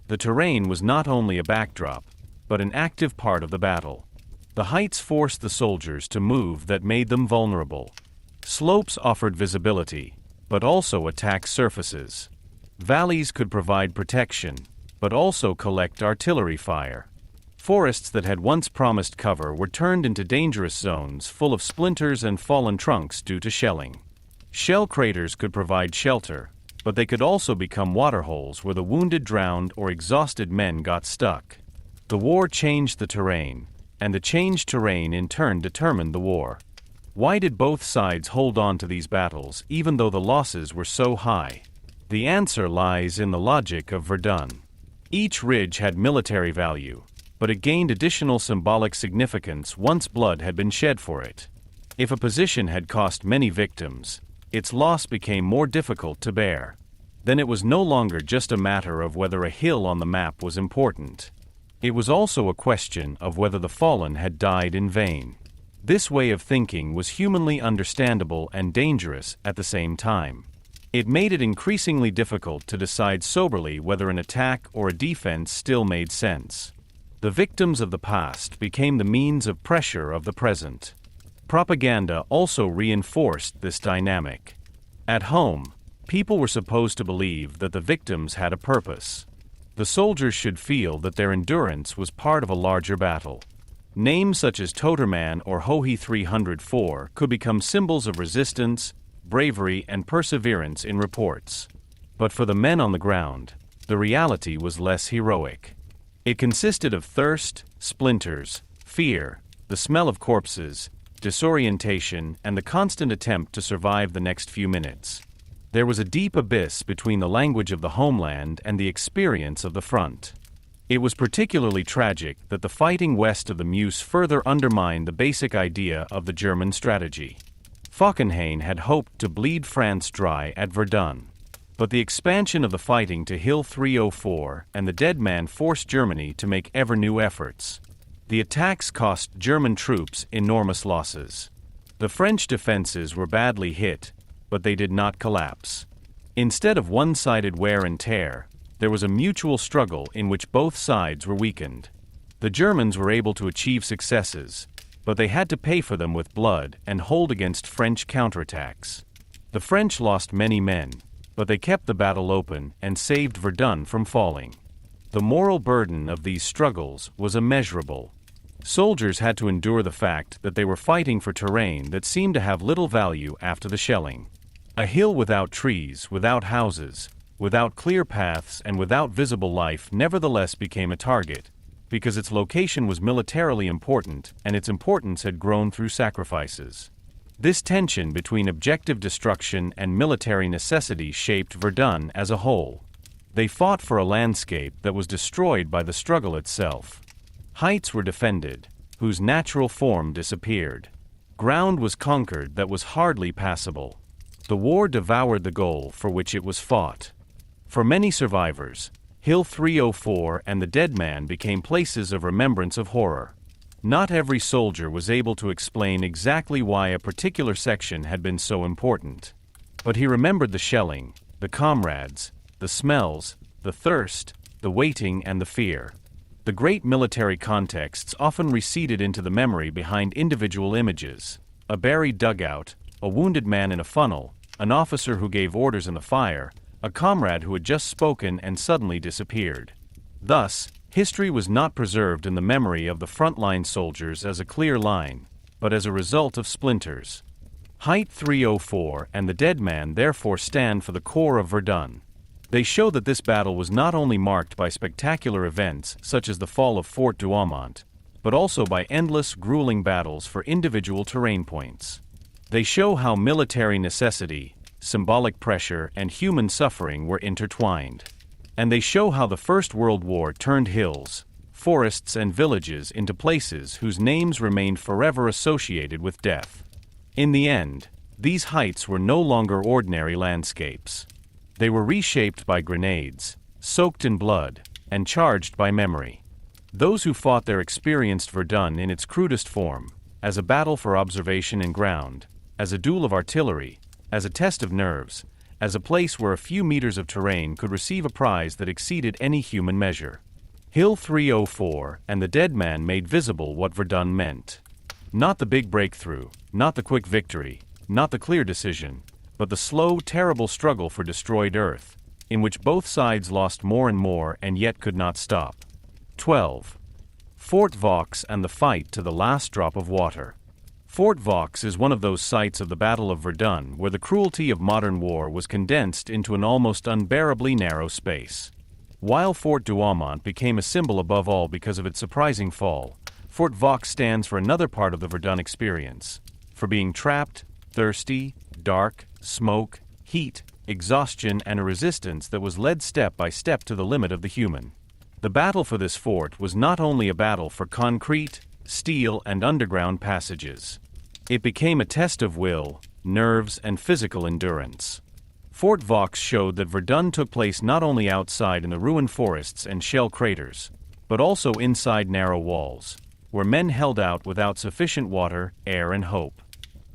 The terrain was not only a backdrop, but an active part of the battle. The heights forced the soldiers to move that made them vulnerable. Slopes offered visibility, but also attack surfaces. Valleys could provide protection, but also collect artillery fire. Forests that had once promised cover were turned into dangerous zones full of splinters and fallen trunks due to shelling. Shell craters could provide shelter, but they could also become waterholes where the wounded drowned or exhausted men got stuck. The war changed the terrain, and the changed terrain in turn determined the war. Why did both sides hold on to these battles even though the losses were so high? The answer lies in the logic of Verdun. Each ridge had military value, but it gained additional symbolic significance once blood had been shed for it. If a position had cost many victims, its loss became more difficult to bear. Then it was no longer just a matter of whether a hill on the map was important. It was also a question of whether the fallen had died in vain. This way of thinking was humanly understandable and dangerous at the same time. It made it increasingly difficult to decide soberly whether an attack or a defense still made sense. The victims of the past became the means of pressure of the present. Propaganda also reinforced this dynamic. At home, people were supposed to believe that the victims had a purpose. The soldiers should feel that their endurance was part of a larger battle. Names such as Toterman or Hohe 304 could become symbols of resistance, bravery, and perseverance in reports. But for the men on the ground, the reality was less heroic. It consisted of thirst, splinters, fear, the smell of corpses, disorientation, and the constant attempt to survive the next few minutes. There was a deep abyss between the language of the homeland and the experience of the front. It was particularly tragic that the fighting west of the Meuse further undermined the basic idea of the German strategy. Falkenhayn had hoped to bleed France dry at Verdun. But the expansion of the fighting to Hill 304 and the dead man forced Germany to make ever new efforts. The attacks cost German troops enormous losses. The French defenses were badly hit, but they did not collapse. Instead of one-sided wear and tear, there was a mutual struggle in which both sides were weakened. The Germans were able to achieve successes, but they had to pay for them with blood and hold against French counterattacks. The French lost many men, but they kept the battle open and saved Verdun from falling. The moral burden of these struggles was immeasurable. Soldiers had to endure the fact that they were fighting for terrain that seemed to have little value after the shelling. A hill without trees, without houses, without clear paths, and without visible life nevertheless became a target, because its location was militarily important and its importance had grown through sacrifices. This tension between objective destruction and military necessity shaped Verdun as a whole. They fought for a landscape that was destroyed by the struggle itself. Heights were defended, whose natural form disappeared. Ground was conquered that was hardly passable. The war devoured the goal for which it was fought. For many survivors, Hill 304 and the dead man became places of remembrance of horror. Not every soldier was able to explain exactly why a particular section had been so important. But he remembered the shelling, the comrades, the smells, the thirst, the waiting, and the fear. The great military contexts often receded into the memory behind individual images: a buried dugout, a wounded man in a funnel, an officer who gave orders in the fire, a comrade who had just spoken and suddenly disappeared. Thus, history was not preserved in the memory of the frontline soldiers as a clear line, but as a result of splinters. Height 304 and the dead man therefore stand for the core of Verdun. They show that this battle was not only marked by spectacular events such as the fall of Fort Douaumont, but also by endless, grueling battles for individual terrain points. They show how military necessity, symbolic pressure, and human suffering were intertwined. And they show how the First World War turned hills, forests, and villages into places whose names remained forever associated with death. In the end, these heights were no longer ordinary landscapes. They were reshaped by grenades, soaked in blood, and charged by memory. Those who fought there experienced Verdun in its crudest form, as a battle for observation and ground, as a duel of artillery, as a test of nerves, as a place where a few meters of terrain could receive a prize that exceeded any human measure. Hill 304 and the dead man made visible what Verdun meant. Not the big breakthrough, not the quick victory, not the clear decision, but the slow, terrible struggle for destroyed Earth, in which both sides lost more and more and yet could not stop. 12. Fort Vaux and the fight to the last drop of water. Fort Vaux is one of those sites of the Battle of Verdun where the cruelty of modern war was condensed into an almost unbearably narrow space. While Fort Douaumont became a symbol above all because of its surprising fall, Fort Vaux stands for another part of the Verdun experience, for being trapped, thirsty, dark, smoke, heat, exhaustion, and a resistance that was led step by step to the limit of the human. The battle for this fort was not only a battle for concrete, steel, and underground passages. It became a test of will, nerves, and physical endurance. Fort Vaux showed that Verdun took place not only outside in the ruined forests and shell craters, but also inside narrow walls, where men held out without sufficient water, air, and hope.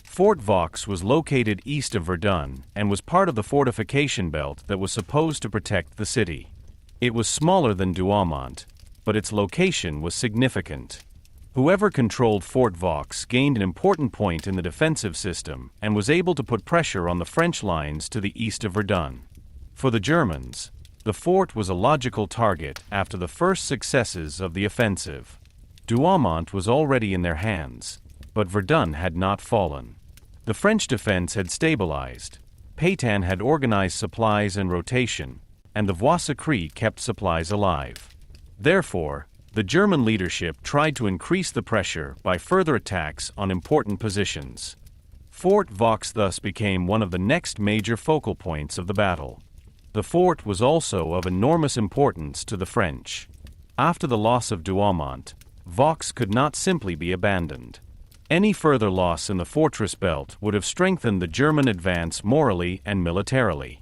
Fort Vaux was located east of Verdun and was part of the fortification belt that was supposed to protect the city. It was smaller than Douaumont, but its location was significant. Whoever controlled Fort Vaux gained an important point in the defensive system and was able to put pressure on the French lines to the east of Verdun. For the Germans, the fort was a logical target after the first successes of the offensive. Douaumont was already in their hands, but Verdun had not fallen. The French defense had stabilized, Pétain had organized supplies and rotation, and the Voie Sacrée kept supplies alive. Therefore, the German leadership tried to increase the pressure by further attacks on important positions. Fort Vaux thus became one of the next major focal points of the battle. The fort was also of enormous importance to the French. After the loss of Douaumont, Vaux could not simply be abandoned. Any further loss in the fortress belt would have strengthened the German advance morally and militarily.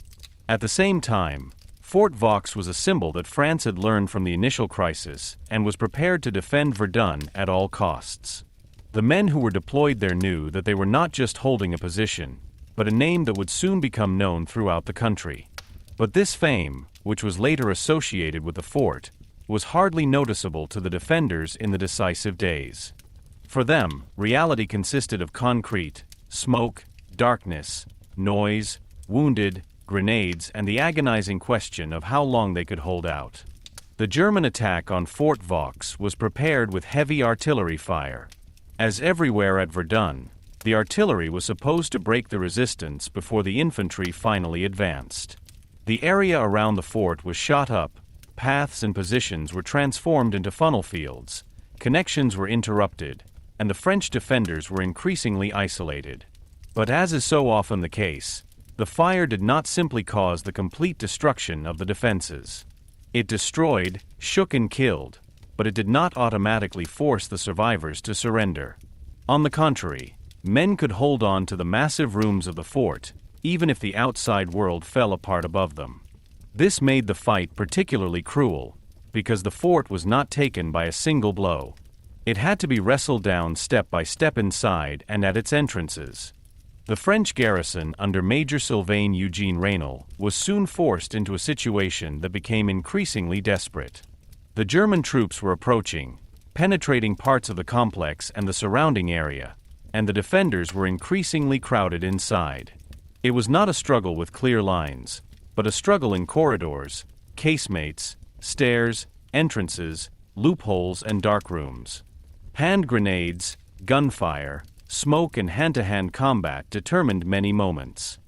At the same time, Fort Vaux was a symbol that France had learned from the initial crisis and was prepared to defend Verdun at all costs. The men who were deployed there knew that they were not just holding a position, but a name that would soon become known throughout the country. But this fame, which was later associated with the fort, was hardly noticeable to the defenders in the decisive days. For them, reality consisted of concrete, smoke, darkness, noise, wounded, grenades, and the agonizing question of how long they could hold out. The German attack on Fort Vaux was prepared with heavy artillery fire. As everywhere at Verdun, the artillery was supposed to break the resistance before the infantry finally advanced. The area around the fort was shot up, paths and positions were transformed into funnel fields, connections were interrupted, and the French defenders were increasingly isolated. But as is so often the case, the fire did not simply cause the complete destruction of the defenses. It destroyed, shook, and killed, but it did not automatically force the survivors to surrender. On the contrary, men could hold on to the massive rooms of the fort, even if the outside world fell apart above them. This made the fight particularly cruel, because the fort was not taken by a single blow. It had to be wrestled down step by step inside and at its entrances. The French garrison under Major Sylvain Eugene Raynal was soon forced into a situation that became increasingly desperate. The German troops were approaching, penetrating parts of the complex and the surrounding area, and the defenders were increasingly crowded inside. It was not a struggle with clear lines, but a struggle in corridors, casemates, stairs, entrances, loopholes, and dark rooms. Hand grenades, gunfire, smoke, and hand-to-hand combat determined many moments.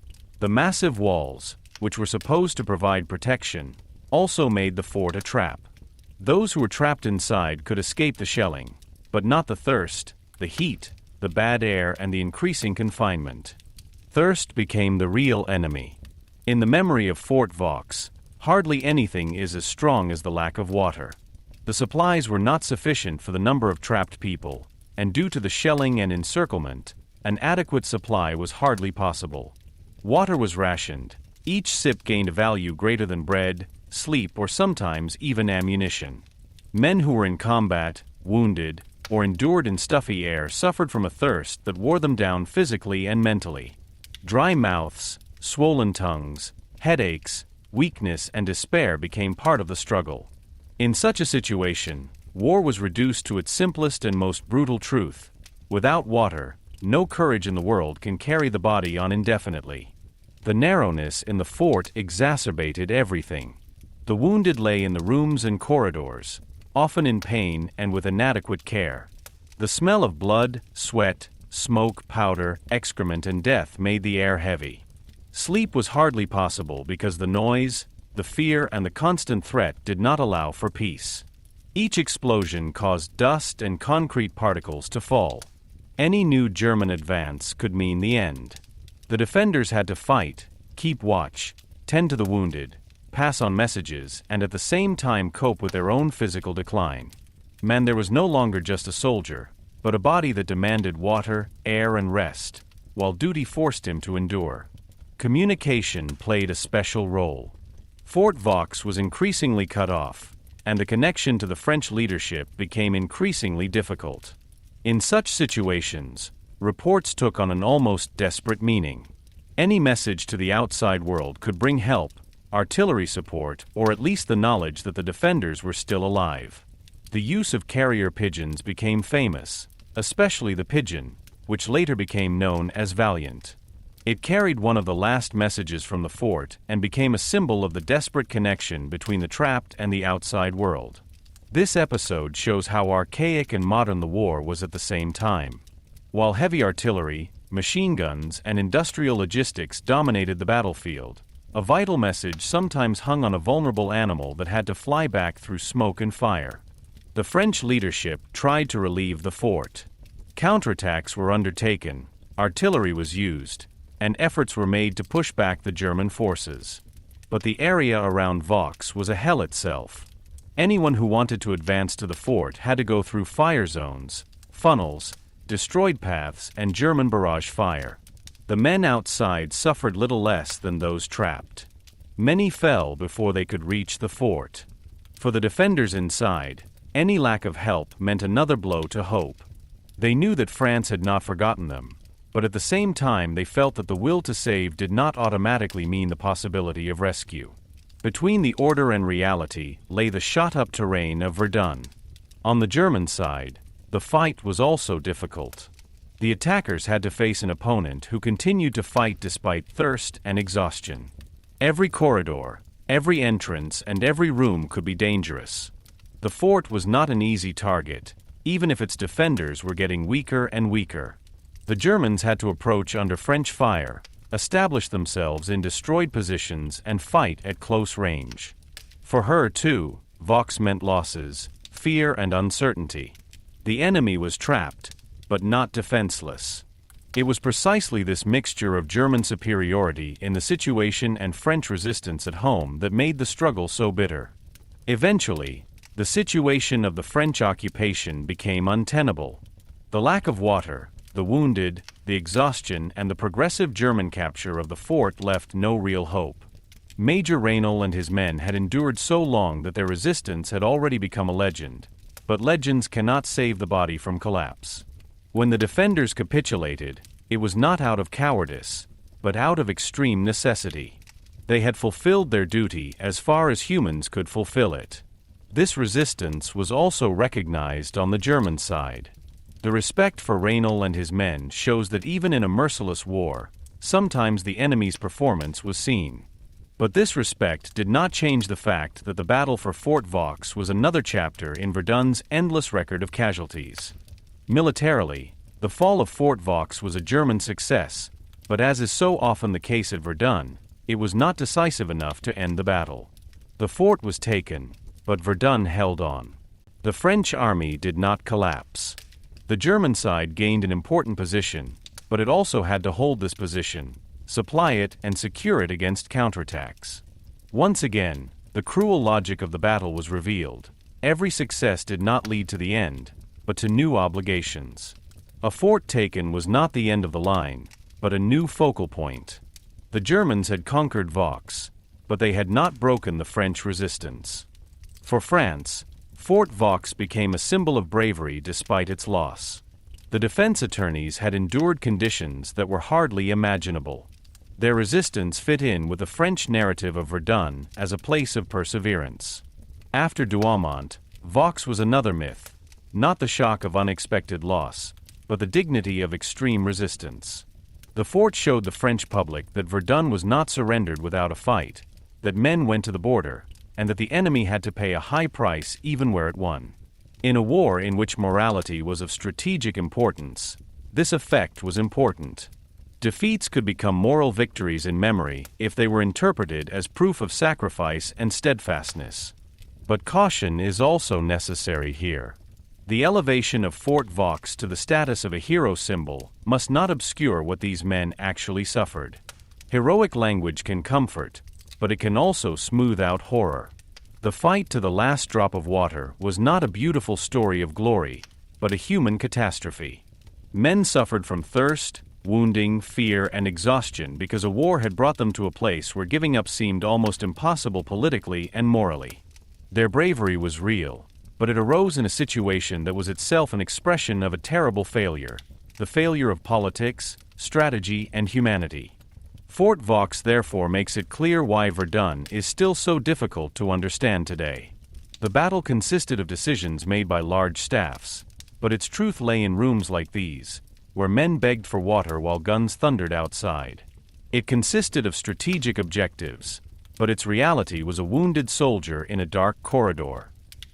The massive walls, which were supposed to provide protection, also made the fort a trap. Those who were trapped inside could escape the shelling, but not the thirst, the heat, the bad air, and the increasing confinement. Thirst became the real enemy. In the memory of Fort Vaux, hardly anything is as strong as the lack of water. The supplies were not sufficient for the number of trapped people, and due to the shelling and encirclement, an adequate supply was hardly possible. Water was rationed. Each sip gained a value greater than bread, sleep, or sometimes even ammunition. Men who were in combat, wounded, or endured in stuffy air suffered from a thirst that wore them down physically and mentally. Dry mouths, swollen tongues, headaches, weakness, and despair became part of the struggle. In such a situation, war was reduced to its simplest and most brutal truth. Without water, no courage in the world can carry the body on indefinitely. The narrowness in the fort exacerbated everything. The wounded lay in the rooms and corridors, often in pain and with inadequate care. The smell of blood, sweat, Smoke, powder, excrement, and death made the air heavy. Sleep was hardly possible because the noise, the fear, and the constant threat did not allow for peace. Each explosion caused dust and concrete particles to fall. Any new German advance could mean the end. The defenders had to fight, keep watch, tend to the wounded, pass on messages, and at the same time cope with their own physical decline. Man, there was no longer just a soldier, but a body that demanded water, air, and rest, while duty forced him to endure. Communication played a special role. Fort Vaux was increasingly cut off, and the connection to the French leadership became increasingly difficult. In such situations, reports took on an almost desperate meaning. Any message to the outside world could bring help, artillery support, or at least the knowledge that the defenders were still alive. The use of carrier pigeons became famous, especially the pigeon, which later became known as Valiant. It carried one of the last messages from the fort and became a symbol of the desperate connection between the trapped and the outside world. This episode shows how archaic and modern the war was at the same time. While heavy artillery, machine guns, and industrial logistics dominated the battlefield, a vital message sometimes hung on a vulnerable animal that had to fly back through smoke and fire. The French leadership tried to relieve the fort. Counterattacks were undertaken, artillery was used, and efforts were made to push back the German forces. But the area around Vaux was a hell itself. Anyone who wanted to advance to the fort had to go through fire zones, funnels, destroyed paths, and German barrage fire. The men outside suffered little less than those trapped. Many fell before they could reach the fort. For the defenders inside, any lack of help meant another blow to hope. They knew that France had not forgotten them, but at the same time they felt that the will to save did not automatically mean the possibility of rescue. Between the order and reality lay the shot-up terrain of Verdun. On the German side, the fight was also difficult. The attackers had to face an opponent who continued to fight despite thirst and exhaustion. Every corridor, every entrance, and every room could be dangerous. The fort was not an easy target, even if its defenders were getting weaker and weaker. The Germans had to approach under French fire, establish themselves in destroyed positions, and fight at close range. For her, too, Vaux meant losses, fear, and uncertainty. The enemy was trapped, but not defenseless. It was precisely this mixture of German superiority in the situation and French resistance at home that made the struggle so bitter. Eventually, the situation of the French occupation became untenable. The lack of water, the wounded, the exhaustion, and the progressive German capture of the fort left no real hope. Major Raynal and his men had endured so long that their resistance had already become a legend, but legends cannot save the body from collapse. When the defenders capitulated, it was not out of cowardice, but out of extreme necessity. They had fulfilled their duty as far as humans could fulfill it. This resistance was also recognized on the German side. The respect for Raynal and his men shows that even in a merciless war, sometimes the enemy's performance was seen. But this respect did not change the fact that the battle for Fort Vaux was another chapter in Verdun's endless record of casualties. Militarily, the fall of Fort Vaux was a German success, but as is so often the case at Verdun, it was not decisive enough to end the battle. The fort was taken, but Verdun held on. The French army did not collapse. The German side gained an important position, but it also had to hold this position, supply it, and secure it against counterattacks. Once again, the cruel logic of the battle was revealed. Every success did not lead to the end, but to new obligations. A fort taken was not the end of the line, but a new focal point. The Germans had conquered Vaux, but they had not broken the French resistance. For France, Fort Vaux became a symbol of bravery despite its loss. The defense attorneys had endured conditions that were hardly imaginable. Their resistance fit in with the French narrative of Verdun as a place of perseverance. After Douaumont, Vaux was another myth, not the shock of unexpected loss, but the dignity of extreme resistance. The fort showed the French public that Verdun was not surrendered without a fight, that men went to the border, and that the enemy had to pay a high price even where it won. In a war in which morality was of strategic importance, This effect was important. Defeats could become moral victories in memory if they were interpreted as proof of sacrifice and steadfastness. But caution is also necessary here. The elevation of Fort Vaux to the status of a hero symbol must not obscure what these men actually suffered. Heroic language can comfort, but it can also smooth out horror. The fight to the last drop of water was not a beautiful story of glory, but a human catastrophe. Men suffered from thirst, wounding, fear, and exhaustion because a war had brought them to a place where giving up seemed almost impossible politically and morally. Their bravery was real, but it arose in a situation that was itself an expression of a terrible failure, the failure of politics, strategy, and humanity. Fort Vaux therefore makes it clear why Verdun is still so difficult to understand today. The battle consisted of decisions made by large staffs, but its truth lay in rooms like these, where men begged for water while guns thundered outside. It consisted of strategic objectives, but its reality was a wounded soldier in a dark corridor.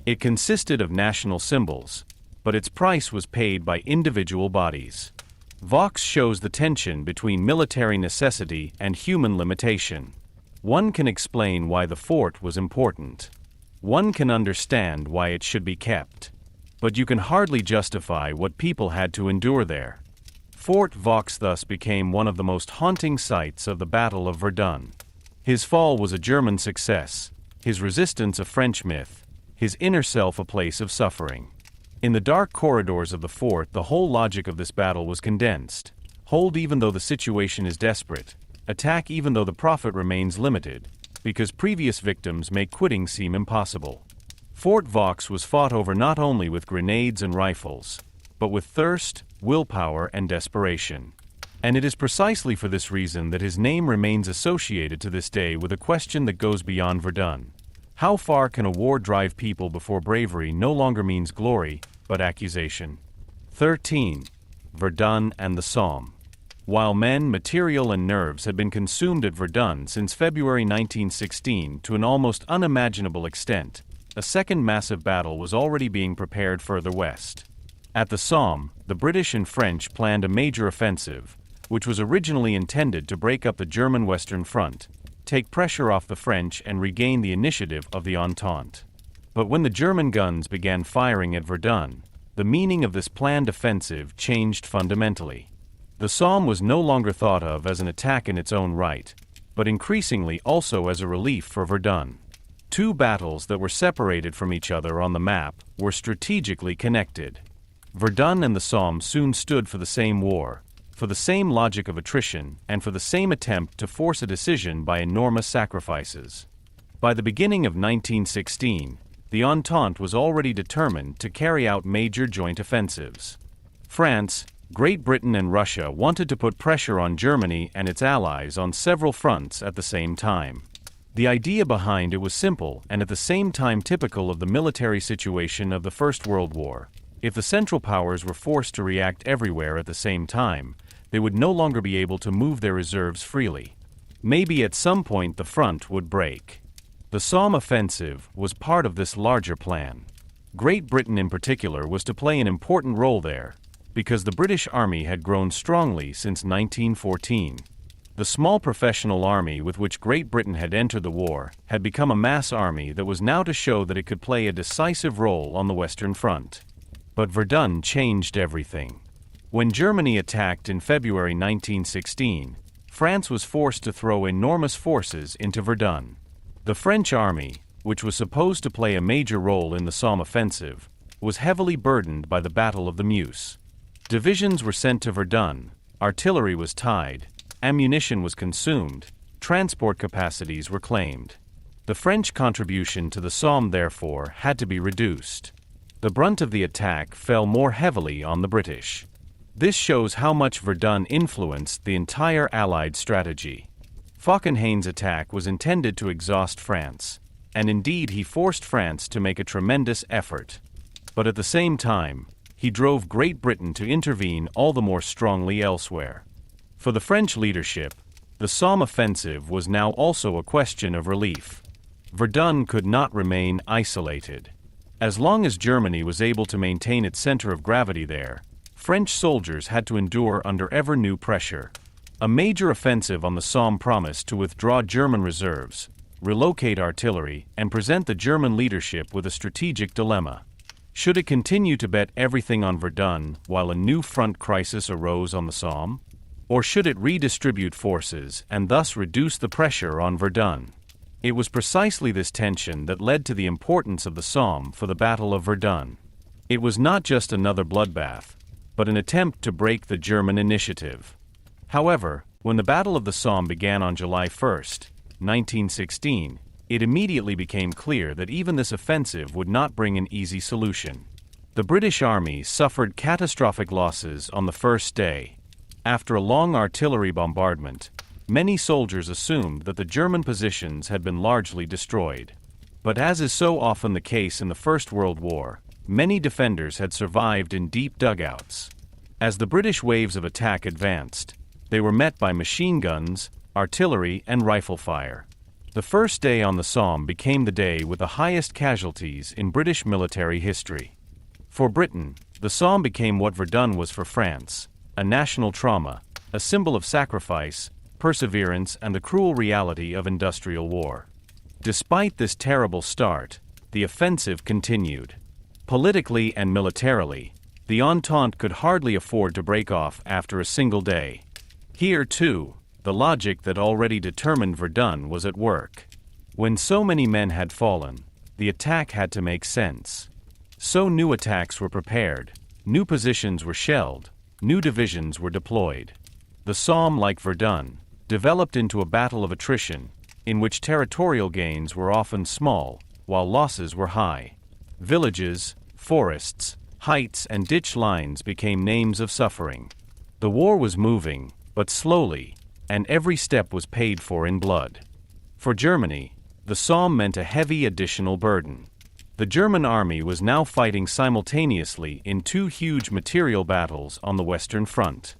It consisted of national symbols, but its price was paid by individual bodies. Vaux shows the tension between military necessity and human limitation. One can explain why the fort was important. One can understand why it should be kept. But you can hardly justify what people had to endure there. Fort Vaux thus became one of the most haunting sights of the Battle of Verdun. His fall was a German success, his resistance a French myth, his inner self a place of suffering. In the dark corridors of the fort, the whole logic of this battle was condensed. Hold even though the situation is desperate, attack even though the profit remains limited, because previous victims make quitting seem impossible. Fort Vaux was fought over not only with grenades and rifles, but with thirst, willpower, and desperation. And it is precisely for this reason that his name remains associated to this day with a question that goes beyond Verdun. How far can a war drive people before bravery no longer means glory, but accusation? 13. Verdun and the Somme. While men, material, and nerves had been consumed at Verdun since February 1916 to an almost unimaginable extent, a second massive battle was already being prepared further west. At the Somme, the British and French planned a major offensive, which was originally intended to break up the German Western Front, take pressure off the French, and regain the initiative of the Entente. But when the German guns began firing at Verdun, the meaning of this planned offensive changed fundamentally. The Somme was no longer thought of as an attack in its own right, but increasingly also as a relief for Verdun. Two battles that were separated from each other on the map were strategically connected. Verdun and the Somme soon stood for the same war, for the same logic of attrition, and for the same attempt to force a decision by enormous sacrifices. By the beginning of 1916, the Entente was already determined to carry out major joint offensives. France, Great Britain, and Russia wanted to put pressure on Germany and its allies on several fronts at the same time. The idea behind it was simple and at the same time typical of the military situation of the First World War. If the Central Powers were forced to react everywhere at the same time, they would no longer be able to move their reserves freely. Maybe at some point the front would break. The Somme offensive was part of this larger plan. Great Britain in particular was to play an important role there, because the British Army had grown strongly since 1914. The small professional army with which Great Britain had entered the war had become a mass army that was now to show that it could play a decisive role on the Western Front. But Verdun changed everything. When Germany attacked in February 1916, France was forced to throw enormous forces into Verdun. The French army, which was supposed to play a major role in the Somme offensive, was heavily burdened by the Battle of the Meuse. Divisions were sent to Verdun, artillery was tied, ammunition was consumed, transport capacities were claimed. The French contribution to the Somme, therefore, had to be reduced. The brunt of the attack fell more heavily on the British. This shows how much Verdun influenced the entire Allied strategy. Falkenhayn's attack was intended to exhaust France, and indeed he forced France to make a tremendous effort. But at the same time, he drove Great Britain to intervene all the more strongly elsewhere. For the French leadership, the Somme offensive was now also a question of relief. Verdun could not remain isolated. As long as Germany was able to maintain its center of gravity there, French soldiers had to endure under ever new pressure. A major offensive on the Somme promised to withdraw German reserves, relocate artillery, and present the German leadership with a strategic dilemma. Should it continue to bet everything on Verdun while a new front crisis arose on the Somme? Or should it redistribute forces and thus reduce the pressure on Verdun? It was precisely this tension that led to the importance of the Somme for the Battle of Verdun. It was not just another bloodbath, but an attempt to break the German initiative. However, when the Battle of the Somme began on July 1, 1916, it immediately became clear that even this offensive would not bring an easy solution. The British army suffered catastrophic losses on the first day. After a long artillery bombardment, many soldiers assumed that the German positions had been largely destroyed. But as is so often the case in the First World War, many defenders had survived in deep dugouts. As the British waves of attack advanced, they were met by machine guns, artillery, and rifle fire. The first day on the Somme became the day with the highest casualties in British military history. For Britain, the Somme became what Verdun was for France, a national trauma, a symbol of sacrifice, perseverance, and the cruel reality of industrial war. Despite this terrible start, the offensive continued. Politically and militarily, the Entente could hardly afford to break off after a single day. Here, too, the logic that already determined Verdun was at work. When so many men had fallen, the attack had to make sense. So new attacks were prepared, new positions were shelled, new divisions were deployed. The Somme, like Verdun, developed into a battle of attrition, in which territorial gains were often small, while losses were high. Villages, forests, heights, and ditch lines became names of suffering. The war was moving, but slowly, and every step was paid for in blood. For Germany, the Somme meant a heavy additional burden. The German army was now fighting simultaneously in two huge material battles on the Western Front.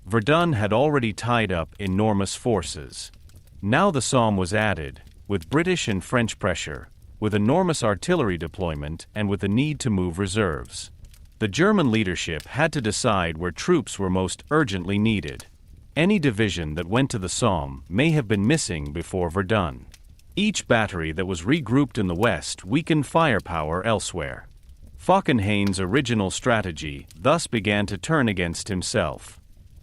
Verdun had already tied up enormous forces. Now the Somme was added, with British and French pressure, with enormous artillery deployment, and with the need to move reserves. The German leadership had to decide where troops were most urgently needed. Any division that went to the Somme may have been missing before Verdun. Each battery that was regrouped in the west weakened firepower elsewhere. Falkenhayn's original strategy thus began to turn against himself.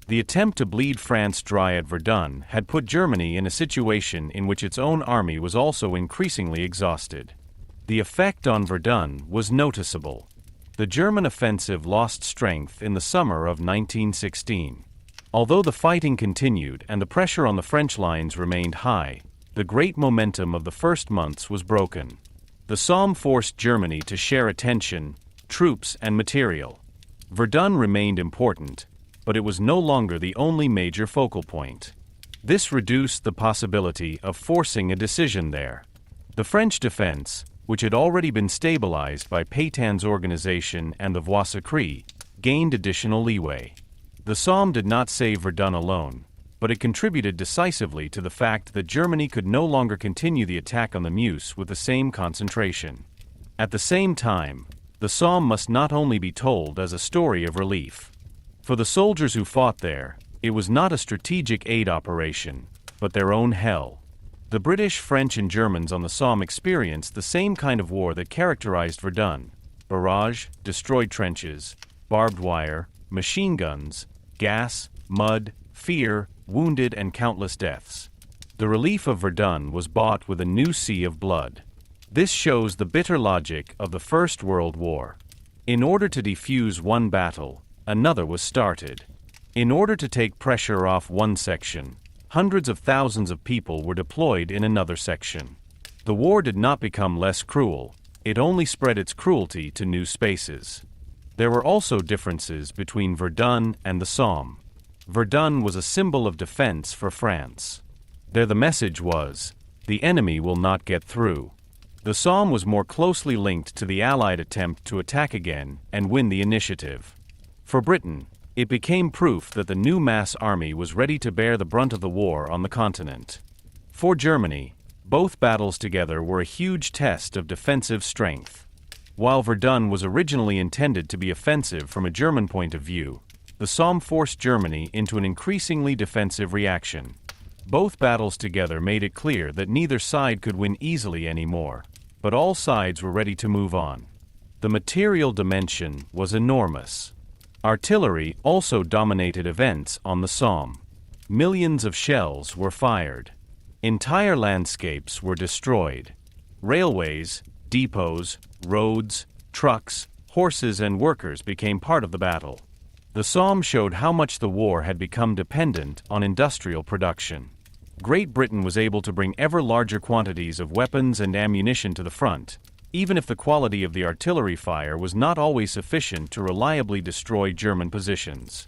The attempt to bleed France dry at Verdun had put Germany in a situation in which its own army was also increasingly exhausted. The effect on Verdun was noticeable. The German offensive lost strength in the summer of 1916. Although the fighting continued and the pressure on the French lines remained high, the great momentum of the first months was broken. The Somme forced Germany to share attention, troops, and material. Verdun remained important, but it was no longer the only major focal point. This reduced the possibility of forcing a decision there. The French defense, which had already been stabilized by Pétain's organization and the Voie Sacrée, gained additional leeway. The Somme did not save Verdun alone, but it contributed decisively to the fact that Germany could no longer continue the attack on the Meuse with the same concentration. At the same time, the Somme must not only be told as a story of relief. For the soldiers who fought there, it was not a strategic aid operation, but their own hell. The British, French, and Germans on the Somme experienced the same kind of war that characterized Verdun: barrage, destroyed trenches, barbed wire, machine guns, gas, mud, fear, wounded, and countless deaths. The relief of Verdun was bought with a new sea of blood. This shows the bitter logic of the First World War. In order to defuse one battle, another was started. In order to take pressure off one section, hundreds of thousands of people were deployed in another section. The war did not become less cruel, it only spread its cruelty to new spaces. There were also differences between Verdun and the Somme. Verdun was a symbol of defense for France. There the message was, the enemy will not get through. The Somme was more closely linked to the Allied attempt to attack again and win the initiative. For Britain, it became proof that the new mass army was ready to bear the brunt of the war on the continent. For Germany, both battles together were a huge test of defensive strength. While Verdun was originally intended to be offensive from a German point of view, the Somme forced Germany into an increasingly defensive reaction. Both battles together made it clear that neither side could win easily anymore, but all sides were ready to move on. The material dimension was enormous. Artillery also dominated events on the Somme. Millions of shells were fired. Entire landscapes were destroyed. Railways, depots, roads, trucks, horses and workers became part of the battle. The Somme showed how much the war had become dependent on industrial production. Great Britain was able to bring ever larger quantities of weapons and ammunition to the front, even if the quality of the artillery fire was not always sufficient to reliably destroy German positions.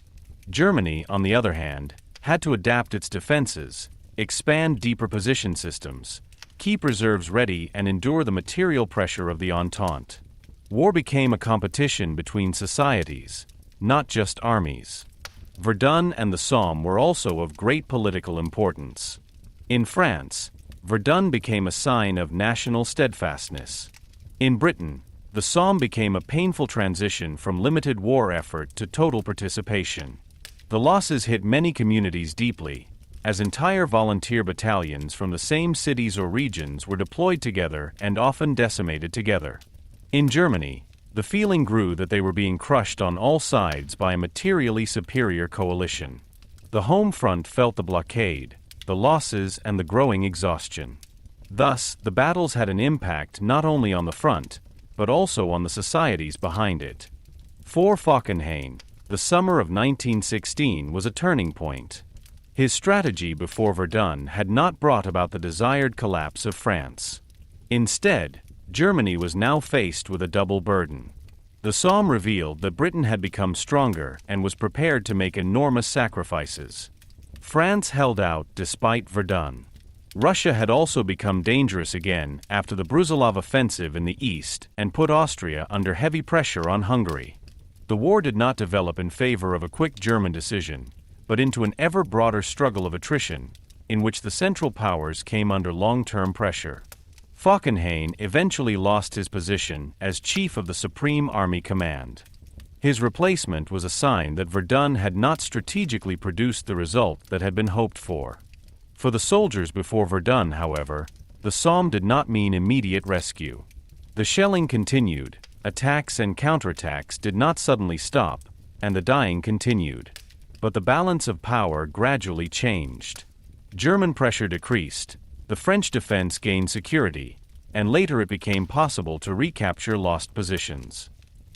Germany, on the other hand, had to adapt its defenses, expand deeper position systems, keep reserves ready and endure the material pressure of the Entente. War became a competition between societies, not just armies. Verdun and the Somme were also of great political importance. In France, Verdun became a sign of national steadfastness. In Britain, the Somme became a painful transition from limited war effort to total participation. The losses hit many communities deeply, as entire volunteer battalions from the same cities or regions were deployed together and often decimated together. In Germany, the feeling grew that they were being crushed on all sides by a materially superior coalition. The home front felt the blockade, the losses and the growing exhaustion. Thus, the battles had an impact not only on the front, but also on the societies behind it. For Falkenhayn, the summer of 1916 was a turning point. His strategy before Verdun had not brought about the desired collapse of France. Instead, Germany was now faced with a double burden. The Somme revealed that Britain had become stronger and was prepared to make enormous sacrifices. France held out despite Verdun. Russia had also become dangerous again after the Brusilov offensive in the east and put Austria under heavy pressure on Hungary. The war did not develop in favor of a quick German decision, but into an ever broader struggle of attrition, in which the Central Powers came under long-term pressure. Falkenhayn eventually lost his position as Chief of the Supreme Army Command. His replacement was a sign that Verdun had not strategically produced the result that had been hoped for. For the soldiers before Verdun, however, the Somme did not mean immediate rescue. The shelling continued, attacks and counterattacks did not suddenly stop, and the dying continued. But the balance of power gradually changed. German pressure decreased, the French defense gained security, and later it became possible to recapture lost positions.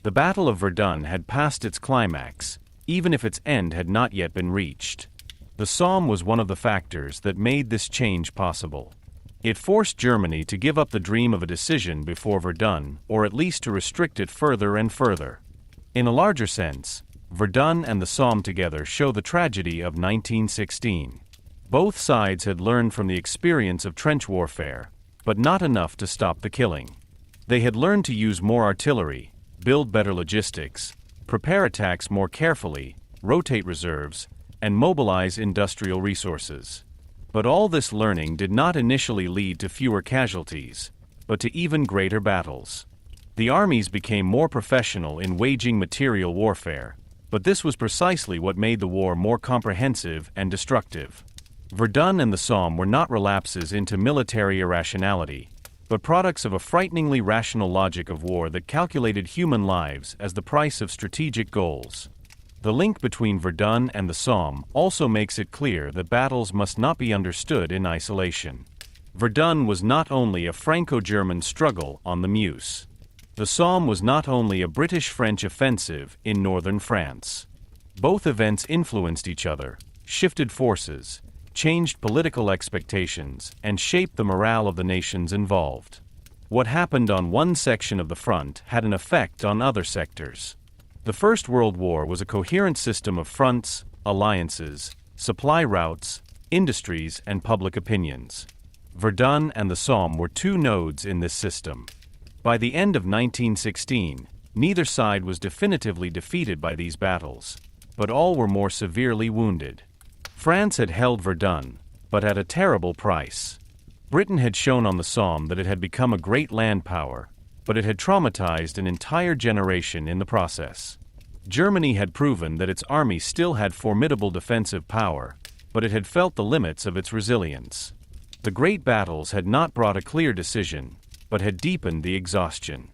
The Battle of Verdun had passed its climax, even if its end had not yet been reached. The Somme was one of the factors that made this change possible. It forced Germany to give up the dream of a decision before Verdun, or at least to restrict it further and further. In a larger sense, Verdun and the Somme together show the tragedy of 1916. Both sides had learned from the experience of trench warfare, but not enough to stop the killing. They had learned to use more artillery, build better logistics, prepare attacks more carefully, rotate reserves, and mobilize industrial resources. But all this learning did not initially lead to fewer casualties, but to even greater battles. The armies became more professional in waging material warfare, but this was precisely what made the war more comprehensive and destructive. Verdun and the Somme were not relapses into military irrationality, but products of a frighteningly rational logic of war that calculated human lives as the price of strategic goals. The link between Verdun and the Somme also makes it clear that battles must not be understood in isolation. Verdun was not only a Franco-German struggle on the Meuse. The Somme was not only a British-French offensive in northern France. Both events influenced each other, shifted forces, changed political expectations, and shaped the morale of the nations involved. What happened on one section of the front had an effect on other sectors. The First World War was a coherent system of fronts, alliances, supply routes, industries, and public opinions. Verdun and the Somme were two nodes in this system. By the end of 1916, neither side was definitively defeated by these battles, but all were more severely wounded. France had held Verdun, but at a terrible price. Britain had shown on the Somme that it had become a great land power, but it had traumatized an entire generation in the process. Germany had proven that its army still had formidable defensive power, but it had felt the limits of its resilience. The great battles had not brought a clear decision, but had deepened the exhaustion.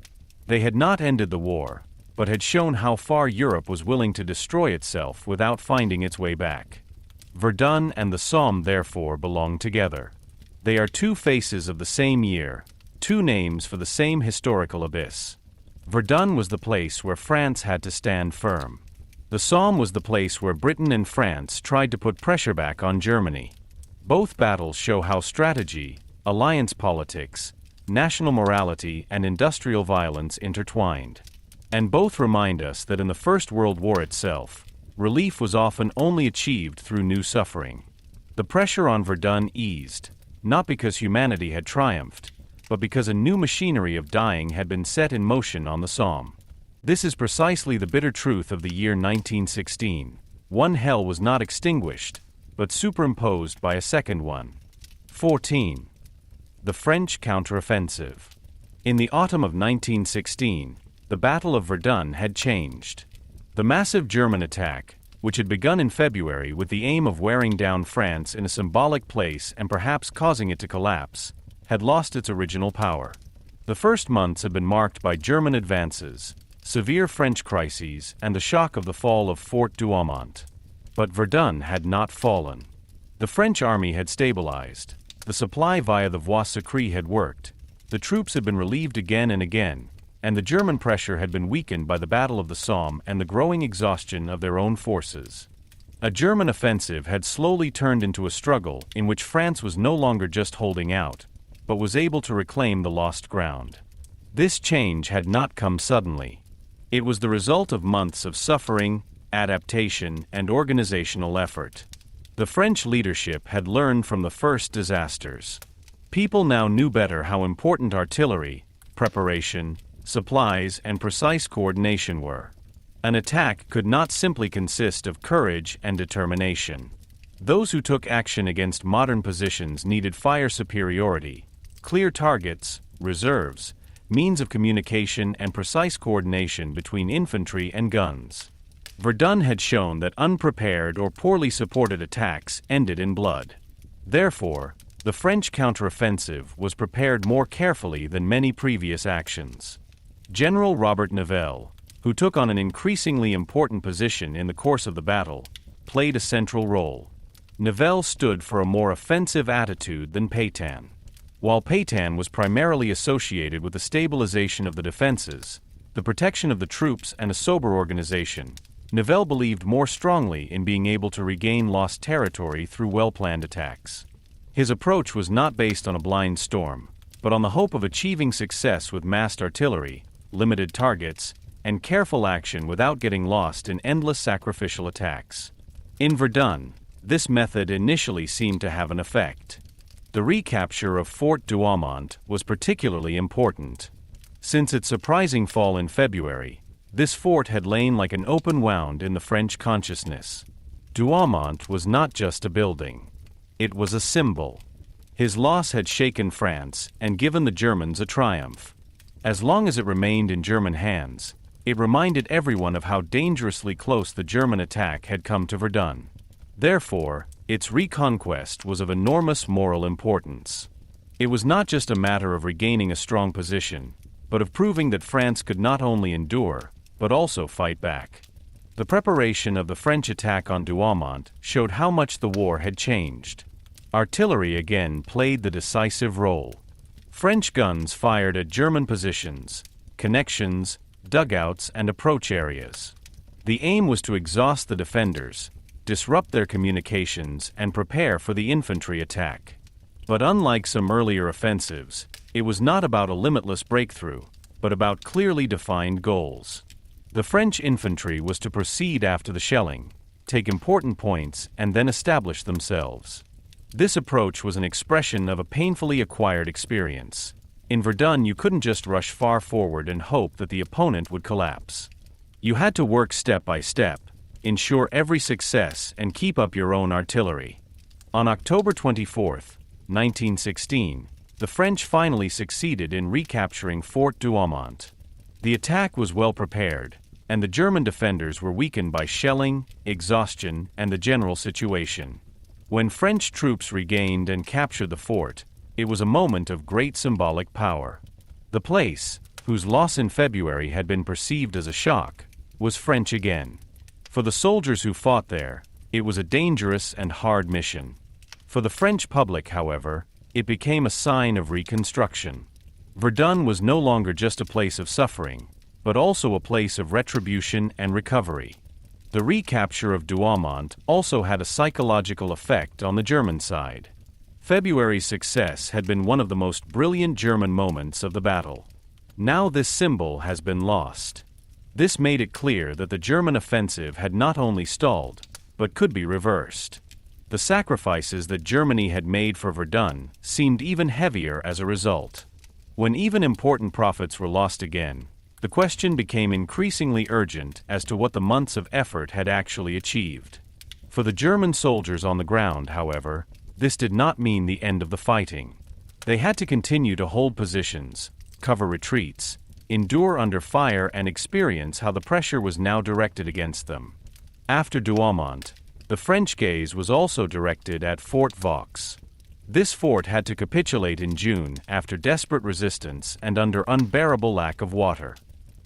They had not ended the war, but had shown how far Europe was willing to destroy itself without finding its way back. Verdun and the Somme therefore belong together. They are two faces of the same year, two names for the same historical abyss. Verdun was the place where France had to stand firm. The Somme was the place where Britain and France tried to put pressure back on Germany. Both battles show how strategy, alliance politics, national morality, and industrial violence intertwined. And both remind us that in the First World War itself, relief was often only achieved through new suffering. The pressure on Verdun eased, not because humanity had triumphed, but because a new machinery of dying had been set in motion on the Somme. This is precisely the bitter truth of the year 1916. One hell was not extinguished, but superimposed by a second one. 14. The French counteroffensive. In the autumn of 1916, the Battle of Verdun had changed. The massive German attack, which had begun in February with the aim of wearing down France in a symbolic place and perhaps causing it to collapse, had lost its original power. The first months had been marked by German advances, severe French crises, and the shock of the fall of Fort Douaumont. But Verdun had not fallen. The French army had stabilized. The supply via the Voie Sacrée had worked. The troops had been relieved again and again, and the German pressure had been weakened by the Battle of the Somme and the growing exhaustion of their own forces. A German offensive had slowly turned into a struggle in which France was no longer just holding out, but was able to reclaim the lost ground. This change had not come suddenly. It was the result of months of suffering, adaptation, and organizational effort. The French leadership had learned from the first disasters. People now knew better how important artillery, preparation, supplies, and precise coordination were. An attack could not simply consist of courage and determination. Those who took action against modern positions needed fire superiority, clear targets, reserves, means of communication, and precise coordination between infantry and guns. Verdun had shown that unprepared or poorly supported attacks ended in blood. Therefore, the French counteroffensive was prepared more carefully than many previous actions. General Robert Nivelle, who took on an increasingly important position in the course of the battle, played a central role. Nivelle stood for a more offensive attitude than Pétain. While Pétain was primarily associated with the stabilization of the defenses, the protection of the troops, and a sober organization, Nivelle believed more strongly in being able to regain lost territory through well-planned attacks. His approach was not based on a blind storm, but on the hope of achieving success with massed artillery, limited targets, and careful action without getting lost in endless sacrificial attacks. In Verdun, this method initially seemed to have an effect. The recapture of Fort Douaumont was particularly important. Since its surprising fall in February, this fort had lain like an open wound in the French consciousness. Douaumont was not just a building. It was a symbol. His loss had shaken France and given the Germans a triumph. As long as it remained in German hands, it reminded everyone of how dangerously close the German attack had come to Verdun. Therefore, its reconquest was of enormous moral importance. It was not just a matter of regaining a strong position, but of proving that France could not only endure, but also fight back. The preparation of the French attack on Douaumont showed how much the war had changed. Artillery again played the decisive role. French guns fired at German positions, connections, dugouts, and approach areas. The aim was to exhaust the defenders, disrupt their communications, and prepare for the infantry attack. But unlike some earlier offensives, it was not about a limitless breakthrough, but about clearly defined goals. The French infantry was to proceed after the shelling, take important points, and then establish themselves. This approach was an expression of a painfully acquired experience. In Verdun, you couldn't just rush far forward and hope that the opponent would collapse. You had to work step by step, ensure every success, and keep up your own artillery. On October 24, 1916, the French finally succeeded in recapturing Fort Douaumont. The attack was well prepared, and the German defenders were weakened by shelling, exhaustion, and the general situation. When French troops regained and captured the fort, it was a moment of great symbolic power. The place, whose loss in February had been perceived as a shock, was French again. For the soldiers who fought there, it was a dangerous and hard mission. For the French public, however, it became a sign of reconstruction. Verdun was no longer just a place of suffering, but also a place of retribution and recovery. The recapture of Douaumont also had a psychological effect on the German side. February's success had been one of the most brilliant German moments of the battle. Now this symbol has been lost. This made it clear that the German offensive had not only stalled, but could be reversed. The sacrifices that Germany had made for Verdun seemed even heavier as a result. When even important profits were lost again, the question became increasingly urgent as to what the months of effort had actually achieved. For the German soldiers on the ground, however, this did not mean the end of the fighting. They had to continue to hold positions, cover retreats, endure under fire, and experience how the pressure was now directed against them. After Douaumont, the French gaze was also directed at Fort Vaux. This fort had to capitulate in June after desperate resistance and under unbearable lack of water.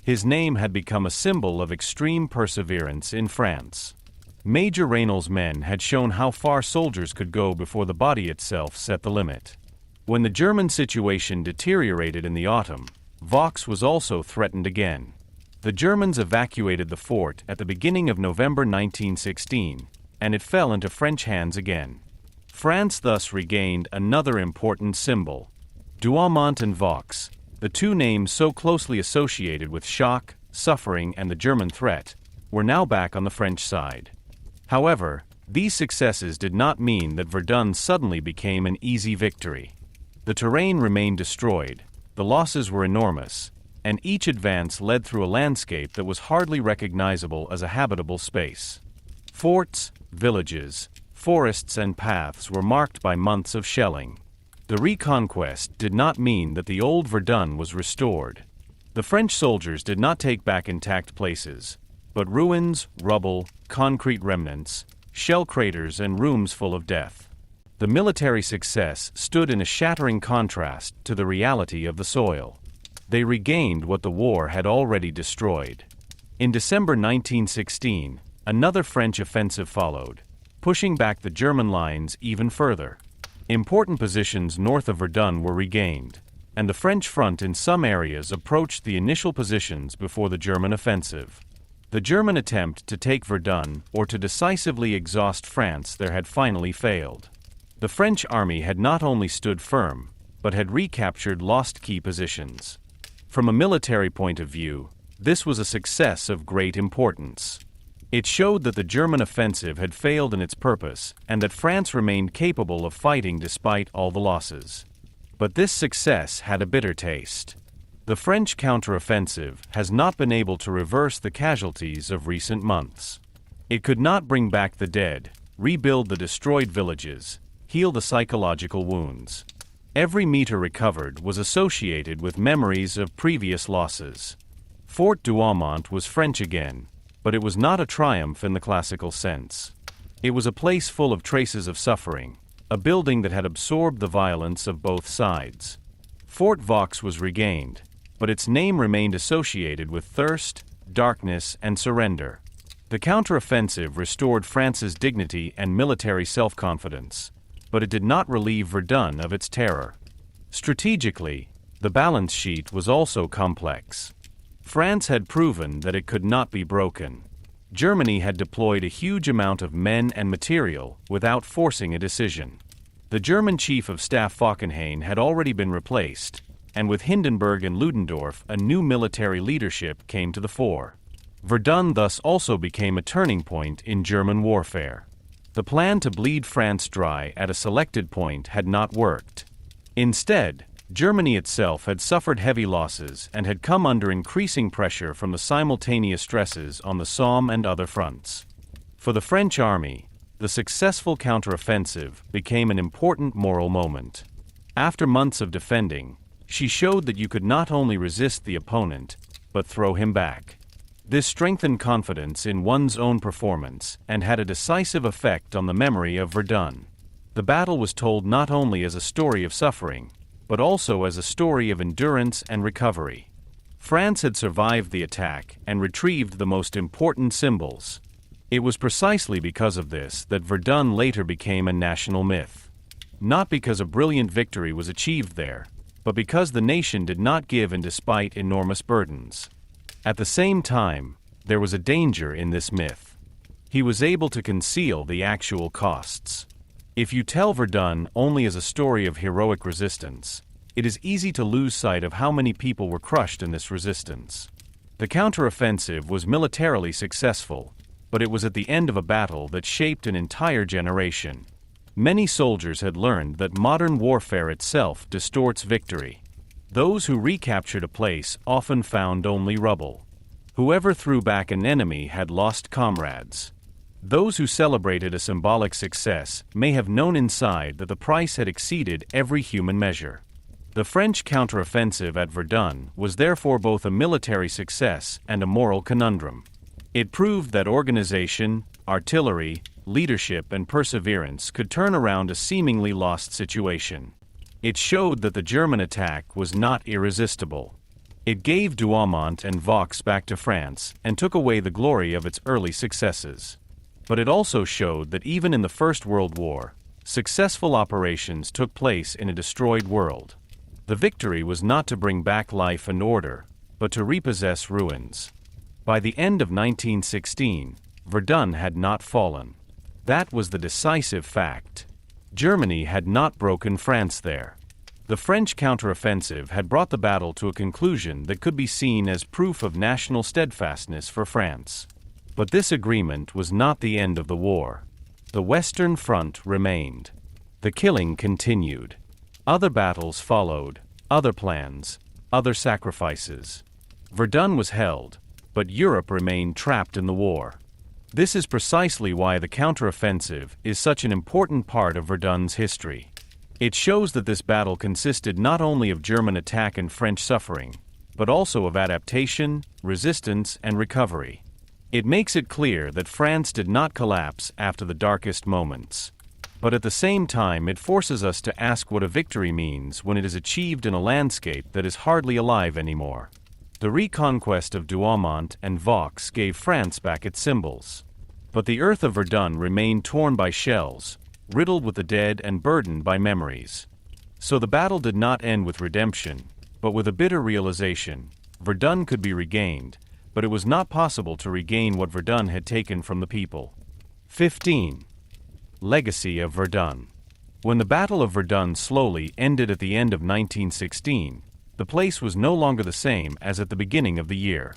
His name had become a symbol of extreme perseverance in France. Major Raynal's men had shown how far soldiers could go before the body itself set the limit. When the German situation deteriorated in the autumn, Vaux was also threatened again. The Germans evacuated the fort at the beginning of November 1916, and it fell into French hands again. France thus regained another important symbol. Douaumont and Vaux, the two names so closely associated with shock, suffering, and the German threat, were now back on the French side. However, these successes did not mean that Verdun suddenly became an easy victory. The terrain remained destroyed, the losses were enormous, and each advance led through a landscape that was hardly recognizable as a habitable space. Forts, villages, forests, and paths were marked by months of shelling. The reconquest did not mean that the old Verdun was restored. The French soldiers did not take back intact places, but ruins, rubble, concrete remnants, shell craters, and rooms full of death. The military success stood in a shattering contrast to the reality of the soil. They regained what the war had already destroyed. In December 1916, another French offensive followed, pushing back the German lines even further. Important positions north of Verdun were regained, and the French front in some areas approached the initial positions before the German offensive. The German attempt to take Verdun or to decisively exhaust France there had finally failed. The French army had not only stood firm, but had recaptured lost key positions. From a military point of view, this was a success of great importance. It showed that the German offensive had failed in its purpose and that France remained capable of fighting despite all the losses. But this success had a bitter taste. The French counteroffensive has not been able to reverse the casualties of recent months. It could not bring back the dead, rebuild the destroyed villages, heal the psychological wounds. Every meter recovered was associated with memories of previous losses. Fort Douaumont was French again, but it was not a triumph in the classical sense. It was a place full of traces of suffering, a building that had absorbed the violence of both sides. Fort Vaux was regained, but its name remained associated with thirst, darkness, and surrender. The counteroffensive restored France's dignity and military self-confidence, but it did not relieve Verdun of its terror. Strategically, the balance sheet was also complex. France had proven that it could not be broken. Germany had deployed a huge amount of men and material without forcing a decision. The German Chief of Staff Falkenhayn had already been replaced, and with Hindenburg and Ludendorff, a new military leadership came to the fore. Verdun thus also became a turning point in German warfare. The plan to bleed France dry at a selected point had not worked. Instead, Germany itself had suffered heavy losses and had come under increasing pressure from the simultaneous stresses on the Somme and other fronts. For the French army, the successful counteroffensive became an important moral moment. After months of defending, she showed that you could not only resist the opponent, but throw him back. This strengthened confidence in one's own performance and had a decisive effect on the memory of Verdun. The battle was told not only as a story of suffering, but also as a story of endurance and recovery. France had survived the attack and retrieved the most important symbols. It was precisely because of this that Verdun later became a national myth. Not because a brilliant victory was achieved there, but because the nation did not give in despite enormous burdens. At the same time, there was a danger in this myth. He was able to conceal the actual costs. If you tell Verdun only as a story of heroic resistance, it is easy to lose sight of how many people were crushed in this resistance. The counteroffensive was militarily successful, but it was at the end of a battle that shaped an entire generation. Many soldiers had learned that modern warfare itself distorts victory. Those who recaptured a place often found only rubble. Whoever threw back an enemy had lost comrades. Those who celebrated a symbolic success may have known inside that the price had exceeded every human measure. The French counteroffensive at Verdun was therefore both a military success and a moral conundrum. It proved that organization, artillery, leadership, and perseverance could turn around a seemingly lost situation. It showed that the German attack was not irresistible. It gave Douaumont and Vaux back to France and took away the glory of its early successes. But it also showed that even in the First World War, successful operations took place in a destroyed world. The victory was not to bring back life and order, but to repossess ruins. By the end of 1916, Verdun had not fallen. That was the decisive fact. Germany had not broken France there. The French counteroffensive had brought the battle to a conclusion that could be seen as proof of national steadfastness for France. But this agreement was not the end of the war. The Western Front remained. The killing continued. Other battles followed, other plans, other sacrifices. Verdun was held, but Europe remained trapped in the war. This is precisely why the counteroffensive is such an important part of Verdun's history. It shows that this battle consisted not only of German attack and French suffering, but also of adaptation, resistance, and recovery. It makes it clear that France did not collapse after the darkest moments. But at the same time, it forces us to ask what a victory means when it is achieved in a landscape that is hardly alive anymore. The reconquest of Douaumont and Vaux gave France back its symbols. But the earth of Verdun remained torn by shells, riddled with the dead and burdened by memories. So the battle did not end with redemption, but with a bitter realization. Verdun could be regained, but it was not possible to regain what Verdun had taken from the people. 15. Legacy of Verdun. When the Battle of Verdun slowly ended at the end of 1916, the place was no longer the same as at the beginning of the year.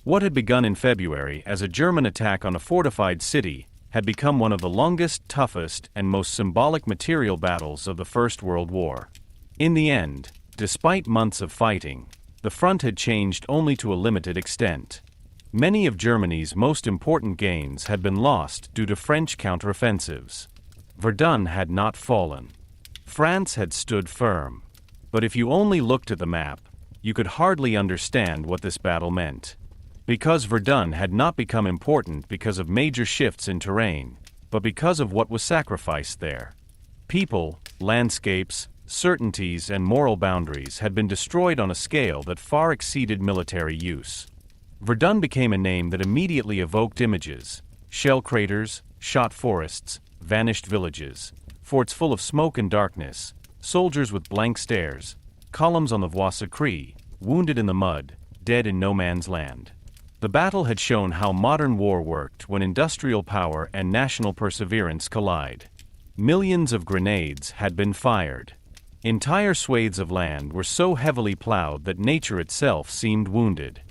What had begun in February as a German attack on a fortified city had become one of the longest, toughest, and most symbolic material battles of the First World War. In the end, despite months of fighting, the front had changed only to a limited extent. Many of Germany's most important gains had been lost due to French counteroffensives. Verdun had not fallen. France had stood firm. But if you only looked at the map, you could hardly understand what this battle meant. Because Verdun had not become important because of major shifts in terrain, but because of what was sacrificed there. People, landscapes, certainties, and moral boundaries had been destroyed on a scale that far exceeded military use. Verdun became a name that immediately evoked images: shell craters, shot forests, vanished villages, forts full of smoke and darkness, soldiers with blank stares, columns on the Voie Sacrée, wounded in the mud, dead in no man's land. The battle had shown how modern war worked when industrial power and national perseverance collide. Millions of grenades had been fired. Entire swathes of land were so heavily plowed that nature itself seemed wounded.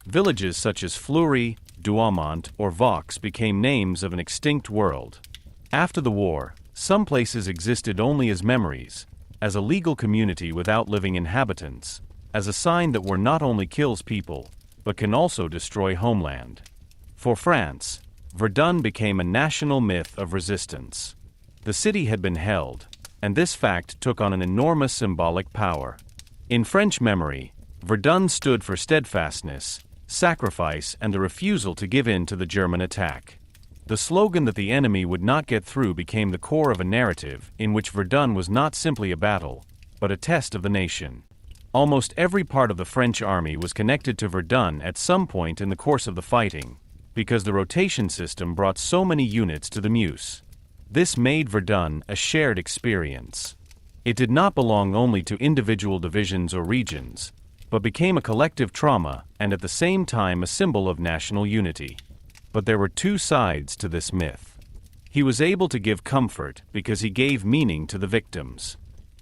Villages such as Fleury, Douaumont, or Vaux became names of an extinct world. After the war, some places existed only as memories, as a legal community without living inhabitants, as a sign that war not only kills people, but can also destroy homeland. For France, Verdun became a national myth of resistance. The city had been held, and this fact took on an enormous symbolic power. In French memory, Verdun stood for steadfastness, sacrifice, and a refusal to give in to the German attack. The slogan that the enemy would not get through became the core of a narrative in which Verdun was not simply a battle, but a test of the nation. Almost every part of the French army was connected to Verdun at some point in the course of the fighting, because the rotation system brought so many units to the Meuse. This made Verdun a shared experience. It did not belong only to individual divisions or regions, but became a collective trauma and at the same time a symbol of national unity. But there were two sides to this myth. He was able to give comfort because he gave meaning to the victims.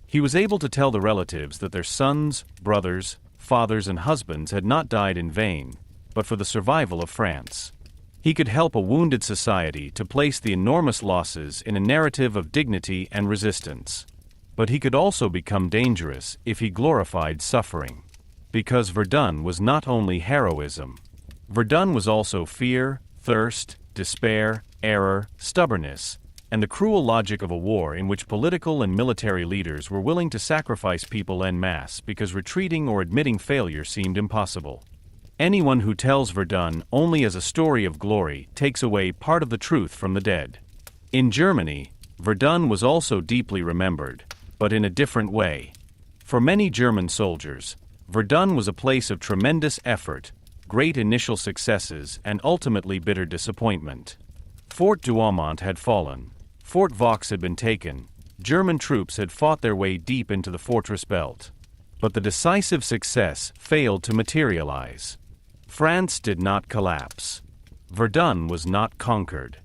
He was able to tell the relatives that their sons, brothers, fathers, and husbands had not died in vain, but for the survival of France. He could help a wounded society to place the enormous losses in a narrative of dignity and resistance. But he could also become dangerous if he glorified suffering. Because Verdun was not only heroism. Verdun was also fear, thirst, despair, error, stubbornness, and the cruel logic of a war in which political and military leaders were willing to sacrifice people en masse because retreating or admitting failure seemed impossible. Anyone who tells Verdun only as a story of glory takes away part of the truth from the dead. In Germany, Verdun was also deeply remembered, but in a different way. For many German soldiers, Verdun was a place of tremendous effort, great initial successes, and ultimately bitter disappointment. Fort Douaumont had fallen. Fort Vaux had been taken. German troops had fought their way deep into the fortress belt. But the decisive success failed to materialize. France did not collapse. Verdun was not conquered.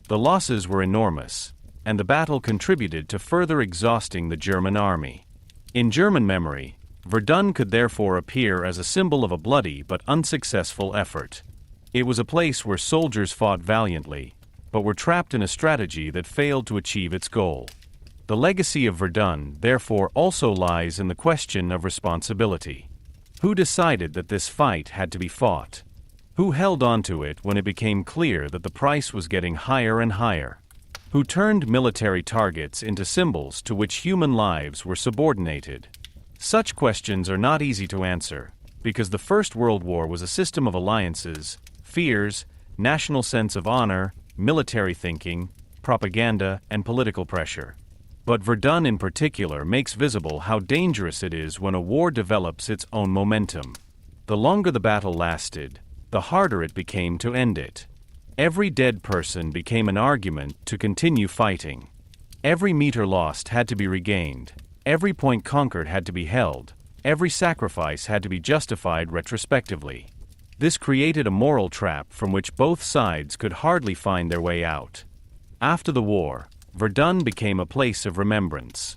The losses were enormous, and the battle contributed to further exhausting the German army. In German memory, Verdun could therefore appear as a symbol of a bloody but unsuccessful effort. It was a place where soldiers fought valiantly, but were trapped in a strategy that failed to achieve its goal. The legacy of Verdun, therefore, also lies in the question of responsibility. Who decided that this fight had to be fought? Who held on to it when it became clear that the price was getting higher and higher? Who turned military targets into symbols to which human lives were subordinated? Such questions are not easy to answer, because the First World War was a system of alliances, fears, national sense of honor, military thinking, propaganda, and political pressure. But Verdun in particular makes visible how dangerous it is when a war develops its own momentum. The longer the battle lasted, the harder it became to end it. Every dead person became an argument to continue fighting. Every meter lost had to be regained. Every point conquered had to be held. Every sacrifice had to be justified retrospectively. This created a moral trap from which both sides could hardly find their way out. After the war, Verdun became a place of remembrance.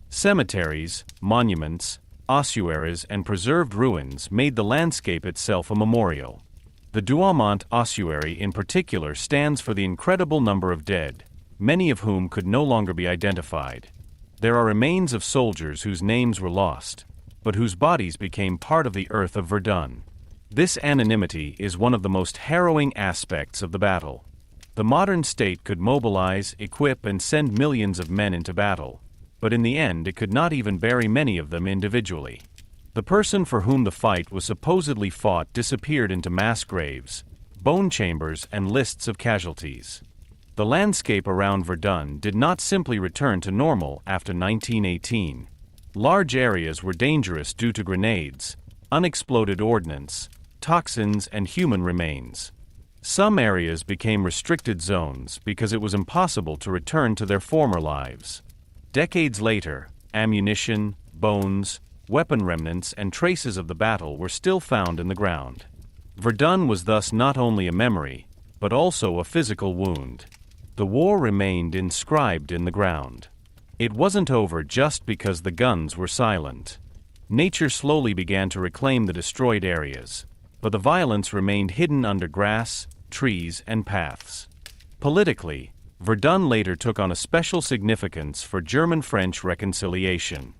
Cemeteries, monuments, ossuaries, and preserved ruins made the landscape itself a memorial. The Douaumont ossuary in particular stands for the incredible number of dead, many of whom could no longer be identified. There are remains of soldiers whose names were lost, but whose bodies became part of the earth of Verdun. This anonymity is one of the most harrowing aspects of the battle. The modern state could mobilize, equip, and send millions of men into battle, but in the end it could not even bury many of them individually. The person for whom the fight was supposedly fought disappeared into mass graves, bone chambers, and lists of casualties. The landscape around Verdun did not simply return to normal after 1918. Large areas were dangerous due to grenades, unexploded ordnance, toxins, and human remains. Some areas became restricted zones because it was impossible to return to their former lives. Decades later, ammunition, bones, weapon remnants, and traces of the battle were still found in the ground. Verdun was thus not only a memory, but also a physical wound. The war remained inscribed in the ground. It wasn't over just because the guns were silent. Nature slowly began to reclaim the destroyed areas, but the violence remained hidden under grass, trees, and paths. Politically, Verdun later took on a special significance for German-French reconciliation.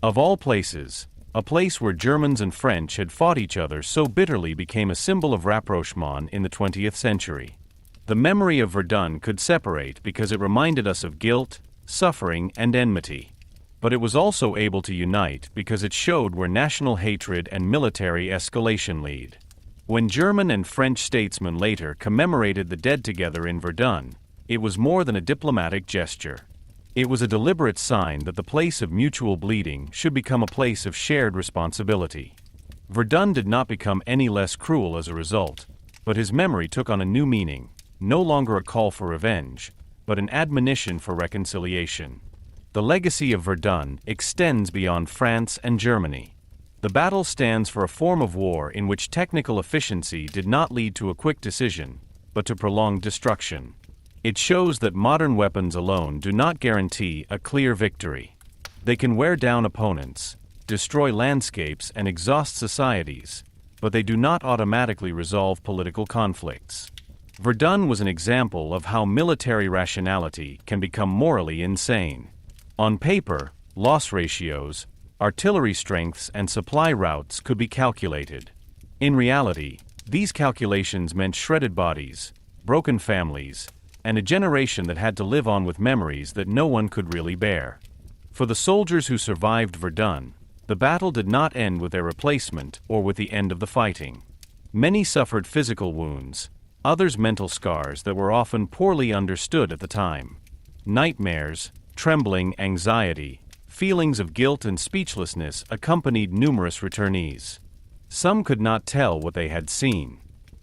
Of all places, a place where Germans and French had fought each other so bitterly became a symbol of rapprochement in the 20th century. The memory of Verdun could separate because it reminded us of guilt, suffering, and enmity. But it was also able to unite because it showed where national hatred and military escalation lead. When German and French statesmen later commemorated the dead together in Verdun, it was more than a diplomatic gesture. It was a deliberate sign that the place of mutual bleeding should become a place of shared responsibility. Verdun did not become any less cruel as a result, but his memory took on a new meaning, no longer a call for revenge, but an admonition for reconciliation. The legacy of Verdun extends beyond France and Germany. The battle stands for a form of war in which technical efficiency did not lead to a quick decision, but to prolonged destruction. It shows that modern weapons alone do not guarantee a clear victory. They can wear down opponents, destroy landscapes, and exhaust societies, but they do not automatically resolve political conflicts. Verdun was an example of how military rationality can become morally insane. On paper, loss ratios, artillery strengths, and supply routes could be calculated. In reality, these calculations meant shredded bodies, broken families, and a generation that had to live on with memories that no one could really bear. For the soldiers who survived Verdun, the battle did not end with their replacement or with the end of the fighting. Many suffered physical wounds, others mental scars that were often poorly understood at the time. Nightmares, trembling, anxiety, feelings of guilt and speechlessness accompanied numerous returnees. Some could not tell what they had seen.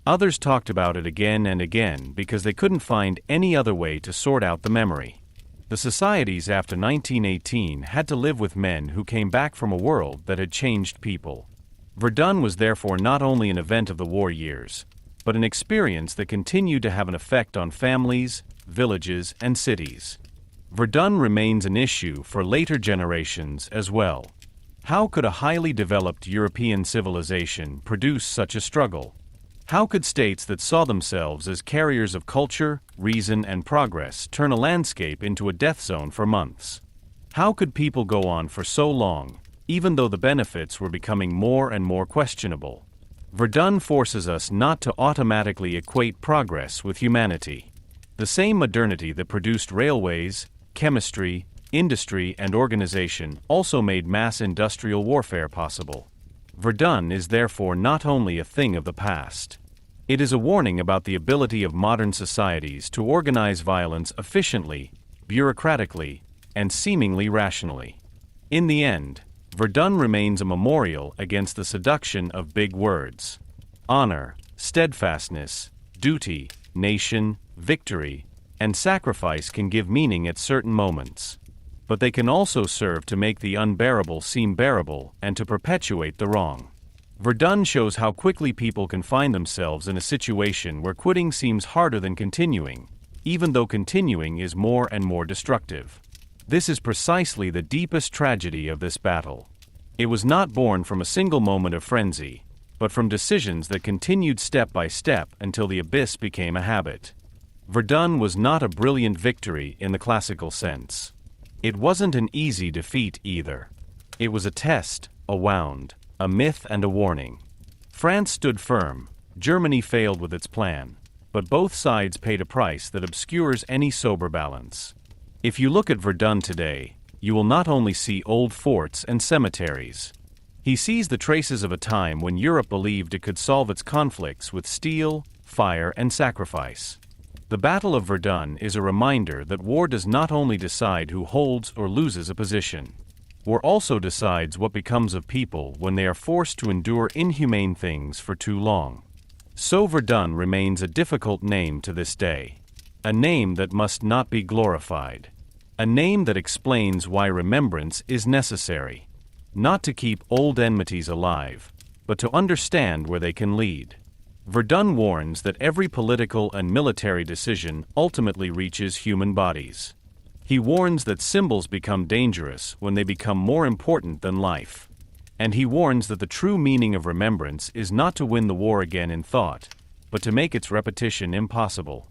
Others talked about it again and again because they couldn't find any other way to sort out the memory. The societies after 1918 had to live with men who came back from a world that had changed people. Verdun was therefore not only an event of the war years, but an experience that continued to have an effect on families, villages, and cities. Verdun remains an issue for later generations as well. How could a highly developed European civilization produce such a struggle? How could states that saw themselves as carriers of culture, reason, and progress turn a landscape into a death zone for months? How could people go on for so long, even though the benefits were becoming more and more questionable? Verdun forces us not to automatically equate progress with humanity. The same modernity that produced railways, chemistry, industry, and organization also made mass industrial warfare possible. Verdun is therefore not only a thing of the past. It is a warning about the ability of modern societies to organize violence efficiently, bureaucratically, and seemingly rationally. In the end, Verdun remains a memorial against the seduction of big words. Honor, steadfastness, duty, nation, victory, and sacrifice can give meaning at certain moments. But they can also serve to make the unbearable seem bearable and to perpetuate the wrong. Verdun shows how quickly people can find themselves in a situation where quitting seems harder than continuing, even though continuing is more and more destructive. This is precisely the deepest tragedy of this battle. It was not born from a single moment of frenzy, but from decisions that continued step by step until the abyss became a habit. Verdun was not a brilliant victory in the classical sense. It wasn't an easy defeat either. It was a test, a wound, a myth, and a warning. France stood firm, Germany failed with its plan, but both sides paid a price that obscures any sober balance. If you look at Verdun today, you will not only see old forts and cemeteries. He sees the traces of a time when Europe believed it could solve its conflicts with steel, fire, and sacrifice. The Battle of Verdun is a reminder that war does not only decide who holds or loses a position. War also decides what becomes of people when they are forced to endure inhumane things for too long. So Verdun remains a difficult name to this day. A name that must not be glorified. A name that explains why remembrance is necessary. Not to keep old enmities alive, but to understand where they can lead. Verdun warns that every political and military decision ultimately reaches human bodies. He warns that symbols become dangerous when they become more important than life. And he warns that the true meaning of remembrance is not to win the war again in thought, but to make its repetition impossible.